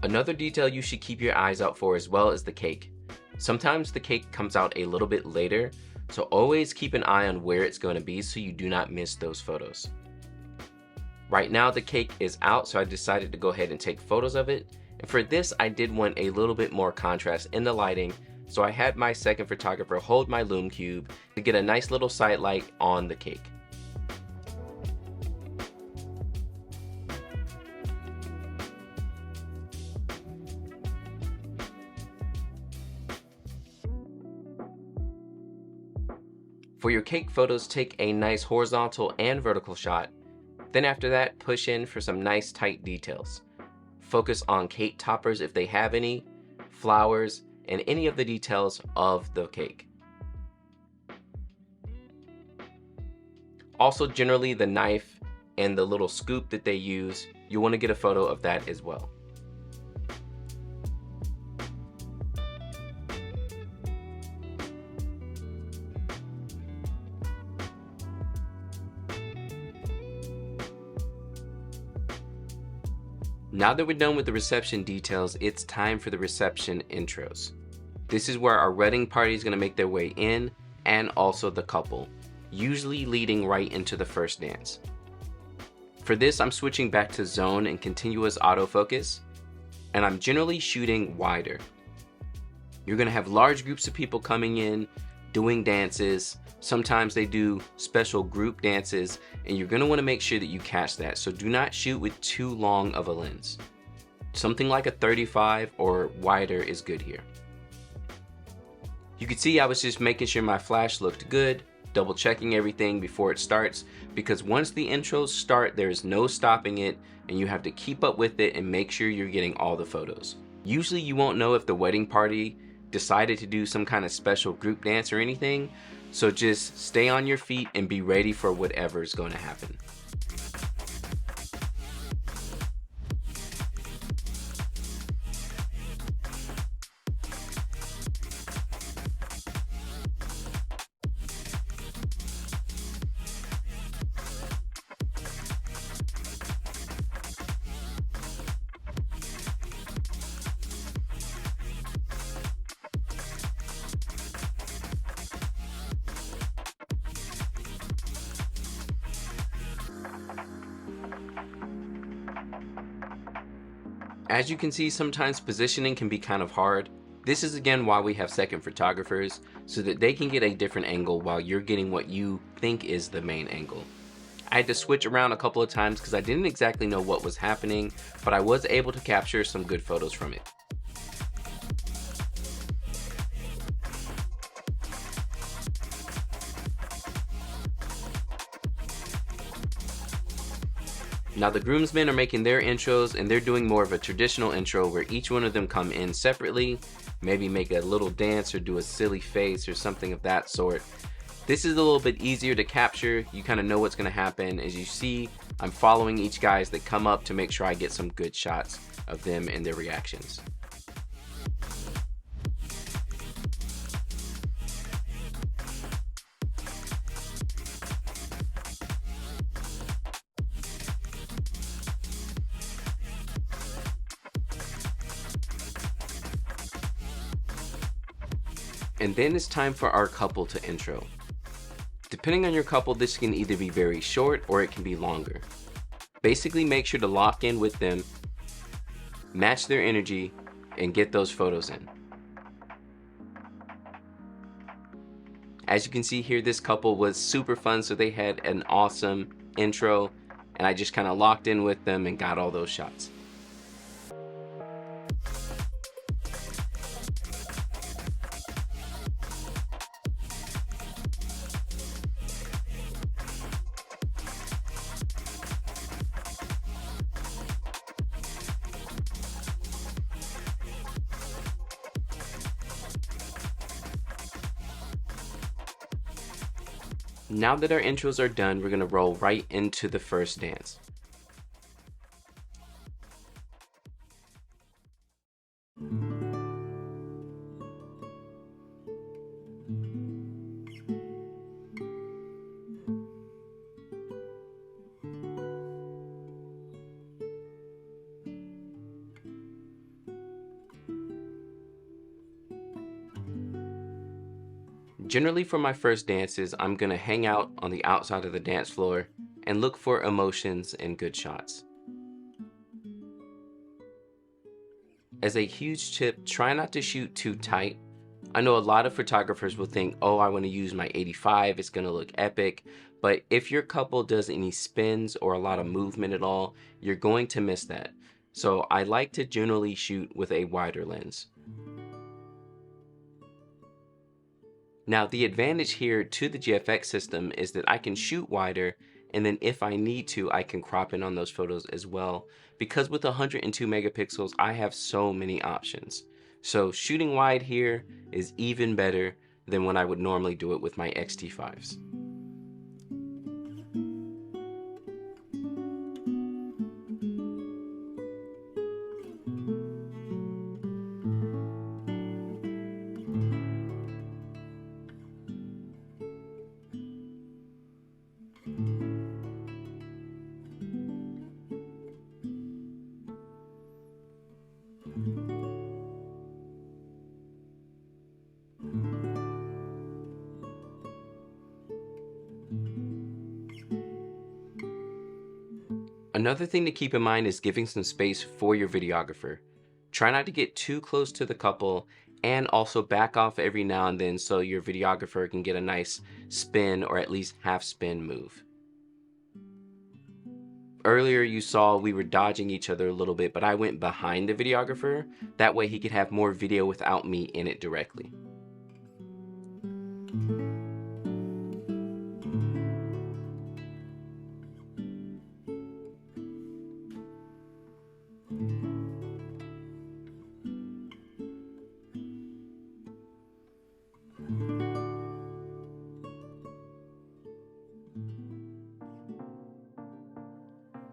Another detail you should keep your eyes out for as well is the cake. Sometimes the cake comes out a little bit later, so always keep an eye on where it's going to be so you do not miss those photos. Right now the cake is out, so I decided to go ahead and take photos of it. And for this, I did want a little bit more contrast in the lighting, so I had my second photographer hold my lume cube to get a nice little side light on the cake. For your cake photos, take a nice horizontal and vertical shot. Then after that, push in for some nice tight details. Focus on cake toppers if they have any, flowers, and any of the details of the cake. Also, generally the knife and the little scoop that they use, you want to get a photo of that as well. Now that we're done with the reception details, it's time for the reception intros. This is where our wedding party is going to make their way in, and also the couple, usually leading right into the first dance. For this, I'm switching back to zone and continuous autofocus, and I'm generally shooting wider. You're going to have large groups of people coming in, doing dances. Sometimes they do special group dances, and you're going to want to make sure that you catch that, so do not shoot with too long of a lens. Something like a 35 or wider is good here. You can see I was just making sure my flash looked good, double checking everything before it starts, because once the intros start, there is no stopping it, and you have to keep up with it and make sure you're getting all the photos. Usually you won't know if the wedding party decided to do some kind of special group dance or anything, so just stay on your feet and be ready for whatever is going to happen. As you can see, sometimes positioning can be kind of hard. This is again why we have second photographers, so that they can get a different angle while you're getting what you think is the main angle. I had to switch around a couple of times because I didn't exactly know what was happening, but I was able to capture some good photos from it. Now the groomsmen are making their intros, and they're doing more of a traditional intro where each one of them come in separately, maybe make a little dance or do a silly face or something of that sort. This is a little bit easier to capture. You kind of know what's going to happen. As you see, I'm following each guys that come up to make sure I get some good shots of them and their reactions. And then it's time for our couple to intro. Depending on your couple, this can either be very short or it can be longer. Basically, make sure to lock in with them, match their energy, and get those photos in. As you can see here, this couple was super fun, so they had an awesome intro, and I just kind of locked in with them and got all those shots. Now that our intros are done, we're gonna roll right into the first dance. Generally for my first dances, I'm gonna hang out on the outside of the dance floor and look for emotions and good shots. As a huge tip, try not to shoot too tight. I know a lot of photographers will think, oh, I want to use my 85, it's going to look epic. But if your couple does any spins or a lot of movement at all, you're going to miss that. So I like to generally shoot with a wider lens. Now the advantage here to the GFX system is that I can shoot wider, and then if I need to, I can crop in on those photos as well. Because with 102 megapixels, I have so many options. So shooting wide here is even better than when I would normally do it with my X-T5s. Another thing to keep in mind is giving some space for your videographer. Try not to get too close to the couple, and also back off every now and then so your videographer can get a nice spin or at least half spin move. Earlier you saw we were dodging each other a little bit, but I went behind the videographer. That way he could have more video without me in it directly.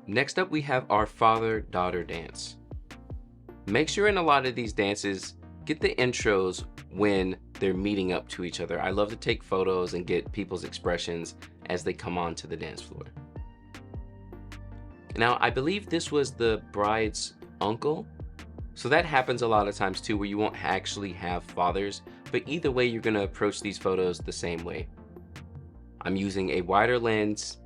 Next up we have our father-daughter dance. Make sure in a lot of these dances, get the intros when they're meeting up to each other. I love to take photos and get people's expressions as they come onto the dance floor. Now, I believe this was the bride's uncle. So that happens a lot of times too, where you won't actually have fathers, but either way, you're gonna approach these photos the same way. I'm using a wider lens,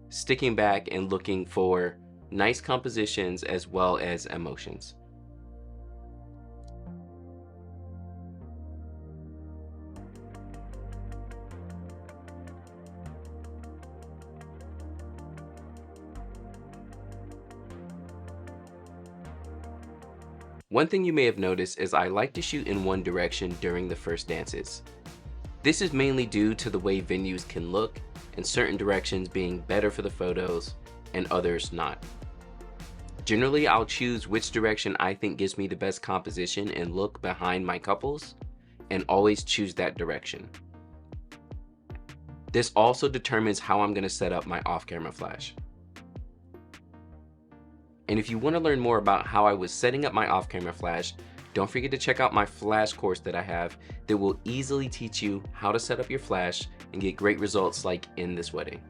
sticking back and looking for nice compositions as well as emotions. One thing you may have noticed is I like to shoot in one direction during the first dances. This is mainly due to the way venues can look, and certain directions being better for the photos and others not. Generally, I'll choose which direction I think gives me the best composition and look behind my couples, and always choose that direction. This also determines how I'm going to set up my off-camera flash. And if you want to learn more about how I was setting up my off-camera flash, don't forget to check out my flash course that I have that will easily teach you how to set up your flash and get great results like in this wedding.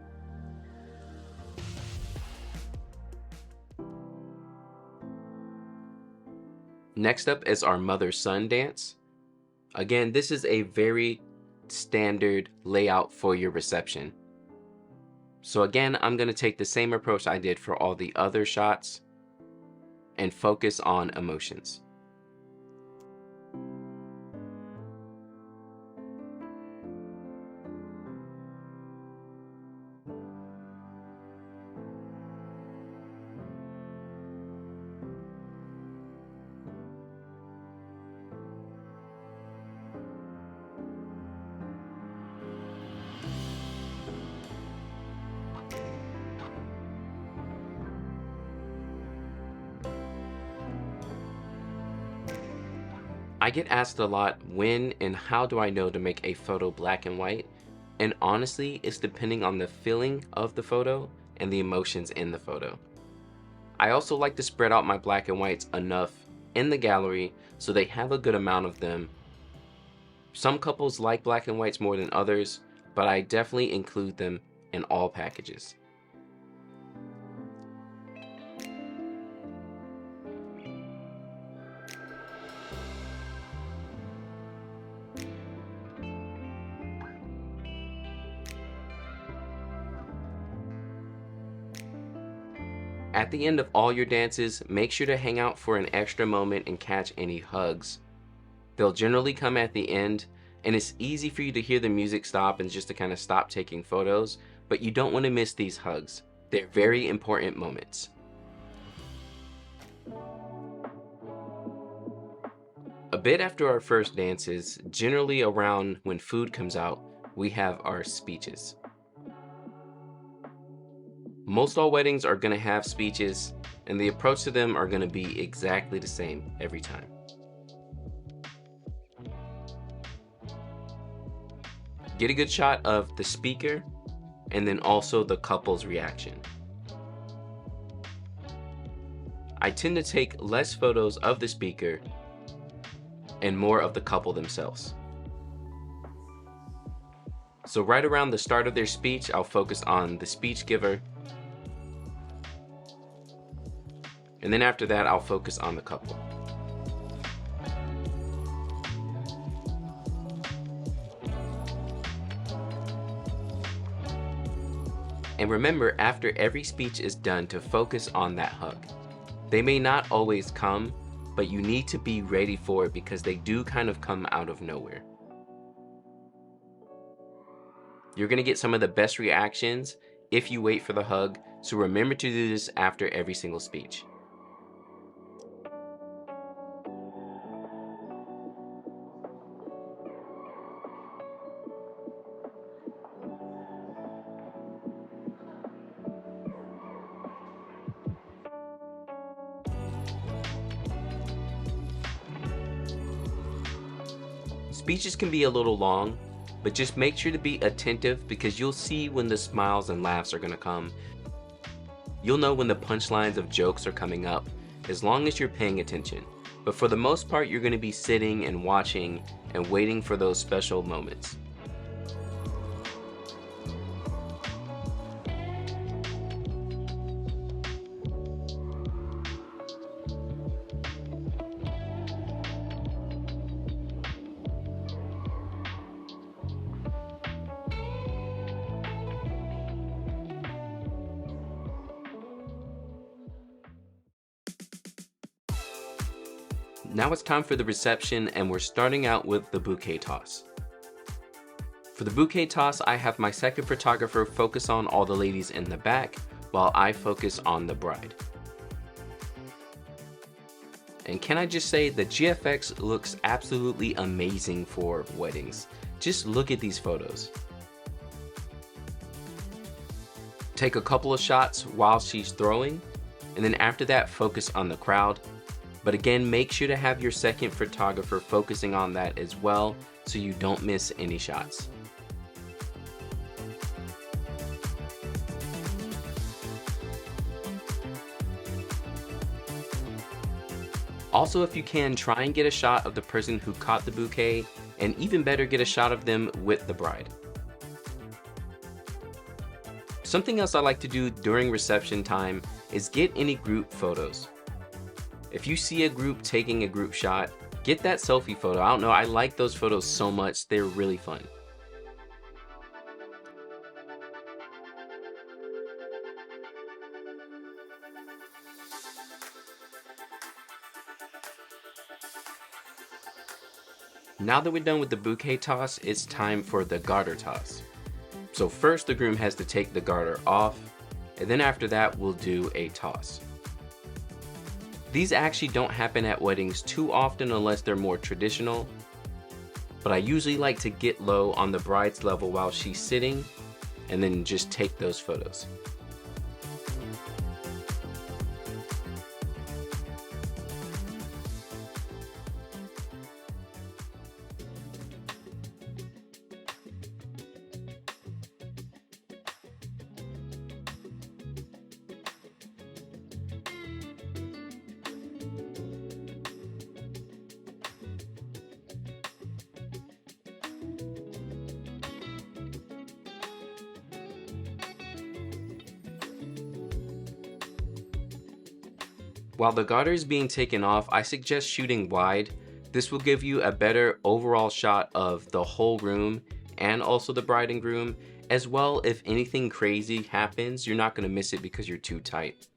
Next up is our mother-son dance. Again, this is a very standard layout for your reception. So again, I'm going to take the same approach I did for all the other shots and focus on emotions. I get asked a lot, when and how do I know to make a photo black and white? And honestly, it's depending on the feeling of the photo and the emotions in the photo. I also like to spread out my black and whites enough in the gallery so they have a good amount of them. Some couples like black and whites more than others, but I definitely include them in all packages. At the end of all your dances, make sure to hang out for an extra moment and catch any hugs. They'll generally come at the end, and it's easy for you to hear the music stop and just to kind of stop taking photos, but you don't want to miss these hugs. They're very important moments. A bit after our first dances, generally around when food comes out, we have our speeches. Most all weddings are going to have speeches, and the approach to them are going to be exactly the same every time. Get a good shot of the speaker and then also the couple's reaction. I tend to take less photos of the speaker and more of the couple themselves. So right around the start of their speech, I'll focus on the speech giver. And then after that, I'll focus on the couple. And remember, after every speech is done, to focus on that hug. They may not always come, but you need to be ready for it because they do kind of come out of nowhere. You're gonna get some of the best reactions if you wait for the hug, so remember to do this after every single speech. Speeches can be a little long, but just make sure to be attentive because you'll see when the smiles and laughs are gonna come. You'll know when the punchlines of jokes are coming up, as long as you're paying attention. But for the most part, you're gonna be sitting and watching and waiting for those special moments. Now it's time for the reception, and we're starting out with the bouquet toss. For the bouquet toss, I have my second photographer focus on all the ladies in the back while I focus on the bride. And can I just say, the GFX looks absolutely amazing for weddings. Just look at these photos. Take a couple of shots while she's throwing, and then after that, focus on the crowd. But again, make sure to have your second photographer focusing on that as well, so you don't miss any shots. Also, if you can, try and get a shot of the person who caught the bouquet, and even better, get a shot of them with the bride. Something else I like to do during reception time is get any group photos. If you see a group taking a group shot, get that selfie photo. I don't know, I like those photos so much, they're really fun. Now that we're done with the bouquet toss, it's time for the garter toss. So first the groom has to take the garter off, and then after that we'll do a toss. These actually don't happen at weddings too often unless they're more traditional, but I usually like to get low on the bride's level while she's sitting and then just take those photos. While the garter is being taken off, I suggest shooting wide. This will give you a better overall shot of the whole room and also the bride and groom. As well, if anything crazy happens, you're not going to miss it because you're too tight.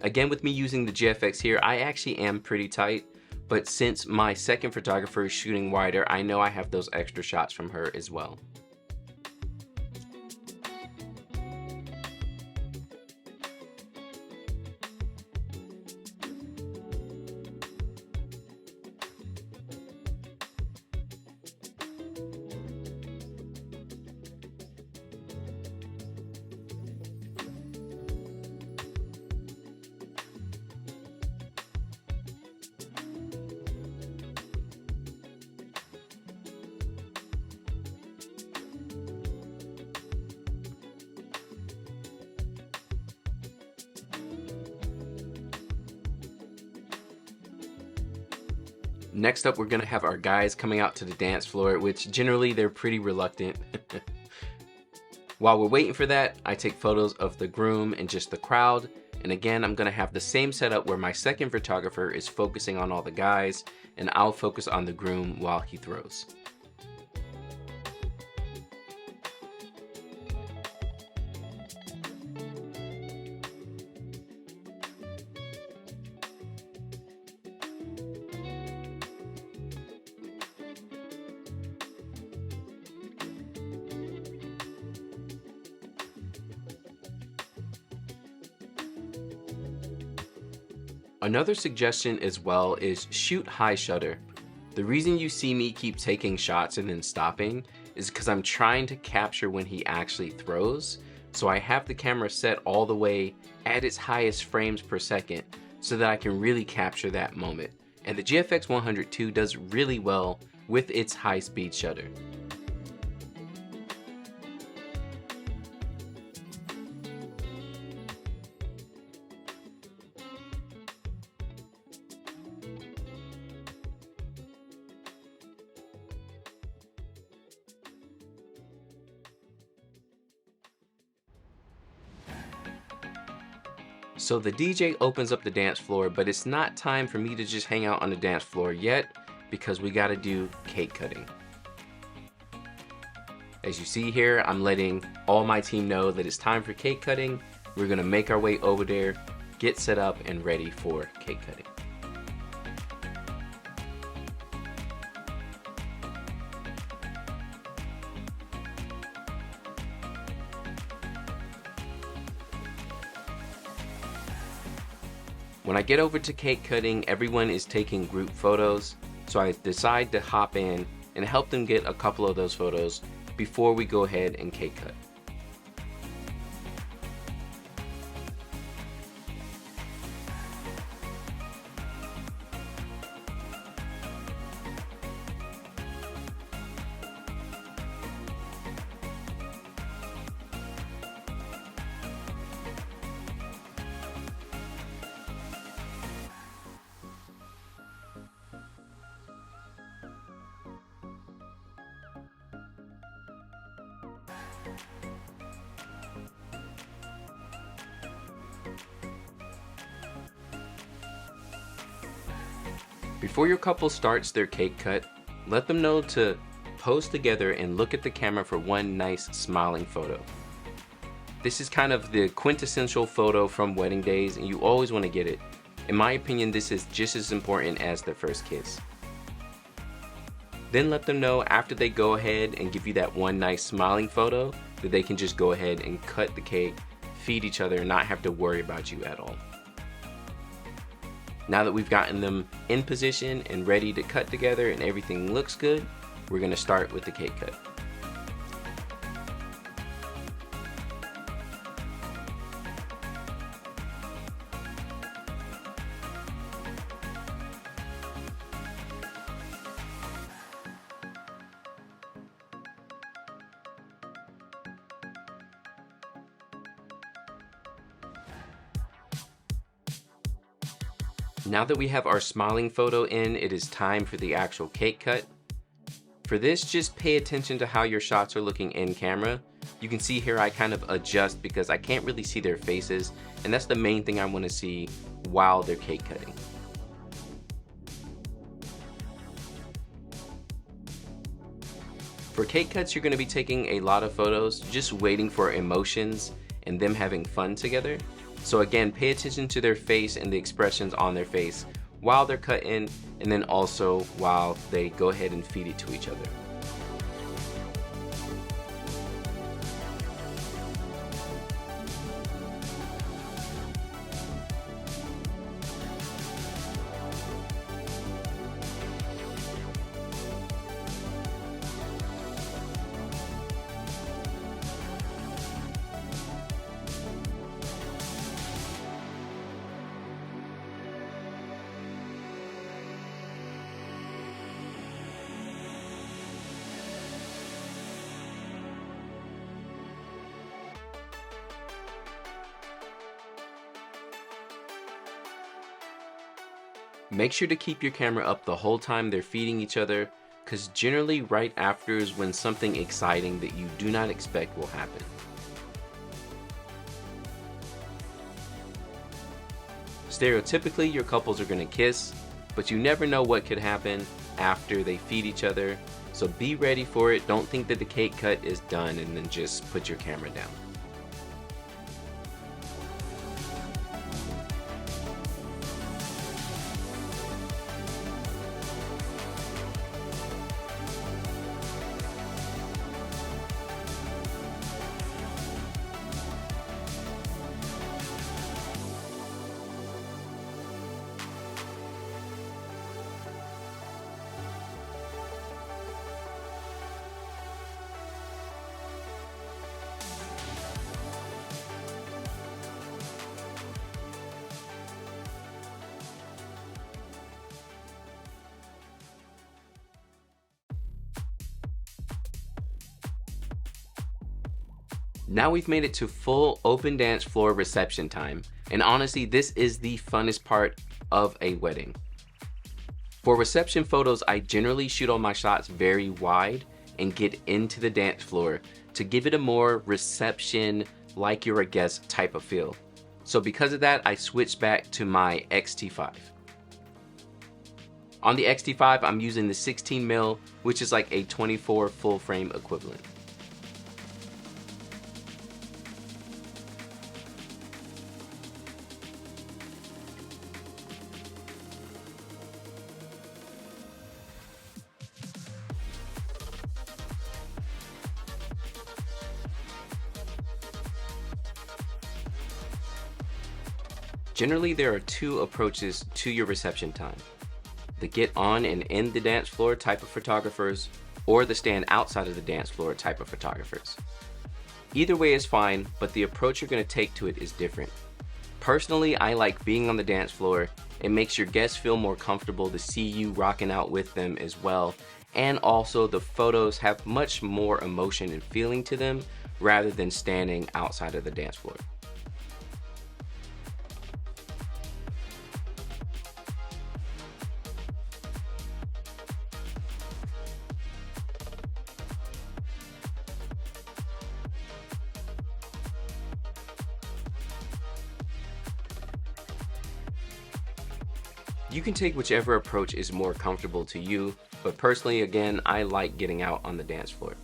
Again, with me using the GFX here, I actually am pretty tight, but since my second photographer is shooting wider, I know I have those extra shots from her as well. Next up, we're gonna have our guys coming out to the dance floor, which generally they're pretty reluctant. While we're waiting for that, I take photos of the groom and just the crowd. And again, I'm gonna have the same setup where my second photographer is focusing on all the guys and I'll focus on the groom while he throws. Another suggestion as well is shoot high shutter. The reason you see me keep taking shots and then stopping is because I'm trying to capture when he actually throws. So I have the camera set all the way at its highest frames per second so that I can really capture that moment. And the GFX 102 does really well with its high speed shutter. So the DJ opens up the dance floor, but it's not time for me to just hang out on the dance floor yet because we gotta do cake cutting. As you see here, I'm letting all my team know that it's time for cake cutting. We're gonna make our way over there, get set up and ready for cake cutting. When I get over to cake cutting, everyone is taking group photos, so I decide to hop in and help them get a couple of those photos before we go ahead and cake cut. Before your couple starts their cake cut, let them know to pose together and look at the camera for one nice smiling photo. This is kind of the quintessential photo from wedding days and you always want to get it. In my opinion, this is just as important as their first kiss. Then let them know after they go ahead and give you that one nice smiling photo that they can just go ahead and cut the cake, feed each other, and not have to worry about you at all. Now that we've gotten them in position and ready to cut together and everything looks good, we're gonna start with the cake cut. Now that we have our smiling photo in, it is time for the actual cake cut. For this, just pay attention to how your shots are looking in camera. You can see here I kind of adjust because I can't really see their faces, and that's the main thing I want to see while they're cake cutting. For cake cuts, you're going to be taking a lot of photos, just waiting for emotions and them having fun together. So again, pay attention to their face and the expressions on their face while they're cutting, and then also while they go ahead and feed it to each other. Make sure to keep your camera up the whole time they're feeding each other, because generally right after is when something exciting that you do not expect will happen. Stereotypically, your couples are going to kiss, but you never know what could happen after they feed each other, so be ready for it. Don't think that the cake cut is done and then just put your camera down. Now we've made it to full open dance floor reception time, and honestly, this is the funnest part of a wedding. For reception photos, I generally shoot all my shots very wide and get into the dance floor to give it a more reception, like you're a guest type of feel. So because of that, I switched back to my X-T5. On the X-T5, I'm using the 16mm, which is like a 24 full frame equivalent. Generally, there are two approaches to your reception time: the get on and end the dance floor type of photographers, or the stand outside of the dance floor type of photographers. Either way is fine, but the approach you're going to take to it is different. Personally, I like being on the dance floor. It makes your guests feel more comfortable to see you rocking out with them as well, and also the photos have much more emotion and feeling to them rather than standing outside of the dance floor. You can take whichever approach is more comfortable to you, but personally, again, I like getting out on the dance floor.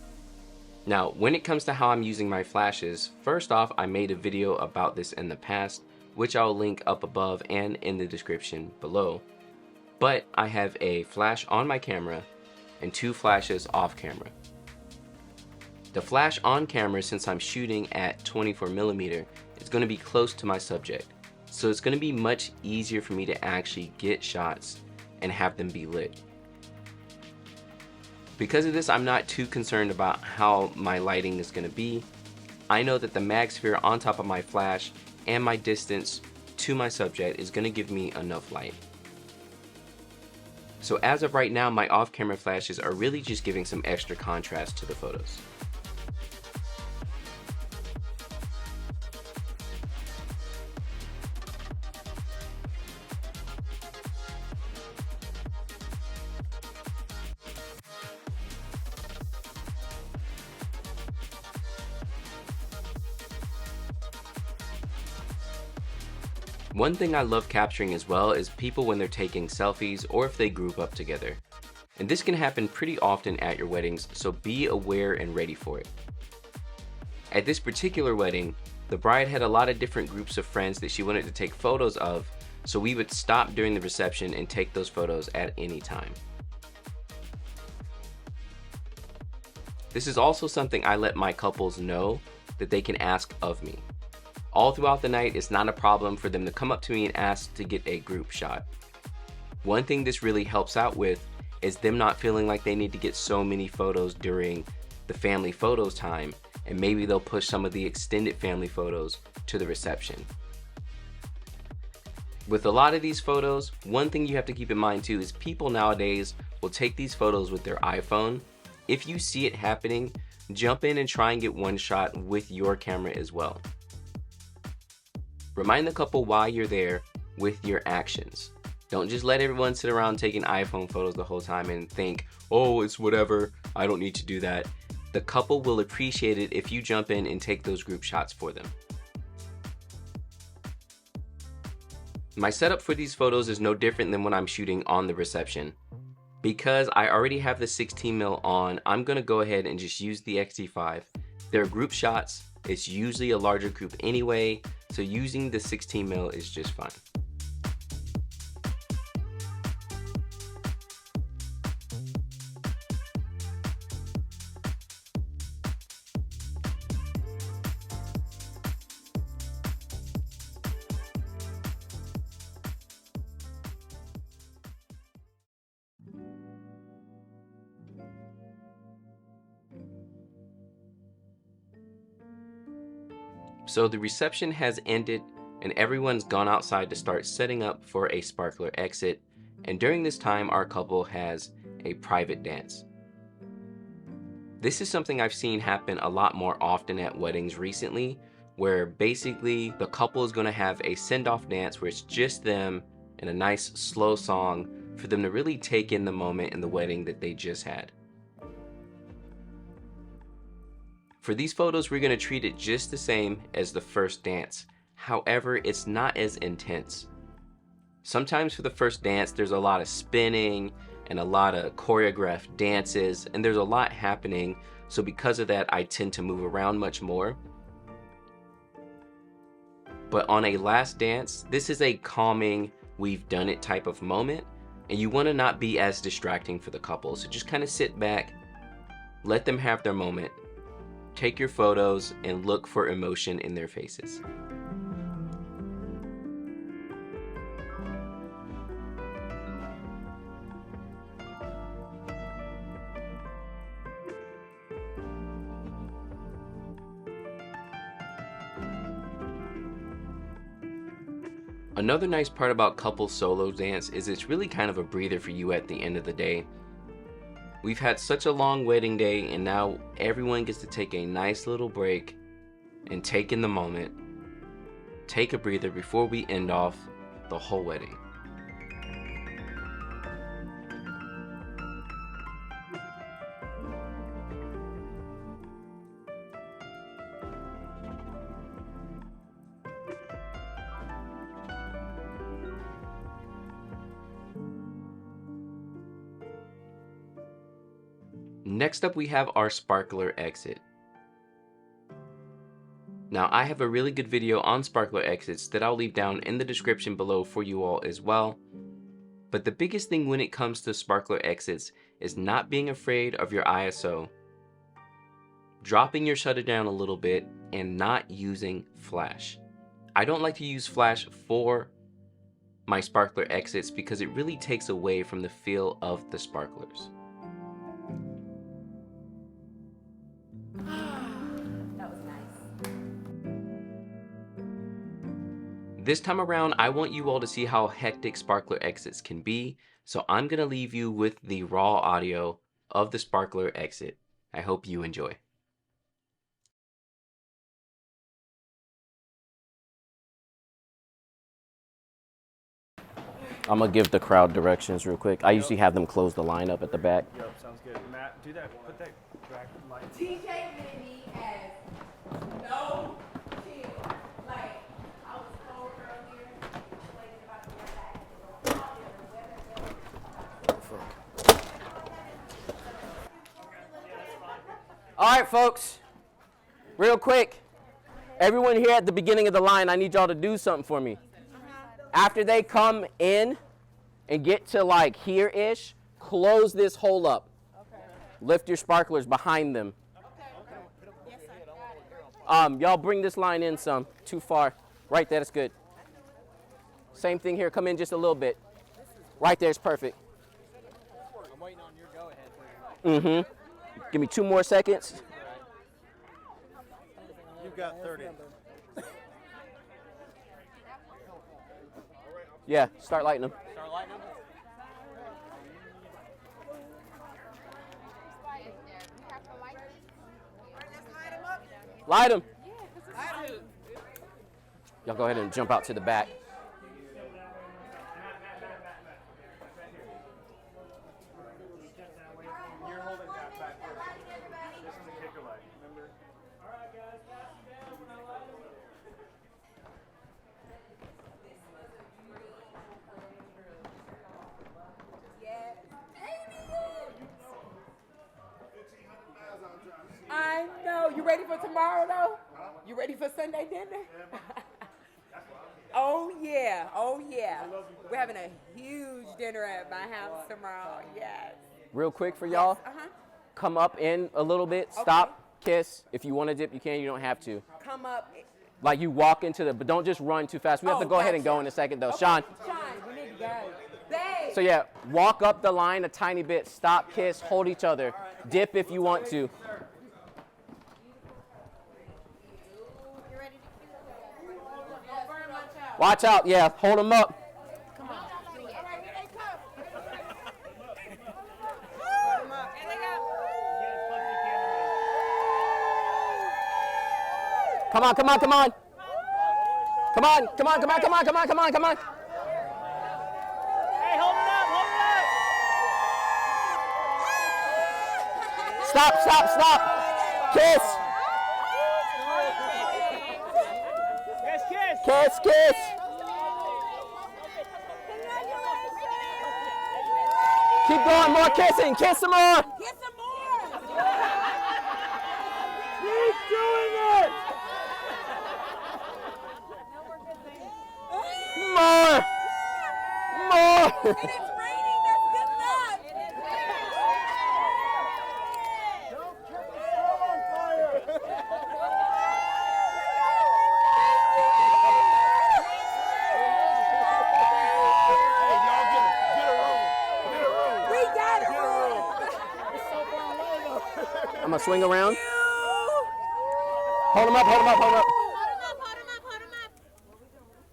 Now, when it comes to how I'm using my flashes, first off, I made a video about this in the past, which I'll link up above and in the description below. But I have a flash on my camera and two flashes off camera. The flash on camera, since I'm shooting at 24mm, is going to be close to my subject. So it's going to be much easier for me to actually get shots and have them be lit. Because of this, I'm not too concerned about how my lighting is going to be. I know that the mag sphere on top of my flash and my distance to my subject is going to give me enough light. So as of right now, my off-camera flashes are really just giving some extra contrast to the photos. One thing I love capturing as well is people when they're taking selfies or if they group up together. And this can happen pretty often at your weddings, so be aware and ready for it. At this particular wedding, The bride had a lot of different groups of friends that she wanted to take photos of, so we would stop during the reception and take those photos at any time. This is also something I let my couples know that they can ask of me. All throughout the night, it's not a problem for them to come up to me and ask to get a group shot. One thing this really helps out with is them not feeling like they need to get so many photos during the family photos time, and maybe they'll push some of the extended family photos to the reception. With a lot of these photos, one thing you have to keep in mind too is people nowadays will take these photos with their iPhone. If you see it happening, jump in and try and get one shot with your camera as well. Remind the couple why you're there with your actions. Don't just let everyone sit around taking iPhone photos the whole time and think, oh, it's whatever, I don't need to do that. The couple will appreciate it if you jump in and take those group shots for them. My setup for these photos is no different than when I'm shooting on the reception. Because I already have the 16mm on, I'm gonna go ahead and just use the X-T5. They're group shots, it's usually a larger group anyway, so using the 16mm is just fine. So the reception has ended and everyone's gone outside to start setting up for a sparkler exit, and during this time our couple has a private dance. This is something I've seen happen a lot more often at weddings recently, where basically the couple is going to have a send-off dance where it's just them and a nice slow song for them to really take in the moment in the wedding that they just had. For these photos, we're gonna treat it just the same as the first dance. However, it's not as intense. Sometimes for the first dance, there's a lot of spinning and a lot of choreographed dances, and there's a lot happening. So because of that, I tend to move around much more. But on a last dance, this is a calming, we've done it type of moment, and you wanna not be as distracting for the couple. So just kind of sit back, let them have their moment. Take your photos and look for emotion in their faces. Another nice part about couple solo dance is it's really kind of a breather for you at the end of the day. We've had such a long wedding day, and now everyone gets to take a nice little break and take in the moment, take a breather before we end off the whole wedding. Next up, we have our sparkler exit. Now, I have a really good video on sparkler exits that I'll leave down in the description below for you all as well. But the biggest thing when it comes to sparkler exits is not being afraid of your ISO, dropping your shutter down a little bit, and not using flash. I don't like to use flash for my sparkler exits because it really takes away from the feel of the sparklers. This time around, I want you all to see how hectic sparkler exits can be, so I'm gonna leave you with the raw audio of the sparkler exit. I hope you enjoy. I'm gonna give the crowd directions real quick. I usually have them close the line up at the back. Yep, sounds good. Matt, do that. Put that back light. TJ Minnie has no chill. Like, I was told earlier, complaining about the All right, folks, real quick. Everyone here at the beginning of the line, I need y'all to do something for me. After they come in and get to like here-ish, close this hole up. Lift your sparklers behind them. Y'all bring this line in some. Too far. Right there, that's good. Same thing here. Come in just a little bit. Right there is perfect. I'm waiting on your go-ahead. Give me 2 more seconds. You've got 30. Yeah, start lighting them. Start lighting them. Light them. Y'all go ahead and jump out to the back. You're holding that back there. This is the kicker light, remember? All right, guys, pass it down when I light it. I know. You ready for tomorrow, though? You ready for Sunday dinner? Oh, yeah. Oh, yeah. We're having a huge dinner at my house tomorrow. Yes. Real quick for y'all. Come up in a little bit. Stop. Kiss. If you want to dip, you can. You don't have to. Come up. Like you walk into the, but don't just run too fast. We have to go ahead and go in a second, though. Sean. Sean, we need to go. Babe. So yeah, walk up the line a tiny bit. Stop, kiss, hold each other. Dip if you want to. Watch out, yeah, hold them up. Come on. Come on, come on, come on. Come on, come on, come on, come on, come on, come on, come on. Hey, hold it up, hold it up. Stop, stop, stop. Kiss. Yes, kiss. Kiss, kiss. Keep going, more kissing. Kiss some more. Get some more. Keep doing it. More. More. And it's raining. That's good luck. Don't catch the stove on fire. Hey, y'all get a room. Get a room. We got it. It's so far away though. I'm gonna swing around. Hold him up, hold him up, hold him up.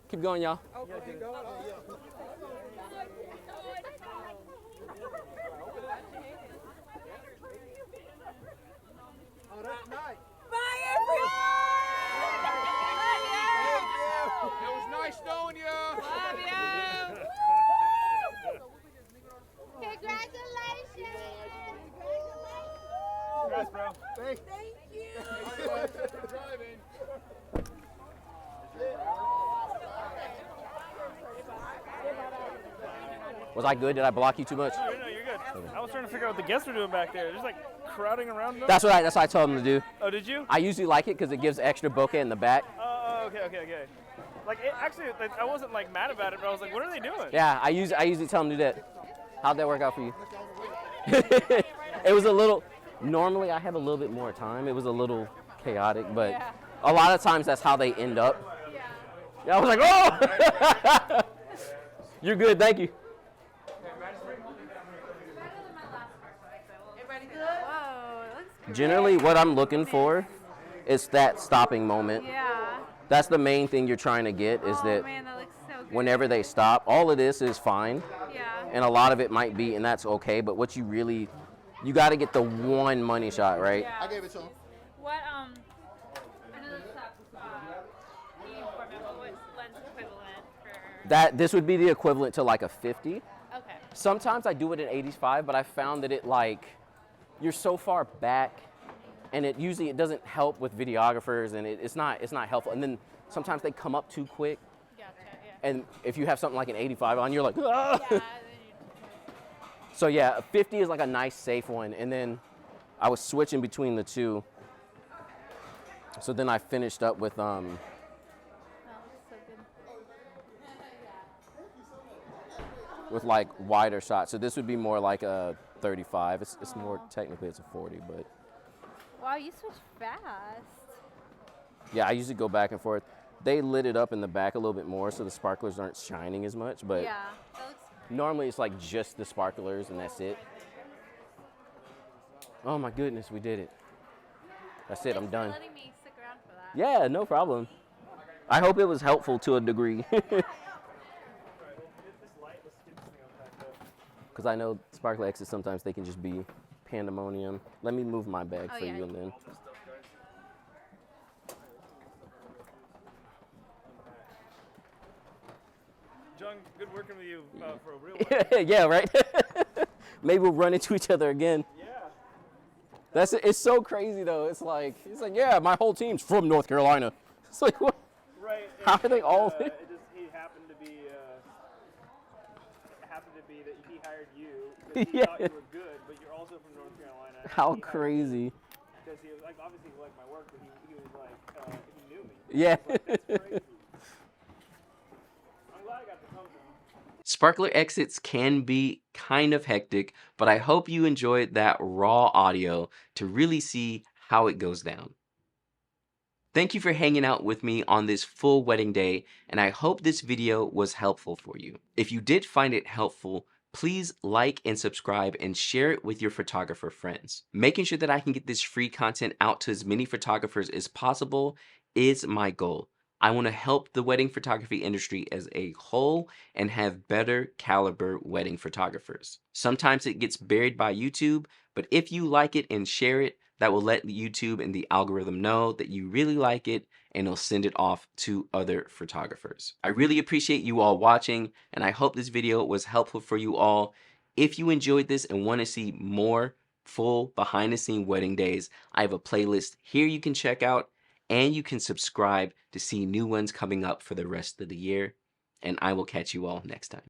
Keep going, y'all. Bye, everyone. It was nice knowing you. Love you. Congratulations. Congrats, bro. Thank you. Driving. Was I good? Did I block you too much? No, you're good. I was trying to figure out what the guests were doing back there. Just like crowding around them. That's what I told them to do. Oh, did you? I usually like it because it gives extra bokeh in the back. Oh, okay. Like, actually, like, I wasn't like mad about it, but I was like, what are they doing? Yeah, I usually tell them to do that. How'd that work out for you? It was a little, normally I have a little bit more time. It was a little chaotic, but a lot of times that's how they end up. Yeah, I was like, oh! You're good, thank you. Everybody good? Whoa, it looks great. Generally, what I'm looking for is that stopping moment. Yeah. That's the main thing you're trying to get is that Man, that looks so good. whenever they stop, all of this is fine. Yeah. And a lot of it might be, and that's okay, but what you really, you got to get the one money shot, right? Yeah. I gave it to him. What, I know this is the format, but what lens equivalent for? This would be the equivalent to like a 50. Okay. Sometimes I do it in 85, but I found that it like, you're so far back, and it usually doesn't help with videographers, and it's not helpful. And then sometimes they come up too quick. Gotcha, yeah. And if you have something like an 85 on, you're like, ah! Yeah, then So yeah, a 50 is like a nice safe one, and then I was switching between the two. So then I finished up with That looks so good. with like wider shots. So this would be more like a 35. It's more technically it's a 40, but Wow, you switch fast. yeah, I usually go back and forth. They lit it up in the back a little bit more, so the sparklers aren't shining as much. But Yeah, that looks great. normally it's like just the sparklers and that's it. Oh my goodness, we did it. That's it. I'm done. Thanks for letting me stick around for that. Yeah, no problem. I hope it was helpful to a degree. Because I know sparkler exits sometimes they can just be pandemonium. Let me move my bag for you and then. John, good working with you for a real one. Yeah, right? Maybe we'll run into each other again. Yeah. It's so crazy though. It's like yeah, my whole team's from North Carolina. It's like what? Right. How are they all? It happened to be that he hired you because he thought you were good, but you're also from North Carolina. How crazy. Because he was like, obviously he liked my work, but he was like, he knew me. Yeah. That's crazy. I'm glad I got to come to him. Sparkler exits can be kind of hectic, but I hope you enjoyed that raw audio to really see how it goes down. Thank you for hanging out with me on this full wedding day, and I hope this video was helpful for you. If you did find it helpful, please like and subscribe and share it with your photographer friends. Making sure that I can get this free content out to as many photographers as possible is my goal. I want to help the wedding photography industry as a whole and have better caliber wedding photographers. Sometimes it gets buried by YouTube, but if you like it and share it, that will let YouTube and the algorithm know that you really like it, and it'll send it off to other photographers. I really appreciate you all watching, and I hope this video was helpful for you all. If you enjoyed this and want to see more full behind the scene wedding days, I have a playlist here you can check out, and you can subscribe to see new ones coming up for the rest of the year. And I will catch you all next time.